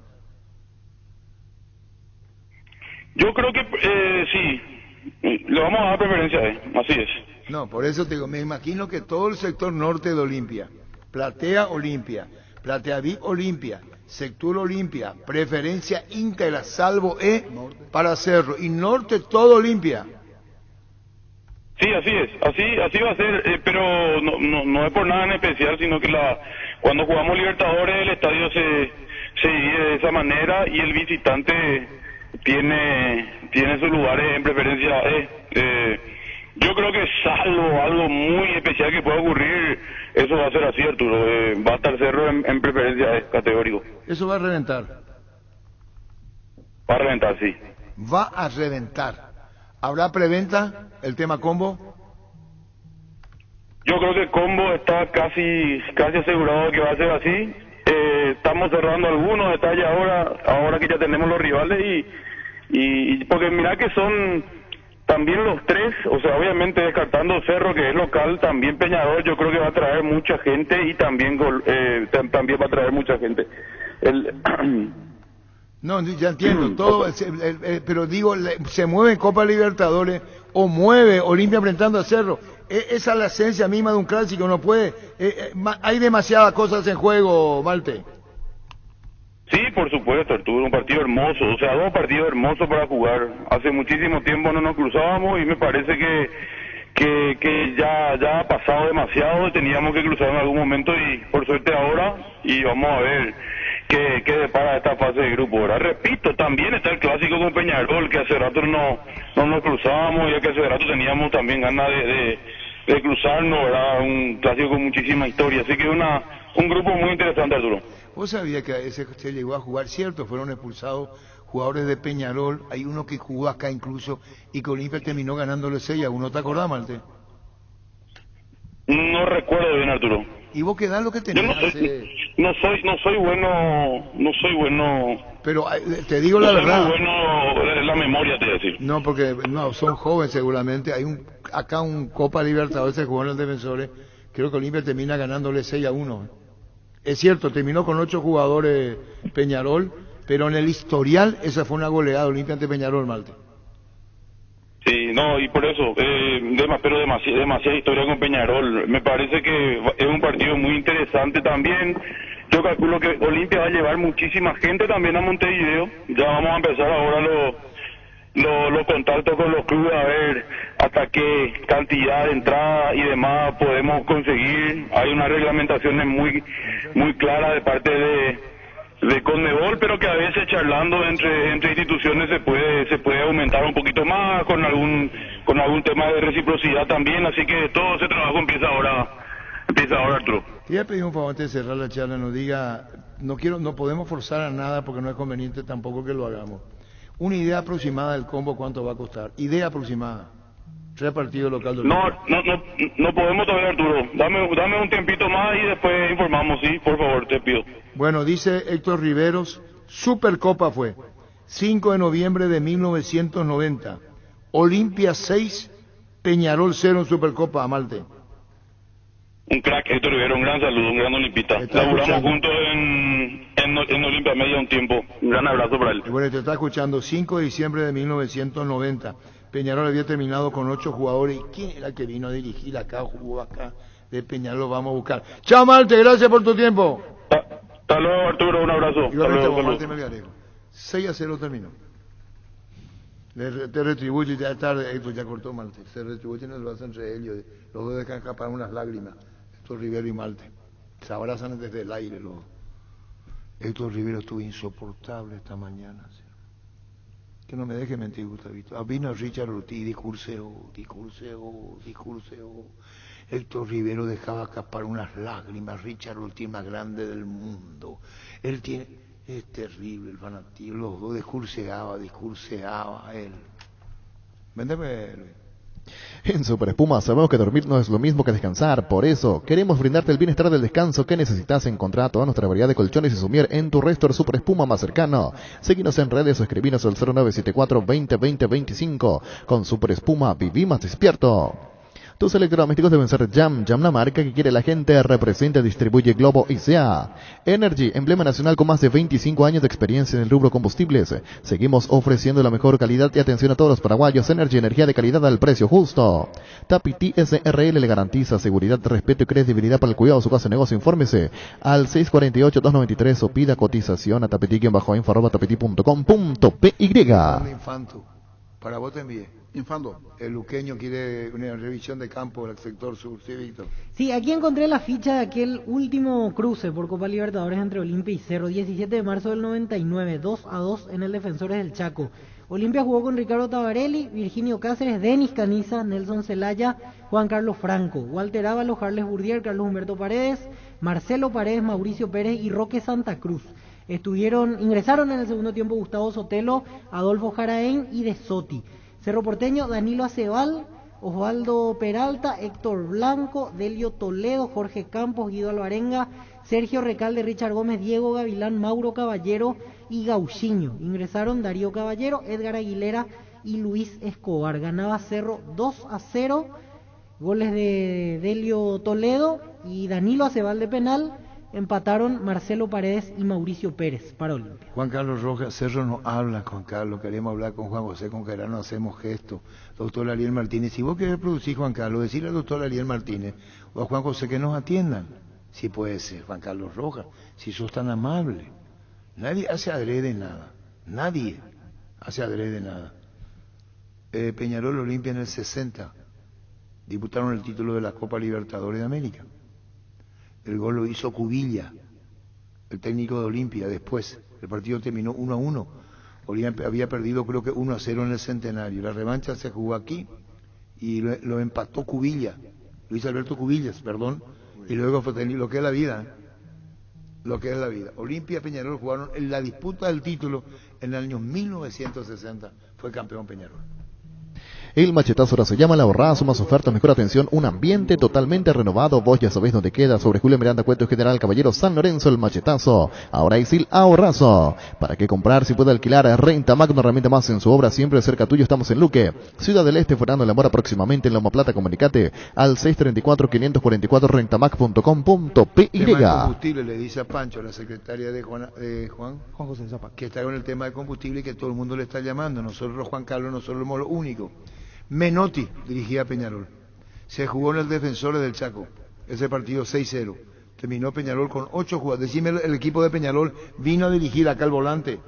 Yo creo que sí, le vamos a dar preferencia así es. No, por eso te digo, me imagino que todo el sector norte de Olimpia, Platea Olimpia, Platea VIP Olimpia, Sector Olimpia, preferencia íntegra, salvo para Cerro, y norte todo Olimpia. Sí, así es, así va a ser, pero no es por nada en especial, sino que cuando jugamos Libertadores el estadio se divide de esa manera y el visitante tiene sus lugares en preferencia yo creo que salvo algo muy especial que pueda ocurrir, eso va a ser así, Arturo. Va a estar Cerro en preferencia categórico. Eso va a reventar. Va a reventar, sí. Va a reventar. ¿Habrá preventa el tema combo? Yo creo que el combo está casi asegurado que va a ser así. Estamos cerrando algunos detalles ahora que ya tenemos los rivales y porque mira que son también los 3, o sea, obviamente descartando Cerro, que es local, también Peñarol, yo creo que va a traer mucha gente y también también va a traer mucha gente. No, ya entiendo, todo, pero digo, se mueve Copa Libertadores o mueve Olimpia enfrentando a Cerro. Esa es la esencia misma de un clásico, no puede. Hay demasiadas cosas en juego, Malte. Sí, por supuesto, Arturo, un partido hermoso, o sea, 2 partidos hermosos para jugar. Hace muchísimo tiempo no nos cruzábamos y me parece que ya ha pasado demasiado, teníamos que cruzar en algún momento y por suerte ahora, y vamos a ver qué depara esta fase de grupo. Ahora repito, también está el clásico con Peñarol, que hace rato no nos cruzábamos y que hace rato teníamos también ganas de cruzarnos, ¿verdad? Un clásico con muchísima historia, así que un grupo muy interesante, Arturo. ¿Vos sabías que se llegó a jugar, cierto? Fueron expulsados jugadores de Peñarol, hay uno que jugó acá incluso, y que Olimpia terminó ganándole 6-1, ¿te acordás, Malte? No recuerdo bien, Arturo. ¿Y vos qué edad lo que tenías? No soy bueno. Pero te digo la verdad. No soy bueno la memoria, te voy a decir. No, porque son jóvenes seguramente. Hay acá un Copa Libertadores se jugó en los Defensores. Creo que Olimpia termina ganándole 6-1. Es cierto, terminó con 8 jugadores Peñarol, pero en el historial esa fue una goleada Olimpia ante Peñarol, Malte. Sí, no, y por eso, pero demasiada historia con Peñarol. Me parece que es un partido muy interesante también. Yo calculo que Olimpia va a llevar muchísima gente también a Montevideo. Ya vamos a empezar ahora los contactos con los clubes a ver hasta qué cantidad de entrada y demás podemos conseguir. Hay unas reglamentaciones muy claras de parte de Conmebol, pero que a veces charlando entre instituciones se puede aumentar un poquito más con algún tema de reciprocidad también, así que todo ese trabajo empieza ahora, Arturo. Te voy a pedir un favor antes de cerrar la charla, nos diga, no podemos forzar a nada porque no es conveniente tampoco que lo hagamos. Una idea aproximada del combo, ¿cuánto va a costar? Idea aproximada. 3 partidos local. No podemos todavía, Arturo. Dame un tiempito más y después informamos, sí, por favor, te pido. Bueno, dice Héctor Riveros, Supercopa fue 5 de noviembre de 1990. Olimpia 6, Peñarol 0 en Supercopa, a Malte. Un crack, Héctor Rivero, un gran saludo, un gran olimpista. Laburamos juntos en Olimpia Media un tiempo. Un gran abrazo para él. Bueno, te está escuchando, 5 de diciembre de 1990. Peñarol había terminado con 8 jugadores. ¿Y quién era el que vino a dirigir acá, jugó acá? De Peñarol vamos a buscar. Chao, Malte, gracias por tu tiempo. Hasta luego, Arturo, un abrazo. Igualmente, Malte Melgarejo. 6-0 terminó. Te retribuye ya tarde, Héctor ya cortó Malte. Se retribuyen el brazo entre ellos. Los dos dejan escapar unas lágrimas. Héctor Rivero y Malte. Se abrazan desde el aire los dos. Héctor Rivero estuvo insoportable esta mañana. ¿Sí? Que no me deje mentir, Gustavito. Vino Richard Ortiz, discurseó. Héctor Rivero dejaba escapar unas lágrimas. Richard Ortiz, más grande del mundo. Él tiene... Es terrible el fanatismo. Los dos discurseaba él. Véndeme, Luis. En Super Espuma sabemos que dormir no es lo mismo que descansar, por eso queremos brindarte el bienestar del descanso que necesitas. Encontrar toda nuestra variedad de colchones y sumier en tu Restor Super Espuma más cercano. Seguinos en redes o escribinos al 0974 20 20 25. Con Super Espuma viví más despierto. Tus electrodomésticos deben ser Jam, la marca que quiere la gente. Representa, distribuye Globo y sea Energy, emblema nacional con más de 25 años de experiencia en el rubro combustibles. Seguimos ofreciendo la mejor calidad y atención a todos los paraguayos. Energy, energía de calidad al precio justo. Tapiti SRL le garantiza seguridad, respeto y credibilidad para el cuidado de su casa de negocio. Infórmese al 648-293 o pida cotización a tapiti-info@tapiti.com.py. Para vos te envié. Infando. El luqueño quiere una revisión de campo del sector sur, ¿sí, Víctor? Sí, aquí encontré la ficha de aquel último cruce por Copa Libertadores entre Olimpia y Cerro, 17 de marzo del 99, 2-2 en el Defensores del Chaco. Olimpia jugó con Ricardo Tabarelli, Virginio Cáceres, Denis Caniza, Nelson Zelaya, Juan Carlos Franco, Walter Ábalos, Carles Burdier, Carlos Humberto Paredes, Marcelo Paredes, Mauricio Pérez y Roque Santa Cruz. Ingresaron en el segundo tiempo Gustavo Sotelo, Adolfo Jaraén y De Sotti. Cerro Porteño, Danilo Acebal, Osvaldo Peralta, Héctor Blanco, Delio Toledo, Jorge Campos, Guido Alvarenga, Sergio Recalde, Richard Gómez, Diego Gavilán, Mauro Caballero y Gauchiño. Ingresaron Darío Caballero, Edgar Aguilera y Luis Escobar. Ganaba Cerro 2-0, goles de Delio Toledo y Danilo Acebal de penal. Empataron Marcelo Paredes y Mauricio Pérez para Olimpia. Juan Carlos Rojas, Cerro no habla con Carlos, queremos hablar con Juan José Conquerano, hacemos gesto. Doctor Ariel Martínez, si vos querés producir, Juan Carlos, decirle al doctor Ariel Martínez o a Juan José que nos atiendan. Si puede ser, Juan Carlos Rojas, si sos tan amable. Nadie hace adrede nada, nadie hace adrede nada. Peñarol Olimpia en el 60, disputaron el título de la Copa Libertadores de América. El gol lo hizo Cubilla, el técnico de Olimpia. Después, el partido terminó 1-1. Olimpia había perdido creo que 1-0 en el Centenario. La revancha se jugó aquí y lo empató Cubilla, Luis Alberto Cubillas, perdón. Y luego fue lo que es la vida, lo que es la vida. Olimpia y Peñarol jugaron en la disputa del título en el año 1960. Fue campeón Peñarol. El machetazo ahora se llama El Ahorrazo, más ofertas, mejor atención, un ambiente totalmente renovado. Vos ya sabéis dónde queda, sobre Julio Miranda, Cueto General Caballero, San Lorenzo. El machetazo, ahora es el Ahorrazo. ¿Para qué comprar si puede alquilar? Renta Mac, una herramienta más en su obra, siempre cerca tuyo. Estamos en Luque, Ciudad del Este, Fernando Lamora, próximamente en Loma Plata. Comunicate al 634-544 rentamac.com.py. Tema de combustible, le dice a Pancho, la secretaria de Juan José Zapata, que está con el tema de combustible y que todo el mundo le está llamando. Nosotros, Juan Carlos, nosotros somos lo único. Menotti dirigía a Peñarol. Se jugó en el Defensores del Chaco. Ese partido 6-0. Terminó Peñarol con 8 jugadores. Decime, el equipo de Peñarol vino a dirigir acá al volante.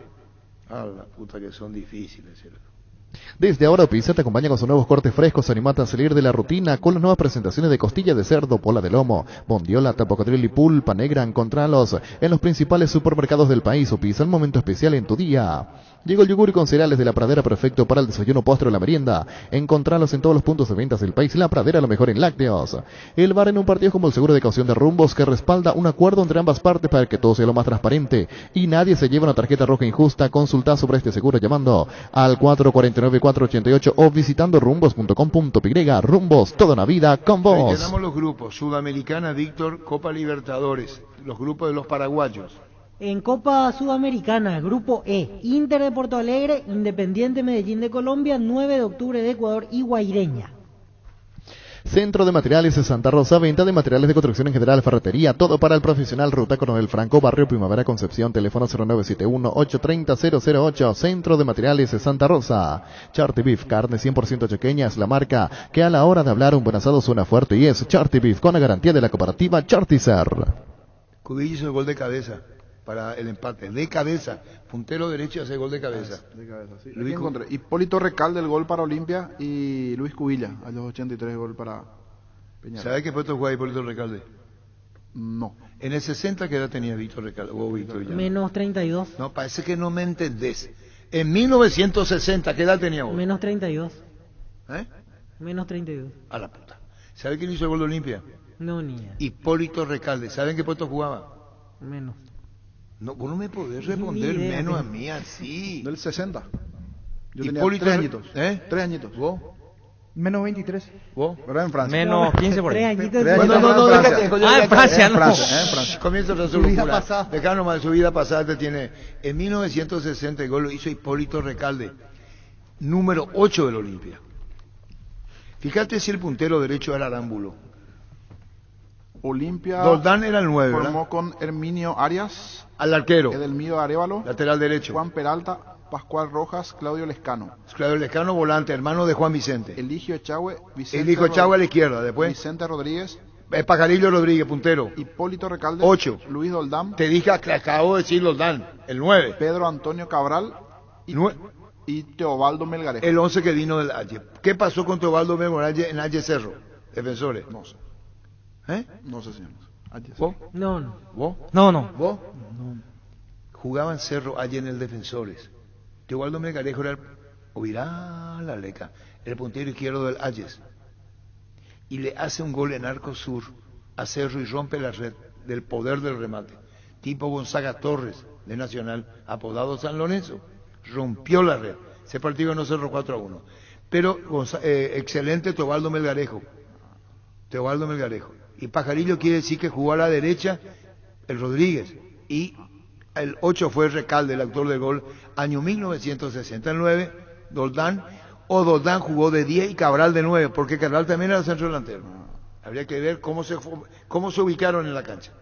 Ah, la puta que son difíciles, ¿cierto? Desde ahora Pizza te acompaña con sus nuevos cortes frescos, animate a salir de la rutina con las nuevas presentaciones de costilla de cerdo, pola de lomo, bondiola, tapocadril y pulpa negra. Encontralos en los principales supermercados del país. O Pizza, el momento especial en tu día. Llegó el yogur con cereales de La Pradera, perfecto para el desayuno, postre o la merienda. Encontralos en todos los puntos de ventas del país. La Pradera, lo mejor en lácteos. El bar en un partido como el seguro de caución de Rumbos, que respalda un acuerdo entre ambas partes para que todo sea lo más transparente y nadie se lleve una tarjeta roja injusta. Consulta sobre este seguro llamando al 449-488 o visitando rumbos.com.py. Rumbos, toda una vida con vos. Ahí tenemos los grupos: Sudamericana, Víctor, Copa Libertadores, los grupos de los paraguayos. En Copa Sudamericana, Grupo E, Inter de Porto Alegre, Independiente Medellín de Colombia, 9 de octubre de Ecuador y Guaireña. Centro de Materiales de Santa Rosa, venta de materiales de construcción en general, ferretería, todo para el profesional. Ruta Coronel Franco, Barrio Primavera Concepción, teléfono 0971-830-008, Centro de Materiales de Santa Rosa. Charty Beef, carne 100% chequeña, es la marca que a la hora de hablar un buen asado suena fuerte y es Charty Beef, con la garantía de la cooperativa Charticer. Cubillo hizo el gol de cabeza para el empate, de cabeza, puntero derecho hace gol de cabeza. De cabeza, sí. Hipólito Recalde el gol para Olimpia y Luis Cubilla a los 83 gol para Peñarol. ¿Sabes qué puesto jugaba Hipólito Recalde? No. En el 60, ¿qué edad tenía Víctor Recalde? Menos 32. No, parece que no me entendés. En 1960, ¿qué edad tenía vos? Menos 32. ¿Eh? Menos 32. A la puta. ¿Sabe quién hizo el gol de Olimpia? No, ni. Hipólito Recalde. ¿Saben qué puesto jugaba? Menos. No, vos no me podés responder menos a mí así. Del 60. Yo Hipólito, tenía 3 añitos. 3 añitos. ¿Vos? Menos 23. ¿Vos? ¿Verdad? En Francia. Menos 15 por ahí. En Francia. En Francia. Comienza a su locura. Dejá nomás, su vida pasada te tiene. En 1960 el gol lo hizo Hipólito Recalde, número 8 del Olimpia. Fíjate si el puntero derecho era Arámbulo. Olimpia. Doldán era el 9, formó ¿verdad? con Herminio Arias. Al arquero. Edelmiro Arévalo. Lateral derecho. Juan Peralta, Pascual Rojas, Claudio Lescano. Claudio Lescano, volante, hermano de Juan Vicente. Eligio Echagüe, Vicente. Eligio Echagüe a la izquierda, después. Vicente Rodríguez. Pajarillo Rodríguez, puntero. Hipólito Recalde. 8. Luis Doldán. Te dije, acabo de decir Doldán, el 9. Pedro Antonio Cabral. Y Teobaldo Melgarejo. El 11 que vino del Aye. ¿Qué pasó con Teobaldo Melgarejo en Aye Cerro? Defensores. No sé. No sé, señor. ¿Vos? No. ¿Vos? No. ¿Vos? Jugaba en Cerro Aye en el Defensores. Teobaldo Melgarejo era la leca, el puntero izquierdo del Ayes. Y le hace un gol en arco sur a Cerro y rompe la red del poder del remate. Tipo Gonzaga Torres, de Nacional, apodado San Lorenzo. Rompió la red. Ese partido no cerró 4-1. Pero excelente Teobaldo Melgarejo. Y Pajarillo quiere decir que jugó a la derecha el Rodríguez. Y el 8 fue Recalde, el autor del gol, año 1969, Doldán jugó de 10 y Cabral de 9, porque Cabral también era centro delantero. Habría que ver cómo se ubicaron en la cancha.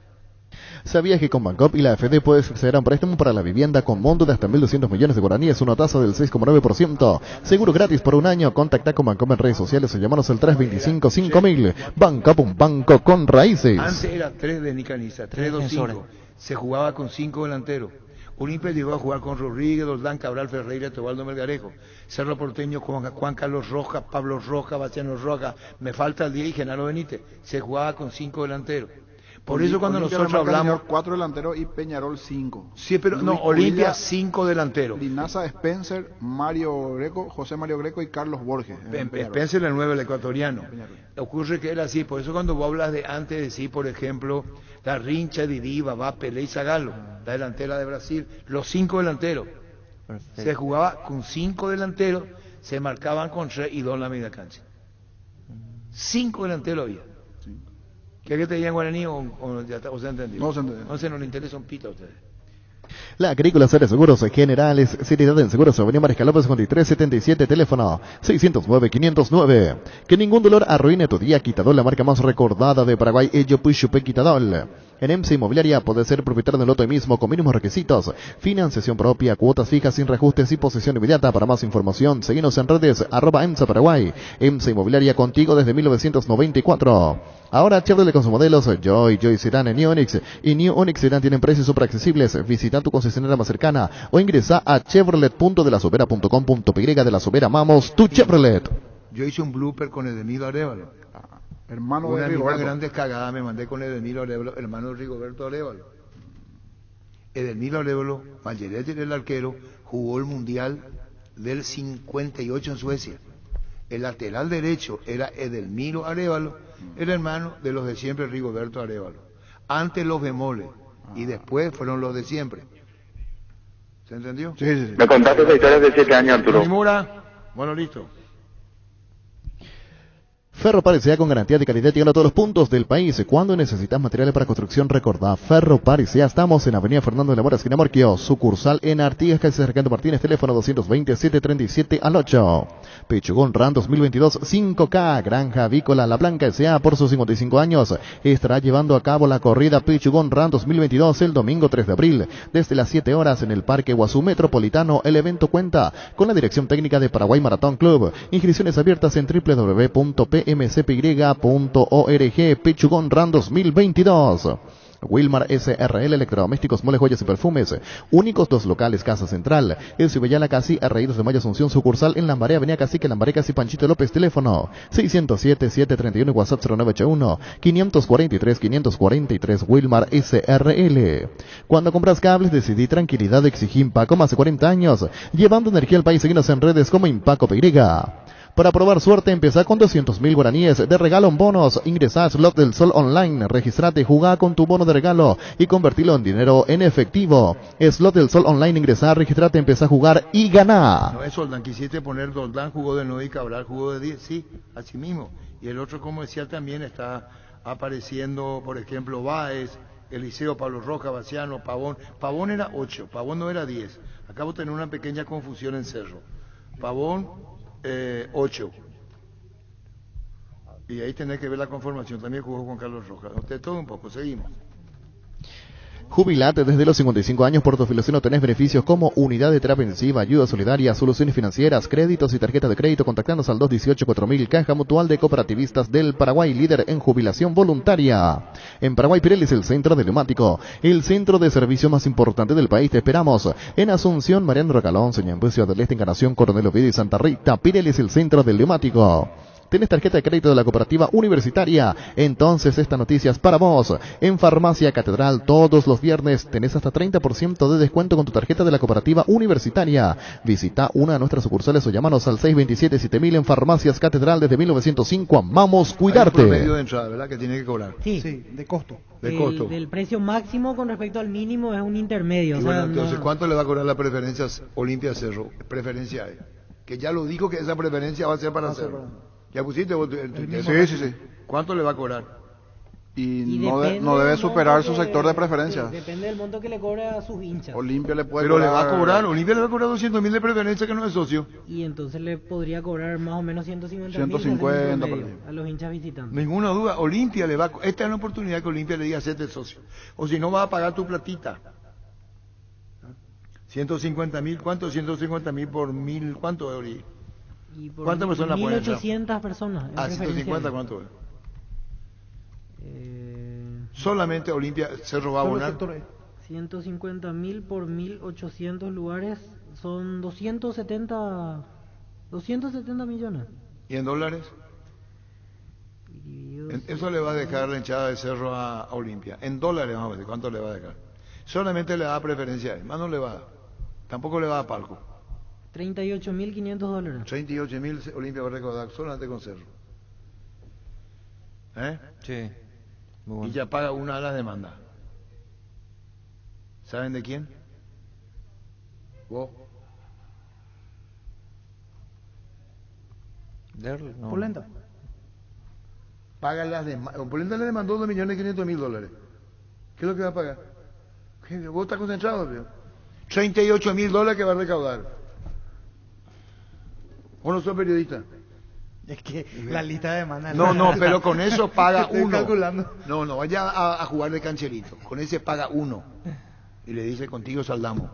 ¿Sabías que con Bancop y la AFD puedes acceder a un préstamo para la vivienda con monto de hasta 1.200 millones de guaraníes, una tasa del 6,9%? Seguro gratis por un año. Contacta con Bancop en redes sociales o llamanos al 325-5000. Bancop, un banco con raíces. Antes era 3 de Nicaniza, 3-2-5. Se jugaba con 5 delanteros. Olimpia llegó a jugar con Rodríguez, Doldán, Cabral, Ferreira, Teobaldo Melgarejo. Cerro Porteño con Juan Carlos Rojas, Pablo Rojas, Bastiano Rojas. Me falta el 10 y Genaro Benítez. Se jugaba con 5 delanteros. Por eso cuando nosotros hablamos... 4 delanteros y Peñarol 5. Sí, pero no, Olimpia 5 delanteros. Linaza, Spencer, Mario Greco, José Mario Greco y Carlos Borges. Spencer el 9, el ecuatoriano. Ocurre que era así, por eso cuando vos hablas de antes de sí, por ejemplo, la Rincha, Didi, Babá, Pelé y Zagallo, la delantera de Brasil, los 5 delanteros. Perfecto. Se jugaba con 5 delanteros, se marcaban con 3 y 2 en la media cancha. 5 delanteros había. ¿Qué te digan guaraní o se ha entendido? No se entendió. No se nos interesa un pito a ustedes. La Agrícola Seres Seguros Generales, seriedad en seguros, Avenida Mariscal López 5377, teléfono 609-509. Que ningún dolor arruine tu día. Quitadol, la marca más recordada de Paraguay, Ello Puchupe Quitadol. En EMSA Inmobiliaria puede ser propietario del lote mismo con mínimos requisitos, financiación propia, cuotas fijas sin reajustes y posesión inmediata. Para más información, seguinos en redes @EMSA Paraguay. EMSA Inmobiliaria, contigo desde 1994. Ahora Chevrolet con sus modelos Joy Sedan, New Onix y New Onix Sedan tienen precios super accesibles. Visita tu concesionaria más cercana o ingresa a chevrolet.delasovera.com.py. De La Sobera, amamos tu Chevrolet. Yo hice un blooper con Edelmiro Arévalo. Hermano una de Rigoberto. Una grandes cagadas me mandé con Edelmiro Arévalo, hermano de Rigoberto Arévalo. Edelmiro Arévalo, Valleretti el arquero, jugó el Mundial del 58 en Suecia. El lateral derecho era Edelmiro Arévalo, el hermano de los de siempre, Rigoberto Arévalo. Antes los bemoles y después fueron los de siempre. ¿Se entendió? Sí, sí, sí. Me contaste esa historia de 7 años, Arturo. Mura, bueno, listo. Ferropar S.A. con garantía de calidad llegando a todos los puntos del país. Cuando necesitas materiales para construcción, recordá Ferropar S.A. Estamos en Avenida Fernando de la Mora, esquina Morquio, sucursal en Artigas, calle Sargento Martínez, teléfono 227-37 Pechugón RAM 2022 5K, Granja Avícola La Blanca S.A. por sus 55 años estará llevando a cabo la corrida Pechugón RAM 2022 el domingo 3 de abril desde las 7 horas en el Parque Guazú Metropolitano. El evento cuenta con la dirección técnica de Paraguay Maratón Club. Inscripciones abiertas en www.pmcpy.org. Pechugón RAM 2022. Wilmar SRL, electrodomésticos, muebles, joyas y perfumes. Únicos 2 locales, Casa Central. El Cibellala Casi, Arraídos de Maya Asunción, sucursal en Lambaré, Avenida Cacique, Lambaré Casi, Panchito López, teléfono 607-731, WhatsApp 0981-543-543, Wilmar SRL. Cuando compras cables, decidí tranquilidad, exigí Impaco, más de 40 años, llevando energía al país. Seguinos en redes como Impaco PY. Para probar suerte, empezá con 200.000 guaraníes de regalo en bonos. Ingresá a Slot del Sol Online, registrate, jugá con tu bono de regalo y convertirlo en dinero en efectivo. Slot del Sol Online, ingresá, registrate, empezá a jugar y ganá. No es Soldán, quisiste poner Soldán, jugó de 9 y Cabral jugó de 10, sí, así mismo. Y el otro comercial también está apareciendo, por ejemplo, Báez, Eliseo, Pablo Roja, Baciano, Pavón. Pavón era 8, Pavón no era 10. Acabo de tener una pequeña confusión en Cerro. Pavón, 8. Y ahí tenés que ver la conformación. También jugó Juan Carlos Rojas. De todo un poco, seguimos. Jubilate desde los 55 años. Por tu afiliación tenés beneficios como unidad de terapia intensiva, ayuda solidaria, soluciones financieras, créditos y tarjeta de crédito. Contactándonos al 218-4000. Caja Mutual de Cooperativistas del Paraguay, líder en jubilación voluntaria. En Paraguay, Pirelli es el centro de neumático, el centro de servicio más importante del país. Te esperamos en Asunción, Mariano Rocalón, Señor Ciudad del Este, Encarnación, Coronel Oviedo y Santa Rita. Pirelli es el centro del neumático. ¿Tenés tarjeta de crédito de la cooperativa universitaria? Entonces esta noticia es para vos. En Farmacia Catedral todos los viernes tenés hasta 30% de descuento con tu tarjeta de la cooperativa universitaria. Visita una de nuestras sucursales o llámanos al 627-7000 en Farmacias Catedral desde 1905. Amamos cuidarte. Hay un promedio de entrada, ¿verdad? Que tiene que cobrar. Sí, de costo. Del precio máximo con respecto al mínimo es un intermedio. Y bueno, entonces, ¿cuánto le va a cobrar la preferencia Olimpia Cerro? Preferencia hay. Que ya lo dijo que esa preferencia va a ser para Cerro. ¿Ya pusiste vos Sí. ¿Cuánto le va a cobrar? Y no debe superar su sector de preferencias. Depende del monto que le cobre a sus hinchas. Olimpia le puede Pero cobrar... le va a cobrar, Olimpia le va a cobrar 200.000 de preferencia que no es socio. Y entonces le podría cobrar más o menos 150.000 a los hinchas visitantes. Ninguna duda, Olimpia le va a... Esta es una oportunidad que Olimpia le diga hacerte socio. O si no, va a pagar tu platita. 150.000, ¿cuánto? 150.000 por 1.000, ¿cuánto es, Ori? ¿Cuántas personas pueden entrar? 1.800 personas. 150, ¿cuánto es? Solamente Olimpia Cerro va a abonar. 150.000 por 1.800 lugares son 270 millones. ¿Y en dólares? Eso le va a dejar la hinchada de Cerro a Olimpia. En dólares, vamos a ver, ¿cuánto le va a dejar? Solamente le da preferencia a él, más no le va a dar. Tampoco le va a dar palco. $38.500. 38.000 Olimpia va a recaudar solamente con Cerro. Sí. Muy bueno. Y ya paga una de las demandas. ¿Saben de quién? ¿Vos? No. Polenta. Paga las demandas. Polenta le demandó $2.500.000. ¿Qué es lo que va a pagar? ¿Vos estás concentrado, tío? $38.000 que va a recaudar. ¿O no sos periodista? Es que la lista de demandas... No, pero con eso paga Estoy uno. calculando. No, vaya a jugar de cancherito. Con ese paga uno. Y le dice, contigo saldamos.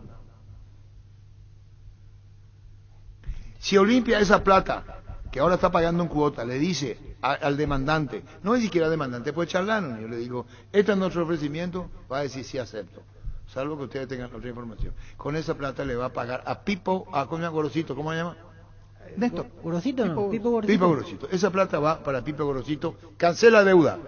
Si Olimpia esa plata, que ahora está pagando en cuota, le dice al demandante, no es siquiera demandante, puede charlar, yo le digo, este es nuestro ofrecimiento, va a decir sí acepto. Salvo que ustedes tengan otra información. Con esa plata le va a pagar a Pipo, a Gorosito, ¿cómo se llama? Néstor. Gorosito, no. Pipo Gorosito. Esa plata va para Pipo Gorosito. Cancela deuda.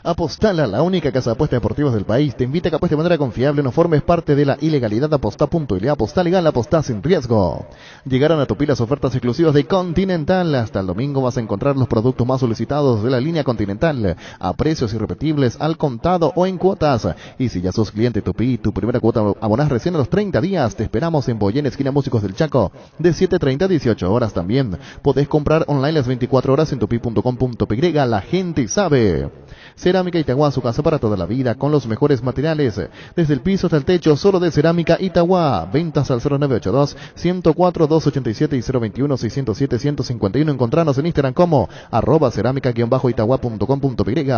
Apostala, la única casa de apuestas deportivas del país, te invita a que apuestes de manera confiable, no formes parte de la ilegalidad. Apostá.le, apostá legal, apostá sin riesgo. Llegaron a tu pila las ofertas exclusivas de Continental. Hasta el domingo vas a encontrar los productos más solicitados de la línea Continental a precios irrepetibles, al contado o en cuotas. Y si ya sos cliente Tupi, tu primera cuota abonás recién a los 30 días. Te esperamos en Boyén, esquina Músicos del Chaco, de 7:30 a 18 horas. También podés comprar online las 24 horas en tupi.com.py. La gente sabe. Cerámica Itagua, su casa para toda la vida, con los mejores materiales, desde el piso hasta el techo, solo de Cerámica Itagua. Ventas al 0982-104-287 y 021-607-151. Encontranos en Instagram como @cerámica-itagua.com.py.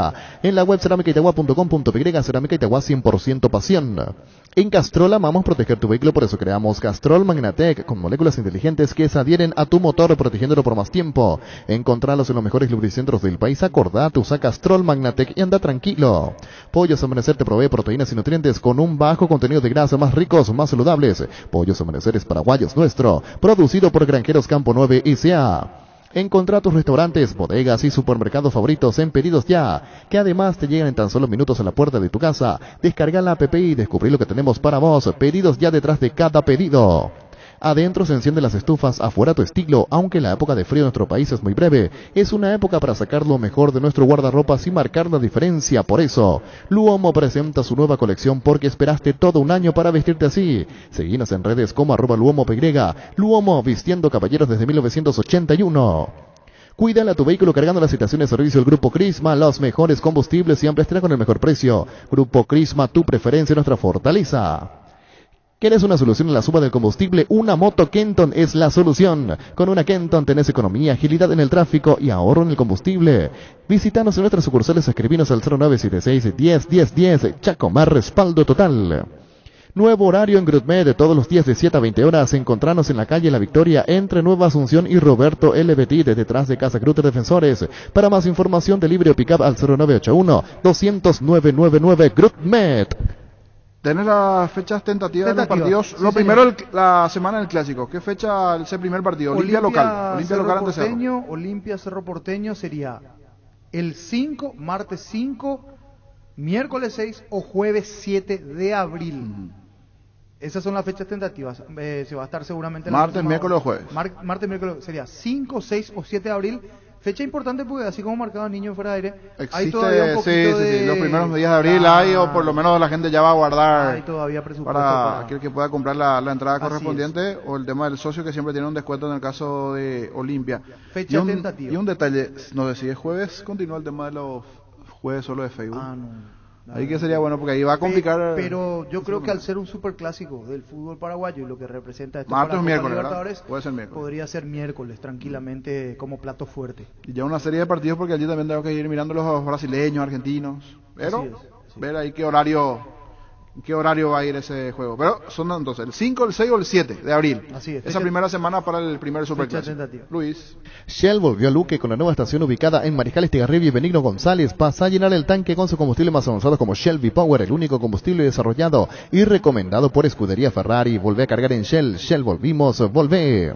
En la web cerámicaitagua.com.py. Cerámica Itagua, 100% pasión. En Castrol amamos proteger tu vehículo, por eso creamos Castrol Magnatec, con moléculas inteligentes que se adhieren a tu motor, protegiéndolo por más tiempo. Encontralos en los mejores lubricentros del país. Acordate, usa Castrol Magnatec y anda tranquilo. Pollos Amanecer te provee proteínas y nutrientes con un bajo contenido de grasa, más ricos, más saludables. Pollos Amanecer es paraguayos nuestro, producido por Granjeros Campo 9 S.A. Encontrá tus restaurantes, bodegas y supermercados favoritos en Pedidos Ya, que además te llegan en tan solo minutos a la puerta de tu casa. Descarga la app y descubrí lo que tenemos para vos. Pedidos Ya, detrás de cada pedido. Adentro se encienden las estufas, afuera tu estilo. Aunque la época de frío en nuestro país es muy breve, es una época para sacar lo mejor de nuestro guardarropas y marcar la diferencia. Por eso, Luomo presenta su nueva colección porque esperaste todo un año para vestirte así. Seguinos en redes como @LuomoPY. Luomo, vistiendo caballeros desde 1981. Cuídale a tu vehículo cargando las estaciones de servicio del Grupo Crisma, los mejores combustibles siempre estará con el mejor precio. Grupo Crisma, tu preferencia, nuestra fortaleza. ¿Quieres una solución a la suba del combustible? Una moto Kenton es la solución. Con una Kenton tenés economía, agilidad en el tráfico y ahorro en el combustible. Visítanos en nuestras sucursales, escribinos al 0976-10-10-10. Chacomar, respaldo total. Nuevo horario en GroupMed de todos los días de 7 a 20 horas. Encontranos en la calle La Victoria entre Nueva Asunción y Roberto L. Petit, detrás de Casa Grutter Defensores. Para más información, delivery o pick-up al 0981-200-999 GroupMed. Tenés las fechas tentativas de los partidos. Sí, Lo señor. primero, la semana del Clásico. ¿Qué fecha es el primer partido? Olimpia local. Olimpia local ante Cerro. Olimpia Cerro Porteño sería el 5, martes 5, miércoles 6 o jueves 7 de abril. Esas son las fechas tentativas. Se va a estar seguramente... Martes, miércoles o jueves. Martes, miércoles sería 5, 6 o 7 de abril. Fecha importante porque así como marcaba Niño fuera de aire, hay todavía un poquito sí, los primeros días de abril hay, o por lo menos la gente ya va a guardar hay todavía presupuesto para aquel que pueda comprar la entrada Así correspondiente, o el tema del socio que siempre tiene un descuento en el caso de Olimpia. Fecha tentativa. Y un detalle, no sé si es jueves, continúa el tema de los jueves solo de Facebook. Ahí que sería bueno porque ahí va a complicar. Pero yo creo que al ser un superclásico del fútbol paraguayo y lo que representa esto martes para o Copa miércoles, Libertadores, puede ser miércoles. podría ser miércoles tranquilamente como plato fuerte. Y ya una serie de partidos porque allí también tengo que ir mirando los brasileños, argentinos, pero Así es. ver ahí qué horario va a ir ese juego. Pero son entonces el 5, el 6 o el 7 de abril. Así es. Esa primera semana para el primer superclásico. tentativa. Luis. Shell volvió a Luque con la nueva estación ubicada en Mariscal Estigarribia y Benigno González. Pasa a llenar el tanque con su combustible más avanzado como Shell V-Power, el único combustible desarrollado y recomendado por Escudería Ferrari. Volvé a cargar en Shell. Shell, volvimos, volvé.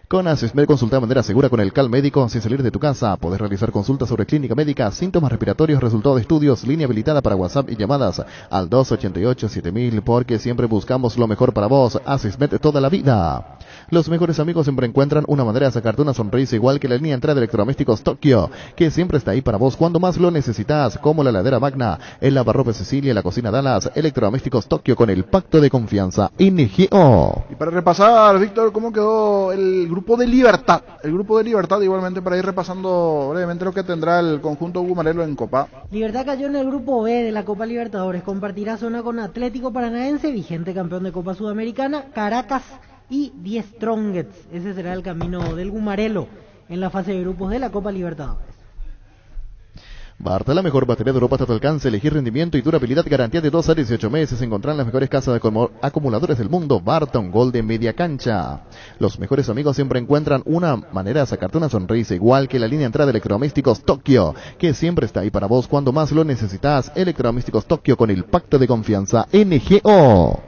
Con Asismed consulta de manera segura con el CAL médico sin salir de tu casa. Podés realizar consultas sobre clínica médica, síntomas respiratorios, resultados de estudios, línea habilitada para WhatsApp y llamadas al 288-7000 porque siempre buscamos lo mejor para vos. Asismed toda la vida. Los mejores amigos siempre encuentran una manera de sacarte una sonrisa, igual que la línea de entrada de electrodomésticos Tokio, que siempre está ahí para vos cuando más lo necesitas, como la heladera Magna, el lavarropa Cecilia, la cocina Dallas. Electrodomésticos Tokio con el pacto de confianza NGO. Y para repasar, Víctor, ¿cómo quedó el grupo de Libertad? El grupo de Libertad, igualmente, para ir repasando brevemente lo que tendrá el conjunto gumarelo en Copa. Libertad cayó en el grupo B de la Copa Libertadores. Compartirá zona con Atlético Paranaense, vigente campeón de Copa Sudamericana, Caracas y Die Strongets. Ese será el camino del gumarelo en la fase de grupos de la Copa Libertadores. Barta, la mejor batería de Europa está a tu alcance. Elegir rendimiento y durabilidad, garantía de 2 a 18 meses. Encontrar las mejores casas de acumuladores del mundo. Barton Golden Media Cancha. Los mejores amigos siempre encuentran una manera de sacarte una sonrisa, igual que la línea de entrada de electrodomésticos Tokio, que siempre está ahí para vos cuando más lo necesitas. Electrodomésticos Tokio con el pacto de confianza NGO.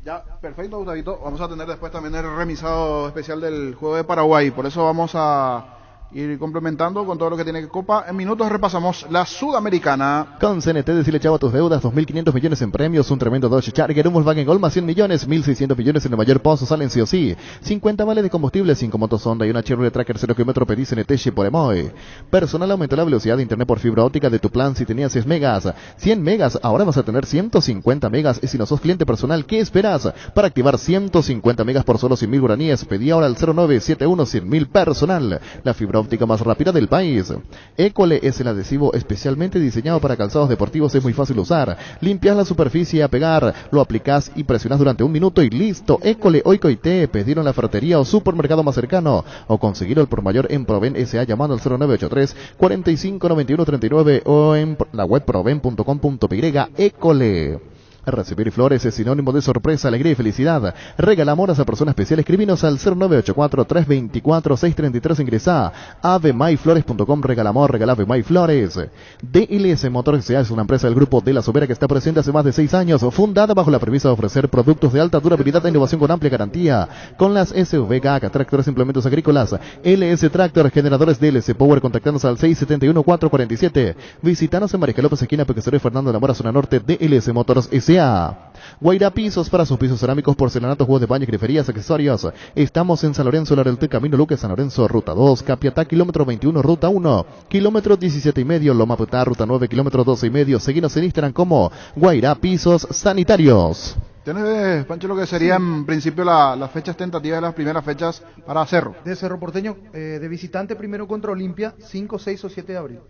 Ya, perfecto, Gustavito. Vamos a tener después también el remisado especial del juego de Paraguay. Por eso vamos a ir complementando con todo lo que tiene que Copa. En minutos repasamos la Sudamericana. Con CNT, decirle chavo a tus deudas, 2.500 millones en premios, un tremendo Dodge Charger, un Volkswagen Gol más 100 millones, 1.600 millones en el mayor pozo, salen sí o sí. 50 vales de combustible, 5 motos Honda y una Chevrolet Tracker 0 km pedí CNT por Emoy. Personal aumenta la velocidad de internet por fibra óptica de tu plan si tenías 6 megas. 100 megas, ahora vas a tener 150 megas. Y si no sos cliente personal, ¿qué esperas? Para activar 150 megas por solo 100.000 guaraníes, pedí ahora al 0971-100.000 personal. La fibra óptica más rápida del país. École es el adhesivo especialmente diseñado para calzados deportivos, es muy fácil de usar. Limpias la superficie a pegar, lo aplicás y presionás durante 1 minuto y listo. École Oicoité, pedir en la ferretería o supermercado más cercano o conseguir el por mayor en Proven S.A. llamando al 0983 45 91 39 o en la web proven.com.py. École. Recibir flores es sinónimo de sorpresa, alegría y felicidad. Regala amor a esa persona especial. Escribinos al 0984-324-633. Ingresá a avemyflores.com. Regala amor, regala Ave My Flores. DLS Motors S.A. es una empresa del grupo de La Sobera que está presente hace más de 6 años, fundada bajo la premisa de ofrecer productos de alta durabilidad e innovación con amplia garantía. Con las SUV, GAC, tractores, implementos agrícolas, LS Tractor, generadores DLC Power, contactanos al 671-447. Visitanos en Mariscal López, esquina Pequesería Fernando de la Mora, zona norte. DLS Motors S.A. S.A. Guaira Pisos, para sus pisos cerámicos, porcelanatos, juegos de baño, griferías, accesorios. Estamos en San Lorenzo, Larelté, Camino Luque, San Lorenzo, Ruta 2, Capiatá, kilómetro 21, Ruta 1, kilómetro 17,5, Loma Putá, Ruta 9, kilómetro 12,5. Seguinos en Instagram como Guaira Pisos Sanitarios. ¿Tienes, Pancho, lo que sería en principio las fechas tentativas de las primeras fechas para Cerro? De Cerro Porteño, de visitante primero contra Olimpia, 5, 6 o 7 de abril.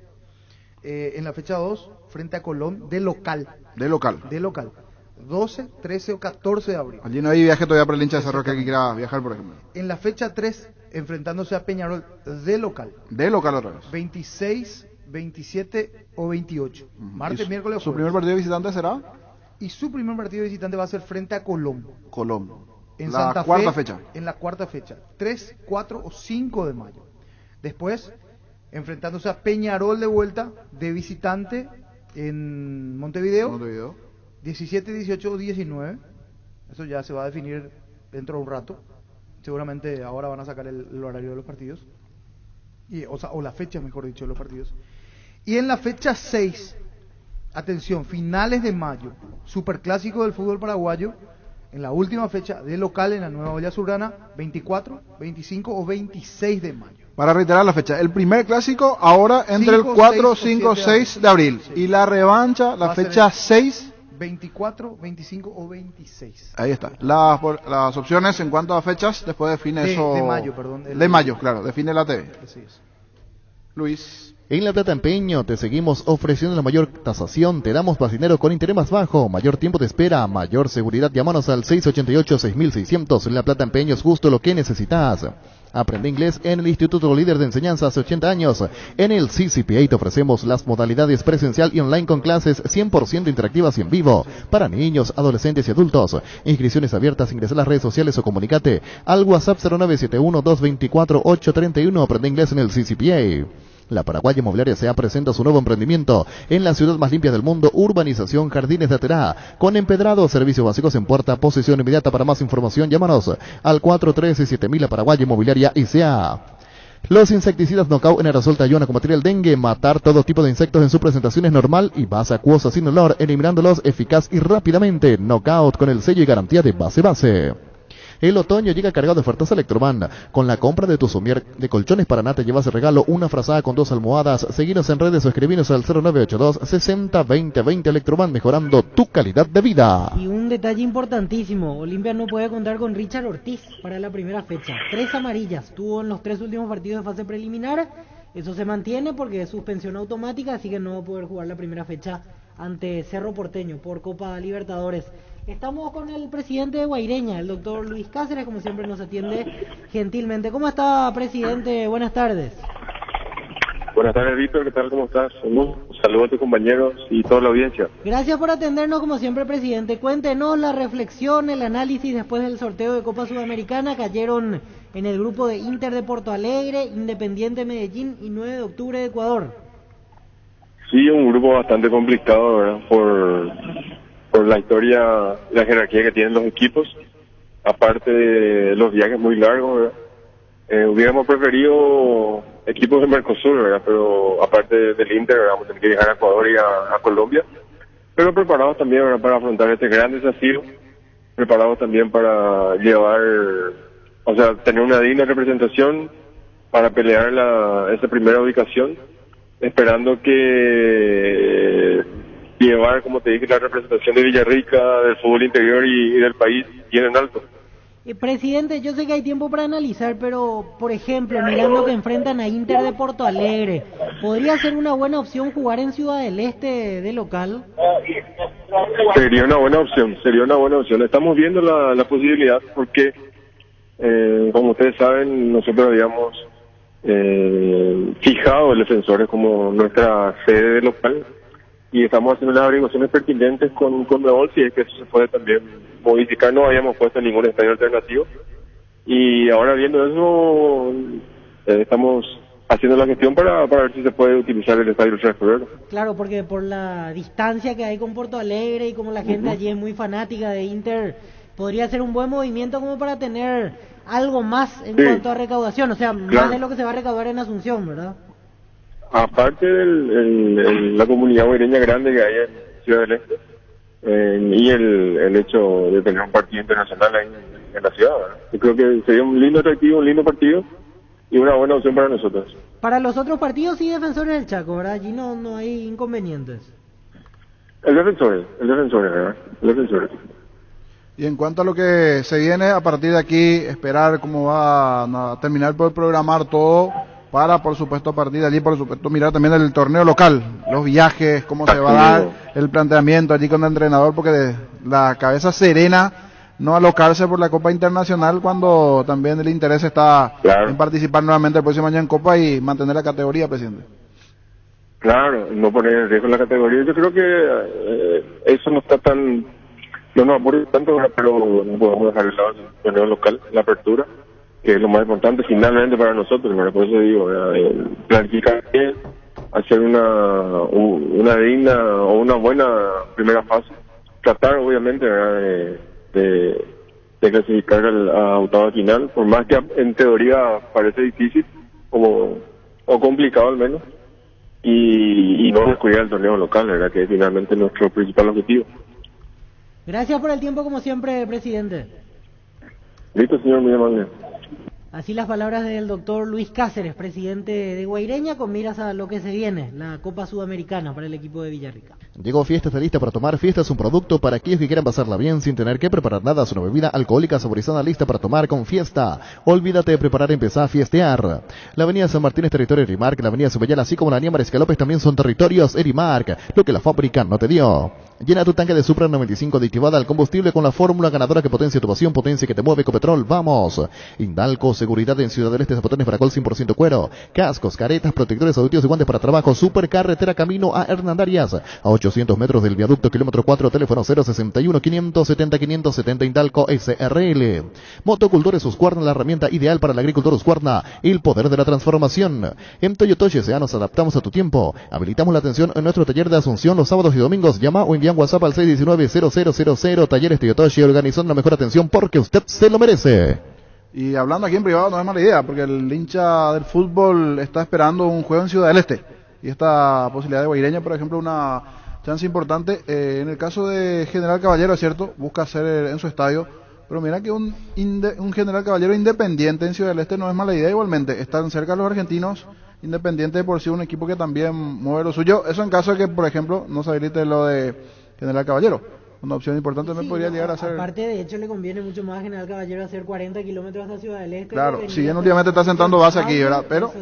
En la fecha 2, frente a Colón, de local. De local. 12, 13 o 14 de abril. Allí no hay viaje todavía para el hincha de Cerro que quiera viajar, por ejemplo. En la fecha 3, enfrentándose a Peñarol, de local. De local otra vez. 26, 27 o 28. Martes, miércoles o ¿Su primer partido de visitante será? Y su primer partido de visitante va a ser frente a Colón. En la Santa cuarta Fe, fecha. En la cuarta fecha. 3, 4 o 5 de mayo. Después, enfrentándose a Peñarol de vuelta, de visitante en Montevideo. 17, 18 o 19. Eso ya se va a definir dentro de un rato. Seguramente ahora van a sacar el horario de los partidos. O la fecha, mejor dicho, de los partidos. Y en la fecha 6, atención, finales de mayo, superclásico del fútbol paraguayo, en la última fecha de local en la Nueva Olla Surrana, 24, 25 o 26 de mayo. Para reiterar la fecha, el primer clásico ahora entre el 4, 5, 6 de abril. Y la revancha, la fecha 6... 24, 25 o 26. Ahí está. Las opciones en cuanto a fechas, después define eso. De mayo, perdón. De mayo, claro, define la TV. Así es. Luis. En La Plata Empeño te seguimos ofreciendo la mayor tasación, te damos más dinero con interés más bajo, mayor tiempo de espera, mayor seguridad. Llámanos al 688-6600. La Plata Empeño es justo lo que necesitas. Aprende inglés en el Instituto Líder de Enseñanza hace 80 años. En el CCPA te ofrecemos las modalidades presencial y online con clases 100% interactivas y en vivo para niños, adolescentes y adultos. Inscripciones abiertas, ingresa a las redes sociales o comunícate al WhatsApp 0971-224-831. Aprende inglés en el CCPA. La Paraguaya Inmobiliaria S.A. presenta su nuevo emprendimiento en la ciudad más limpia del mundo, Urbanización Jardines de Aterá, con empedrado, servicios básicos en puerta, posesión inmediata. Para más información, llámanos al 413-7000. La Paraguaya Inmobiliaria S.A. Los insecticidas Knockout en aerosol te ayudan a combatir el dengue, matar todo tipo de insectos en su presentación es normal y base acuosa sin olor, eliminándolos eficaz y rápidamente. Knockout con el sello y garantía de base. El otoño llega cargado de ofertas Electroman. Con la compra de tu somier de colchones Paraná te llevas de regalo una frazada con 2 almohadas. Seguinos en redes o escribinos al 0982-60-2020. Electroman, mejorando tu calidad de vida. Y un detalle importantísimo, Olimpia no puede contar con Richard Ortiz para la primera fecha. 3 amarillas tuvo en los 3 últimos partidos de fase preliminar. Eso se mantiene porque es suspensión automática, así que no va a poder jugar la primera fecha ante Cerro Porteño por Copa Libertadores. Estamos con el presidente de Guaireña, el doctor Luis Cáceres, como siempre nos atiende gentilmente. ¿Cómo está, presidente? Buenas tardes. Buenas tardes, Víctor. ¿Qué tal? ¿Cómo estás? Un saludo a tus compañeros y toda la audiencia. Gracias por atendernos, como siempre, presidente. Cuéntenos la reflexión, el análisis después del sorteo de Copa Sudamericana. Cayeron en el grupo de Inter de Porto Alegre, Independiente Medellín y 9 de octubre de Ecuador. Sí, un grupo bastante complicado, ¿verdad? Por la historia y la jerarquía que tienen los equipos, aparte de los viajes muy largos, ¿verdad? Hubiéramos preferido equipos de Mercosur, ¿verdad? Pero aparte del Inter, ¿verdad? Vamos a tener que viajar a Ecuador y a Colombia, pero preparados también, ¿verdad? Para afrontar este gran desafío, preparados también para llevar, o sea, tener una digna representación para pelear esa primera ubicación, esperando que llevar, como te dije, la representación de Villarrica, del fútbol interior y del país bien en alto. Presidente, yo sé que hay tiempo para analizar, pero, por ejemplo, mirando que enfrentan a Inter de Porto Alegre, ¿podría ser una buena opción jugar en Ciudad del Este de local? Sería una buena opción. Estamos viendo la posibilidad porque, como ustedes saben, nosotros habíamos fijado el Defensores como nuestra sede local, y estamos haciendo las averiguaciones pertinentes con Conmebol, si es que eso se puede también modificar. No habíamos puesto ningún estadio alternativo, y ahora viendo eso, estamos haciendo la gestión para ver si se puede utilizar el estadio 3 de febrero. Claro, porque por la distancia que hay con Porto Alegre y como la gente allí es muy fanática de Inter, podría ser un buen movimiento como para tener algo más en cuanto a recaudación, o sea, más de lo que se va a recaudar en Asunción, ¿verdad? Aparte de la comunidad guaireña grande que hay en Ciudad del Este, y el hecho de tener un partido internacional ahí en la ciudad, ¿verdad? Yo creo que sería un lindo atractivo, un lindo partido y una buena opción para nosotros. Para los otros partidos sí, Defensores del Chaco, ¿verdad? Allí no hay inconvenientes. El defensor, ¿verdad? El defensor. Y en cuanto a lo que se viene a partir de aquí, esperar cómo va a terminar por programar todo para, por supuesto, a partir de allí, por supuesto, mirar también el torneo local, los viajes, cómo se va a dar el planteamiento allí con el entrenador, porque de la cabeza serena no alocarse por la Copa Internacional cuando también el interés está en participar nuevamente el próximo año en Copa y mantener la categoría, presidente. Claro, no poner en riesgo la categoría. Yo creo que eso no está tan, no nos apura tanto, pero no podemos dejar de lado el torneo local, la apertura, que es lo más importante finalmente para nosotros, ¿verdad? Por eso digo, planificar bien, hacer una digna o una buena primera fase, tratar obviamente, ¿verdad? de clasificar a octava final, por más que en teoría parece difícil o complicado al menos, y no descuidar el torneo local, ¿verdad? Que es finalmente nuestro principal objetivo. Gracias por el tiempo como siempre, presidente. Listo, señor, muy amable. Así las palabras del doctor Luis Cáceres, presidente de Guaireña, con miras a lo que se viene, la Copa Sudamericana para el equipo de Villarrica. Llegó Fiesta, está lista para tomar. Fiesta es un producto para aquellos que quieran pasarla bien sin tener que preparar nada. Es una bebida alcohólica saborizada lista para tomar con Fiesta. Olvídate de preparar, empezá a fiestear. La avenida San Martín es territorio Erimark, la avenida Ceballar, así como la avenida Mariscal López también son territorios Erimark, lo que la fábrica no te dio. Llena tu tanque de Supra 95 aditivada al combustible con la fórmula ganadora que potencia tu pasión, potencia que te mueve. Ecopetrol, vamos. Indalco, seguridad en Ciudad del Este, zapatones para col 100% cuero, cascos, caretas, protectores auditivos y guantes para trabajo. Supercarretera camino a Hernandarias, a 800 metros del viaducto, kilómetro 4, teléfono 061 570 570 Indalco SRL. Motocultores Husqvarna, la herramienta ideal para el agricultor Husqvarna, el poder de la transformación. En Toyotoshi S.A. nos adaptamos a tu tiempo. Habilitamos la atención en nuestro taller de Asunción los sábados y domingos. Llama o envía WhatsApp al 619-0000. Talleres Toyotoshi, organizando la mejor atención porque usted se lo merece. Y hablando aquí en privado no es mala idea, porque el hincha del fútbol está esperando un juego en Ciudad del Este. Y esta posibilidad de Guaireña, por ejemplo, una chance importante. En el caso de General Caballero, es cierto, busca hacer en su estadio. Pero mira que un General Caballero independiente en Ciudad del Este no es mala idea igualmente. Están cerca los argentinos, Independiente de por sí un equipo que también mueve lo suyo. Eso en caso de que, por ejemplo, no se habilite lo de General Caballero. Una opción importante también podría llegar a ser. Aparte, de hecho, le conviene mucho más a General Caballero hacer 40 kilómetros hasta Ciudad del Este. Claro, si bien últimamente está sentando base aquí, ¿verdad? Pero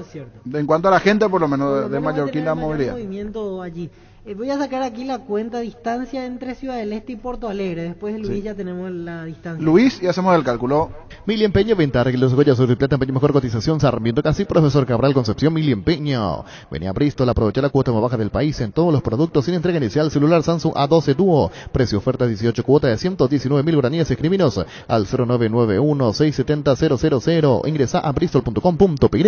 en cuanto a la gente, por lo menos de Mallorquín, la movilidad. Movimiento allí. Voy a sacar aquí la cuenta distancia entre Ciudad del Este y Porto Alegre. Después de Luis ya tenemos la distancia. Luis, y hacemos el cálculo. Mili Empeño, venta los Goya sobre plata, empeño mejor cotización, Sarmiento Casi, Profesor Cabral, Concepción, Mili Empeño. Venía a Bristol, aprovecha la cuota más baja del país en todos los productos sin entrega inicial. Celular Samsung A12 Duo, precio oferta 18 cuota de 119.000 guaraníes. Escribinos al 0991-670-000. Ingresa a bristol.com.py.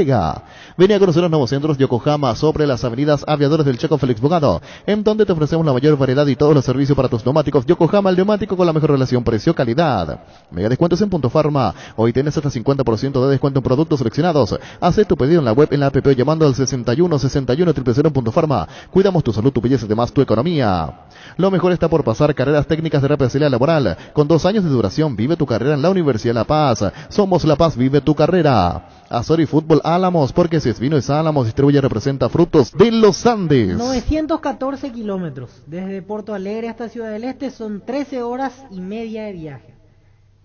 Venía a conocer los nuevos centros Yokohama sobre las avenidas Aviadores del Chaco, Félix Bogado, en donde te ofrecemos la mayor variedad y todos los servicios para tus neumáticos. Yokohama, el neumático con la mejor relación precio-calidad. Mega descuentos en Punto Farma. Hoy tienes hasta 50% de descuento en productos seleccionados. Haz tu pedido en la web, en la app, llamando al 61 61 000 Punto Farma. Cuidamos tu salud, tu belleza y además tu economía. Lo mejor está por pasar. Carreras técnicas de represalia laboral con 2 años de duración. Vive tu carrera en la Universidad de La Paz. Somos La Paz, vive tu carrera. Azori Fútbol Álamos, porque si es vino es Álamos, distribuye y representa Frutos de los Andes. 914 kilómetros desde Porto Alegre hasta Ciudad del Este, son 13 horas y media de viaje.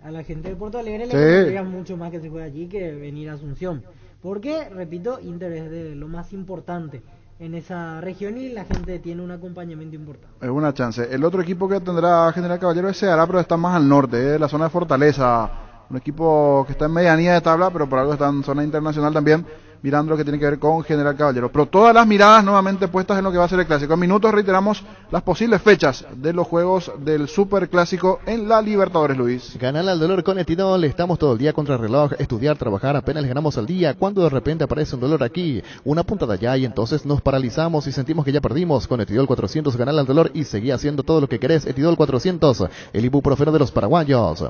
A la gente de Porto Alegre le convendría mucho más que se juegue allí que venir a Asunción, porque, repito, Inter es de lo más importante en esa región y la gente tiene un acompañamiento importante. Es una chance. El otro equipo que tendrá General Caballero es Ceará, pero está más al norte, la zona de Fortaleza. Un equipo que está en medianía de tabla, pero por algo está en zona internacional también, mirando lo que tiene que ver con General Caballero. Pero todas las miradas nuevamente puestas en lo que va a ser el Clásico. En minutos reiteramos las posibles fechas de los juegos del Super Clásico en la Libertadores, Luis. Ganar al dolor con Etidol. Estamos todo el día contra el reloj, estudiar, trabajar, apenas le ganamos al día. Cuando de repente aparece un dolor aquí, una puntada allá, y entonces nos paralizamos y sentimos que ya perdimos. Con Etidol 400, ganar al dolor y seguí haciendo todo lo que querés. Etidol 400, el ibuprofeno de los paraguayos.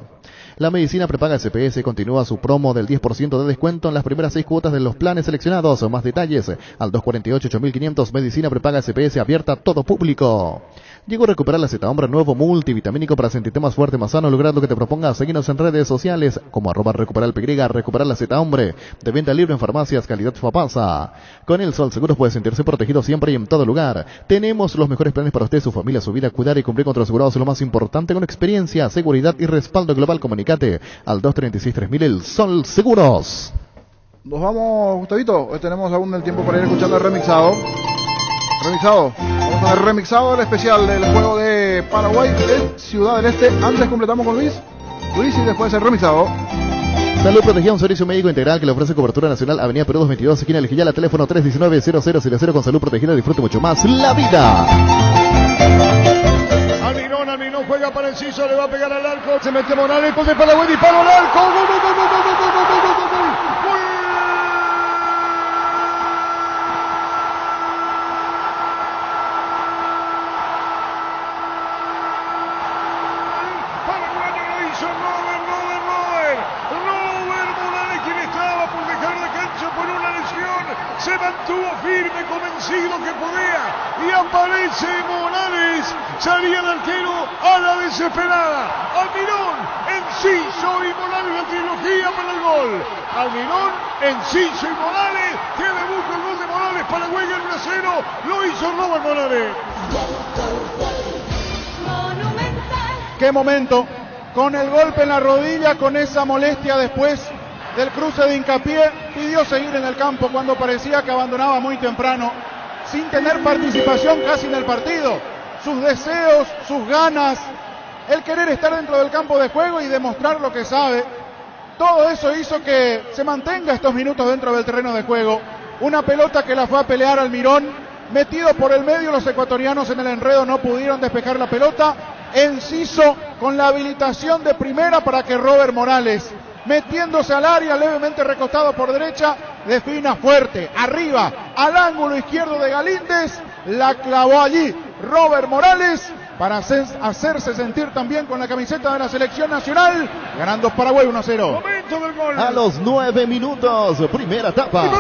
La medicina prepaga SPS continúa su promo del 10% de descuento en las primeras 6 cuotas de los planes seleccionados. Más detalles al 248-8500. Medicina prepaga SPS abierta a todo público. Llegó a recuperar la Z-Hombre, nuevo multivitamínico para sentirte más fuerte, más sano. Lograr lo que te propongas. Seguinos en redes sociales como @recuperalpy, recuperar la Z-Hombre. De venta libre en farmacias, calidad Fapasa. Con el Sol Seguros puede sentirse protegido siempre y en todo lugar. Tenemos los mejores planes para usted, su familia, su vida. Cuidar y cumplir con tus asegurados es lo más importante, con experiencia, seguridad y respaldo global. Comunicate al 236-3000, el Sol Seguros. Nos vamos, Gustavito. Hoy tenemos aún el tiempo para ir escuchando el remixado. Vamos con el remixado del especial del juego de Paraguay en Ciudad del Este. Antes completamos con Luis y después el remixado. Salud Protegida, un servicio médico integral que le ofrece cobertura nacional. Avenida Perú 222, esquina Lejillala, teléfono 319-0000. Con Salud Protegida disfrute mucho más la vida. Almirón juega para Enciso, le va a pegar al arco. Se mete Morales, pone Paraguay, disparo al arco. ¡Gol! Se mantuvo firme, convencido que podía, y aparece Morales, salía el arquero a la desesperada. Almirón, Enciso y Morales, la trilogía para el gol. Almirón, Enciso y Morales, que debuta el gol de Morales, Paraguay el 1-0, lo hizo Robert Morales. Qué momento, con el golpe en la rodilla, con esa molestia después del cruce de Hincapié, pidió seguir en el campo cuando parecía que abandonaba muy temprano, sin tener participación casi en el partido. Sus deseos, sus ganas, el querer estar dentro del campo de juego y demostrar lo que sabe, todo eso hizo que se mantenga estos minutos dentro del terreno de juego. Una pelota que la fue a pelear Almirón, metido por el medio, los ecuatorianos en el enredo no pudieron despejar la pelota. Enciso con la habilitación de primera para que Robert Morales, metiéndose al área, levemente recostado por derecha, defina fuerte, arriba, al ángulo izquierdo de Galíndez, la clavó allí Robert Morales para hacerse sentir también con la camiseta de la selección nacional, ganando Paraguay 1-0. Momento del gol. A los 9 minutos, primera etapa. ¿Qué pasó?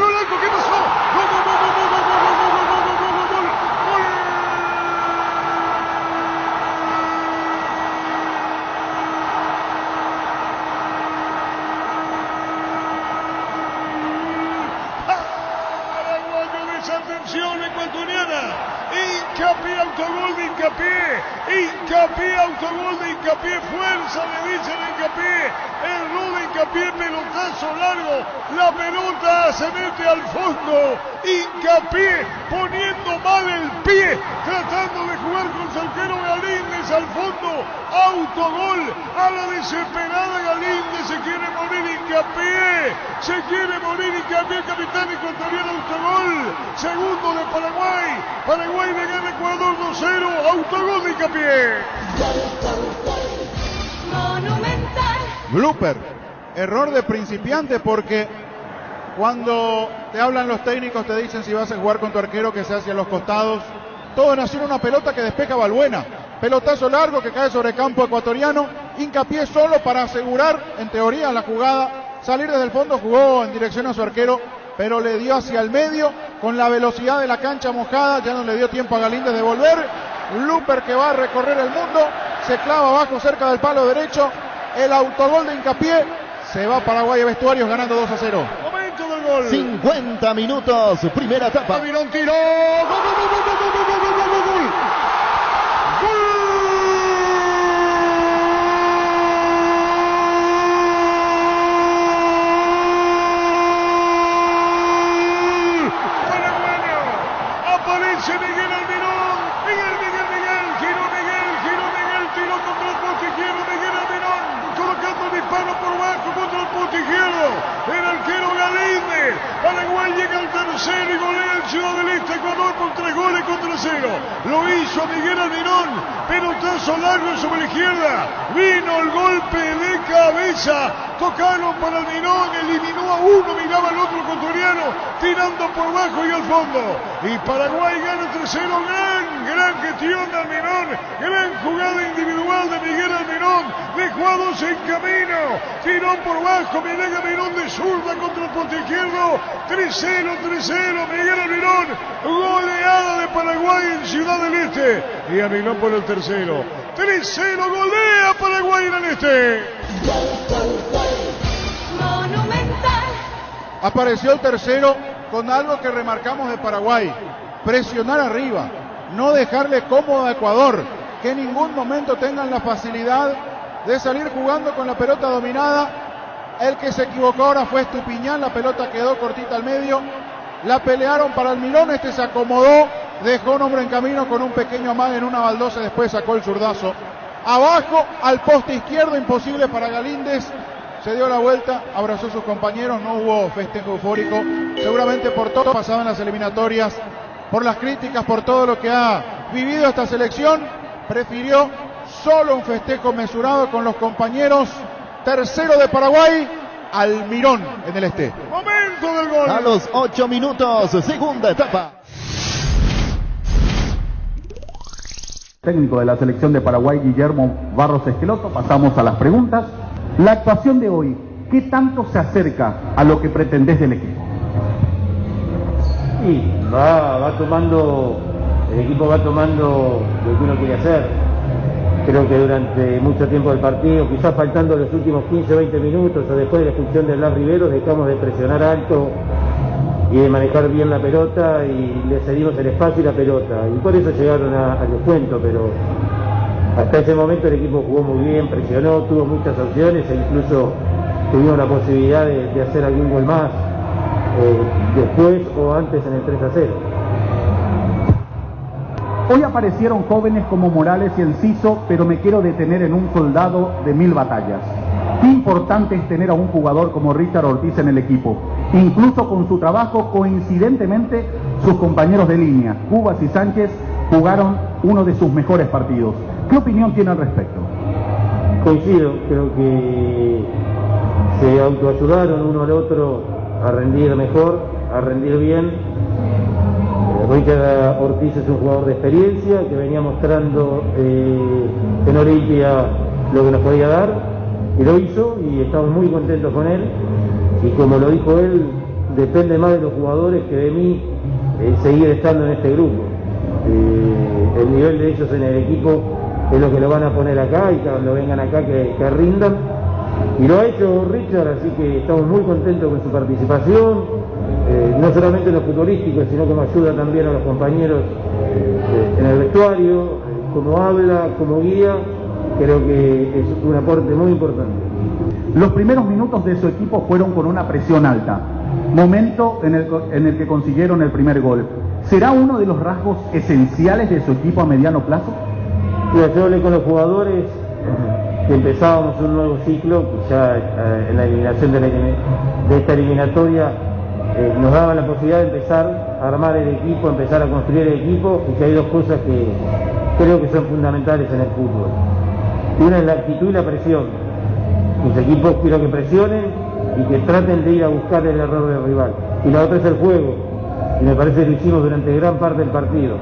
Atención ecuatoriana, Hincapié, autogol de Hincapié, autogol de Hincapié, fuerza le dicen a Hincapié, error de Hincapié, pelotazo largo, la pelota se mete al fondo, Hincapié poniendo mal el pie, tratando de jugar con su arquero Galíndez al fondo, autogol a la desesperada Galíndez, se quiere morir Hincapié, el capitán ecuatoriano, autogol, segundo de Paraguay le gana Ecuador 2-0, autogol de Hincapié. Blooper, error de principiante, porque cuando te hablan los técnicos te dicen si vas a jugar con tu arquero que se hacia los costados, todo nació en una pelota que despeja Balbuena, pelotazo largo que cae sobre campo ecuatoriano, Hincapié solo para asegurar en teoría la jugada, salir desde el fondo, jugó en dirección a su arquero, pero le dio hacia el medio, con la velocidad de la cancha mojada, ya no le dio tiempo a Galíndez de volver. Looper que va a recorrer el mundo, se clava abajo cerca del palo derecho, el autogol de Hincapié, se va Paraguay a vestuarios ganando 2-0. Momento del gol. 50 minutos, primera etapa. Almirón tiró, gol. Aparece Miguel Almirón, Miguel, giró, tiró contra el poste izquierdo, Miguel Almirón, colocando el disparo por bajo contra el poste izquierdo, el arquero Galíndez, Paraguay llega al tercero y golea el Ciudad del Este, Ecuador por 3-0, lo hizo Miguel Almirón, pelotazo largo sobre la izquierda, vino el golpe de cabeza, tocaron para Almirón, eliminó a uno, miraba al otro ecuatoriano, tirando por bajo y al fondo, y Paraguay gana 3-0, gran gestión de Almirón. Almirón. Gran jugada individual de Miguel Almirón. Dejó a dos en camino. Tiró por bajo Miguel Almirón de zurda contra el poste izquierdo. 3-0. Miguel Almirón. Goleada de Paraguay en Ciudad del Este. Y Almirón por el tercero. 3-0. Golea Paraguay en el Este. Apareció el tercero con algo que remarcamos de Paraguay. Presionar arriba. No dejarle cómodo a Ecuador. Que en ningún momento tengan la facilidad de salir jugando con la pelota dominada. El que se equivocó ahora fue Estupiñán. La pelota quedó cortita al medio. La pelearon para Almirón. Este se acomodó. Dejó un hombre en camino con un pequeño amague en una baldosa. Después sacó el zurdazo. Abajo al poste izquierdo. Imposible para Galíndez. Se dio la vuelta, abrazó a sus compañeros, no hubo festejo eufórico, seguramente por todo pasado en las eliminatorias, por las críticas, por todo lo que ha vivido esta selección, prefirió solo un festejo mesurado con los compañeros. Tercero de Paraguay, Almirón en el Este. Momento del gol. A los 8 minutos, segunda etapa. Técnico de la selección de Paraguay, Guillermo Barros Esqueloto. Pasamos a las preguntas. La actuación de hoy, ¿qué tanto se acerca a lo que pretendés del equipo? Y va tomando, el equipo va tomando lo que uno quiere hacer. Creo que durante mucho tiempo del partido, quizás faltando los últimos 15-20 minutos o después de la expulsión de Blas Rivero, dejamos de presionar alto y de manejar bien la pelota y le cedimos el espacio y la pelota. Y por eso llegaron al descuento, pero hasta ese momento el equipo jugó muy bien, presionó, tuvo muchas opciones e incluso tuvimos la posibilidad de hacer algún gol más después o antes en el 3-0. Hoy aparecieron jóvenes como Morales y Enciso, pero me quiero detener en un soldado de 1000 batallas. Qué importante es tener a un jugador como Richard Ortiz en el equipo. Incluso con su trabajo, coincidentemente, sus compañeros de línea, Cubas y Sánchez, jugaron uno de sus mejores partidos. ¿Qué opinión tiene al respecto? Coincido, creo que se autoayudaron uno al otro a rendir mejor, a rendir bien. Richard Ortiz es un jugador de experiencia que venía mostrando en Olimpia lo que nos podía dar y lo hizo y estamos muy contentos con él y como lo dijo él, depende más de los jugadores que de mí seguir estando en este grupo. El nivel de ellos en el equipo es lo que lo van a poner acá y cuando vengan acá que rindan y lo ha hecho Richard, así que estamos muy contentos con su participación, no solamente en lo futbolístico sino como ayuda también a los compañeros en el vestuario, como habla, como guía, creo que es un aporte muy importante. Los primeros minutos de su equipo fueron con una presión alta, momento en el que consiguieron el primer gol. ¿Será uno de los rasgos esenciales de su equipo a mediano plazo? Yo hablé con los jugadores que empezábamos un nuevo ciclo, que ya en la eliminación de esta eliminatoria nos daban la posibilidad de empezar a armar el equipo, empezar a construir el equipo, y que hay dos cosas que creo que son fundamentales en el fútbol. Una es la actitud y la presión. Mis equipos quiero que presionen y que traten de ir a buscar el error del rival. Y la otra es el juego, y me parece que lo hicimos durante gran parte del partido.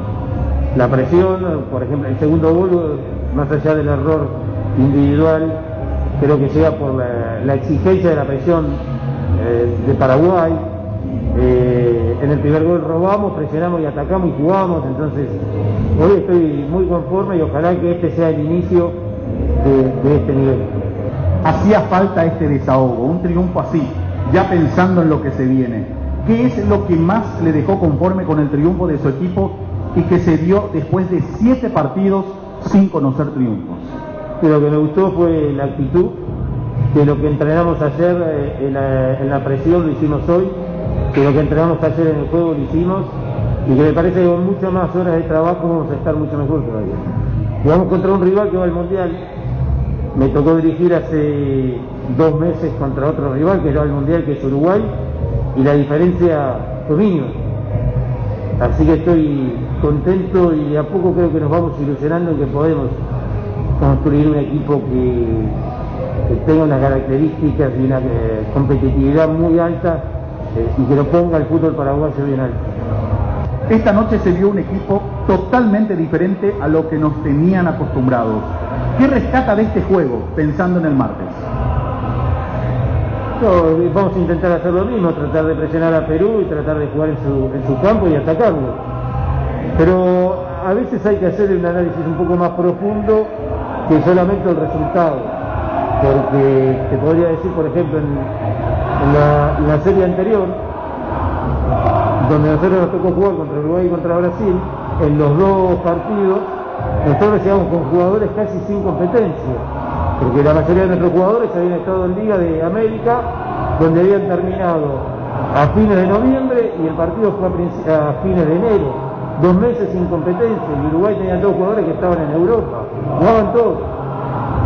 La presión, por ejemplo, el segundo gol, más allá del error individual, creo que llega por la exigencia de la presión de Paraguay. En el primer gol robamos, presionamos y atacamos y jugamos, entonces hoy estoy muy conforme y ojalá que este sea el inicio de este nivel. Hacía falta este desahogo, un triunfo así, ya pensando en lo que se viene. ¿Qué es lo que más le dejó conforme con el triunfo de su equipo y que se dio después de 7 partidos sin conocer triunfos? Y lo que me gustó fue la actitud, que lo que entrenamos ayer en la presión lo hicimos hoy, que lo que entrenamos ayer en el juego lo hicimos, y que me parece que con muchas más horas de trabajo vamos a estar mucho mejor todavía. Jugamos contra un rival que va al Mundial. Me tocó dirigir hace 2 meses contra otro rival que va al Mundial, que es Uruguay, y la diferencia fue mínima. Así que estoy contento y a poco creo que nos vamos ilusionando en que podemos construir un equipo que tenga unas características y una competitividad muy alta y que lo ponga el fútbol paraguayo bien alto. Esta noche se vio un equipo totalmente diferente a lo que nos tenían acostumbrados. ¿Qué rescata de este juego pensando en el martes? No, vamos a intentar hacer lo mismo, tratar de presionar a Perú y tratar de jugar en su campo y atacarlo. Pero a veces hay que hacer un análisis un poco más profundo que solamente el resultado. Porque te podría decir, por ejemplo, en la serie anterior, donde nosotros nos tocó jugar contra Uruguay y contra Brasil, en los dos partidos nosotros llegamos con jugadores casi sin competencia, porque la mayoría de nuestros jugadores habían estado en Liga de América, donde habían terminado a fines de noviembre y el partido fue a fines de enero, 2 meses sin competencia, y Uruguay tenía todos jugadores que estaban en Europa, jugaban todos.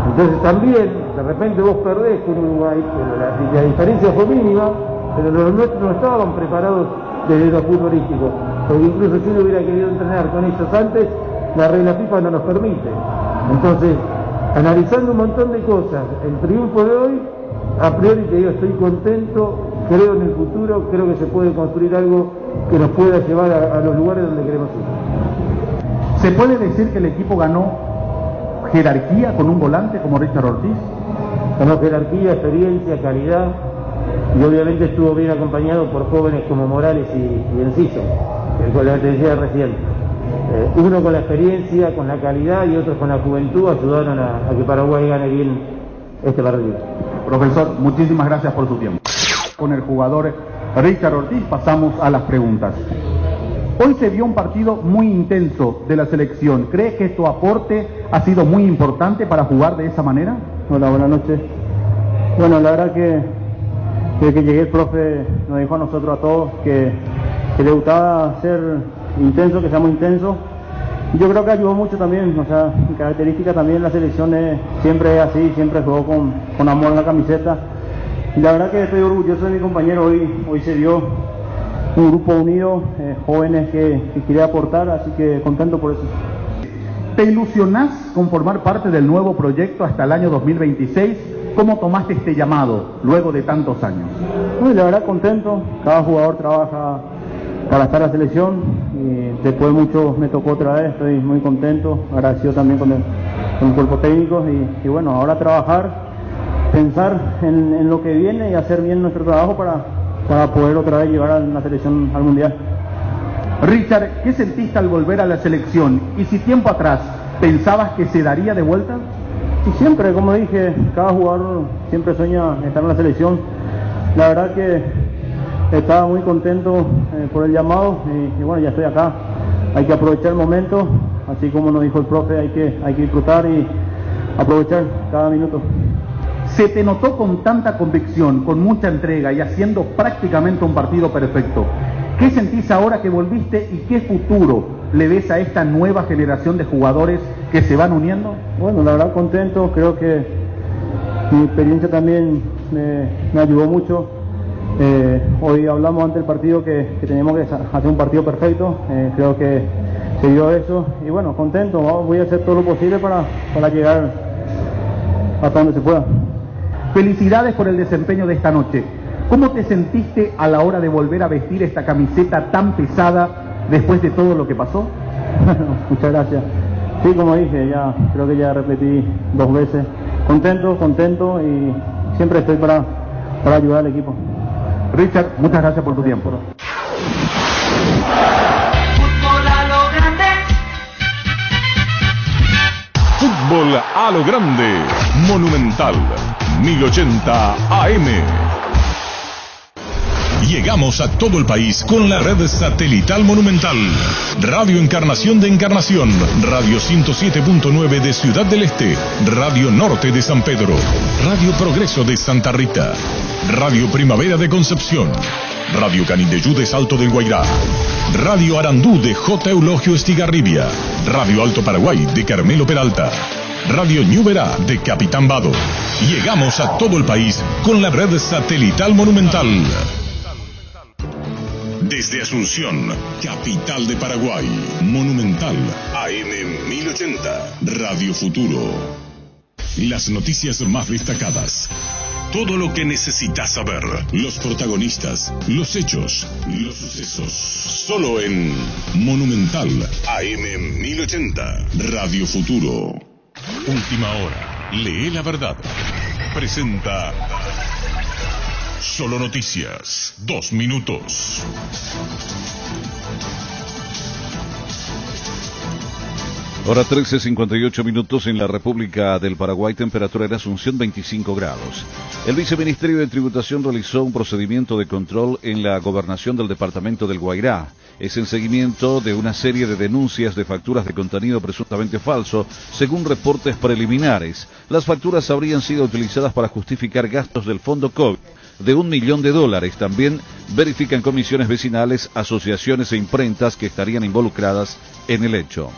Entonces también, de repente vos perdés con Uruguay, pero la diferencia fue mínima, pero los nuestros no estaban preparados desde lo futbolístico, porque incluso si uno hubiera querido entrenar con ellos antes, la regla FIFA no nos permite. Entonces, analizando un montón de cosas, el triunfo de hoy, a priori te digo, estoy contento, creo en el futuro, creo que se puede construir algo que nos pueda llevar a los lugares donde queremos ir. ¿Se puede decir que el equipo ganó jerarquía con un volante como Richard Ortiz? Ganó jerarquía, experiencia, calidad, y obviamente estuvo bien acompañado por jóvenes como Morales y Enciso, que te decía recién. Uno con la experiencia, con la calidad, y otros con la juventud ayudaron a que Paraguay gane bien este partido. Profesor, muchísimas gracias por su tiempo. Con el jugador Richard Ortiz pasamos a las preguntas. Hoy se vio un partido muy intenso de la selección. ¿Crees que tu aporte ha sido muy importante para jugar de esa manera? Hola, buenas noches. Bueno, la verdad que desde que llegué el profe nos dijo a nosotros a todos que le gustaba ser intenso, que seamos intensos. Yo creo que ayudó mucho también, o sea, mi característica también la selección siempre es así, siempre juego con amor en la camiseta. Y la verdad que estoy orgulloso de mi compañero, hoy se dio un grupo unido, jóvenes que quiere aportar, así que contento por eso. ¿Te ilusionás con formar parte del nuevo proyecto hasta el año 2026? ¿Cómo tomaste este llamado luego de tantos años? Bueno, la verdad contento, cada jugador trabaja para estar en la selección y después mucho me tocó otra vez, estoy muy contento, agradecido también con el cuerpo técnico y bueno, ahora trabajar, pensar en lo que viene y hacer bien nuestro trabajo para poder otra vez llevar a la selección al Mundial. Richard, ¿qué sentiste al volver a la selección? Y si tiempo atrás pensabas que se daría de vuelta? Y siempre, como dije, cada jugador siempre sueña estar en la selección. La verdad que estaba muy contento por el llamado y bueno, ya estoy acá. Hay que aprovechar el momento, así como nos dijo el profe, hay que disfrutar y aprovechar cada minuto. Se te notó con tanta convicción, con mucha entrega y haciendo prácticamente un partido perfecto. ¿Qué sentís ahora que volviste y qué futuro le ves a esta nueva generación de jugadores que se van uniendo? Bueno, la verdad contento, creo que mi experiencia también me ayudó mucho. Hoy hablamos antes del partido que teníamos que hacer un partido perfecto, creo que se dio eso y bueno, contento, voy a hacer todo lo posible para llegar hasta donde se pueda. Felicidades por el desempeño de esta noche. ¿Cómo te sentiste a la hora de volver a vestir esta camiseta tan pesada después de todo lo que pasó? Muchas gracias. Sí, como dije, creo que ya repetí 2 veces. Contento y siempre estoy para ayudar al equipo. Richard, muchas gracias por tu tiempo. Fútbol a lo grande, Monumental, 1080 AM. Llegamos a todo el país con la red satelital Monumental. Radio Encarnación de Encarnación, Radio 107.9 de Ciudad del Este, Radio Norte de San Pedro, Radio Progreso de Santa Rita, Radio Primavera de Concepción, Radio Canindeyú de Salto del Guairá, Radio Arandú de J. Eulogio Estigarribia, Radio Alto Paraguay de Carmelo Peralta, Radio Ñuberá de Capitán Vado. Llegamos a todo el país con la red satelital Monumental. Desde Asunción, capital de Paraguay, Monumental, AM 1080, Radio Futuro. Las noticias más destacadas, Todo lo que necesitas saber. Los protagonistas, los hechos, los sucesos. Solo en Monumental AM 1080. Radio Futuro. Última hora. Lee la verdad. Presenta Solo Noticias. 2 minutos. Hora 13:58 minutos en la República del Paraguay, temperatura en Asunción 25 grados. El Viceministerio de Tributación realizó un procedimiento de control en la gobernación del departamento del Guairá. Es en seguimiento de una serie de denuncias de facturas de contenido presuntamente falso, según reportes preliminares. Las facturas habrían sido utilizadas para justificar gastos del Fondo COVID de $1 millón. También verifican comisiones vecinales, asociaciones e imprentas que estarían involucradas en el hecho.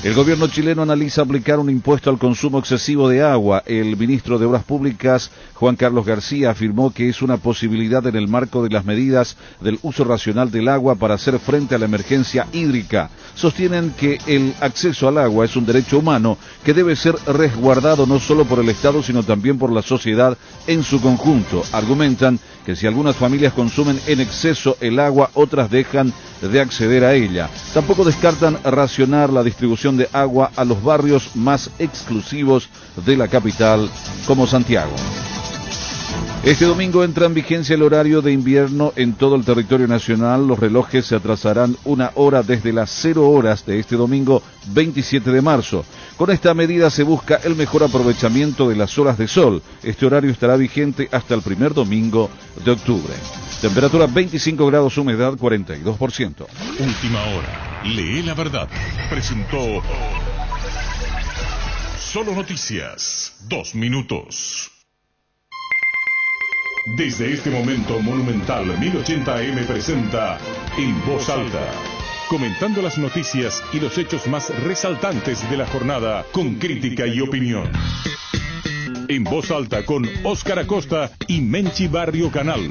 El gobierno chileno analiza aplicar un impuesto al consumo excesivo de agua. El ministro de Obras Públicas, Juan Carlos García, afirmó que es una posibilidad en el marco de las medidas del uso racional del agua para hacer frente a la emergencia hídrica. Sostienen que el acceso al agua es un derecho humano que debe ser resguardado no solo por el Estado, sino también por la sociedad en su conjunto. Argumentan que si algunas familias consumen en exceso el agua, otras dejan de acceder a ella. Tampoco descartan racionar la distribución de agua a los barrios más exclusivos de la capital, como Santiago. Este domingo entra en vigencia el horario de invierno en todo el territorio nacional. Los relojes se atrasarán 1 hora desde las 0 horas de este domingo 27 de marzo. Con esta medida se busca el mejor aprovechamiento de las horas de sol. Este horario estará vigente hasta el primer domingo de octubre. Temperatura 25 grados, humedad 42%. Última hora. Lee la verdad. Presentó Solo Noticias. 2 minutos. Desde este momento, Monumental 1080 AM presenta En Voz Alta, comentando las noticias y los hechos más resaltantes de la jornada con crítica y opinión. En Voz Alta con Óscar Acosta y Menchi Barrio Canal.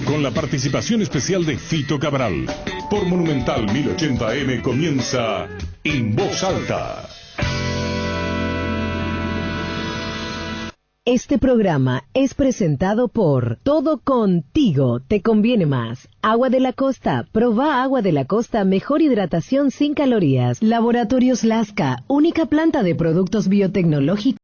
Con la participación especial de Fito Cabral. Por Monumental 1080 AM comienza En Voz Alta. Este programa es presentado por Todo Contigo te conviene más. Agua de la Costa, proba Agua de la Costa, mejor hidratación sin calorías. Laboratorios Lasca, única planta de productos biotecnológicos.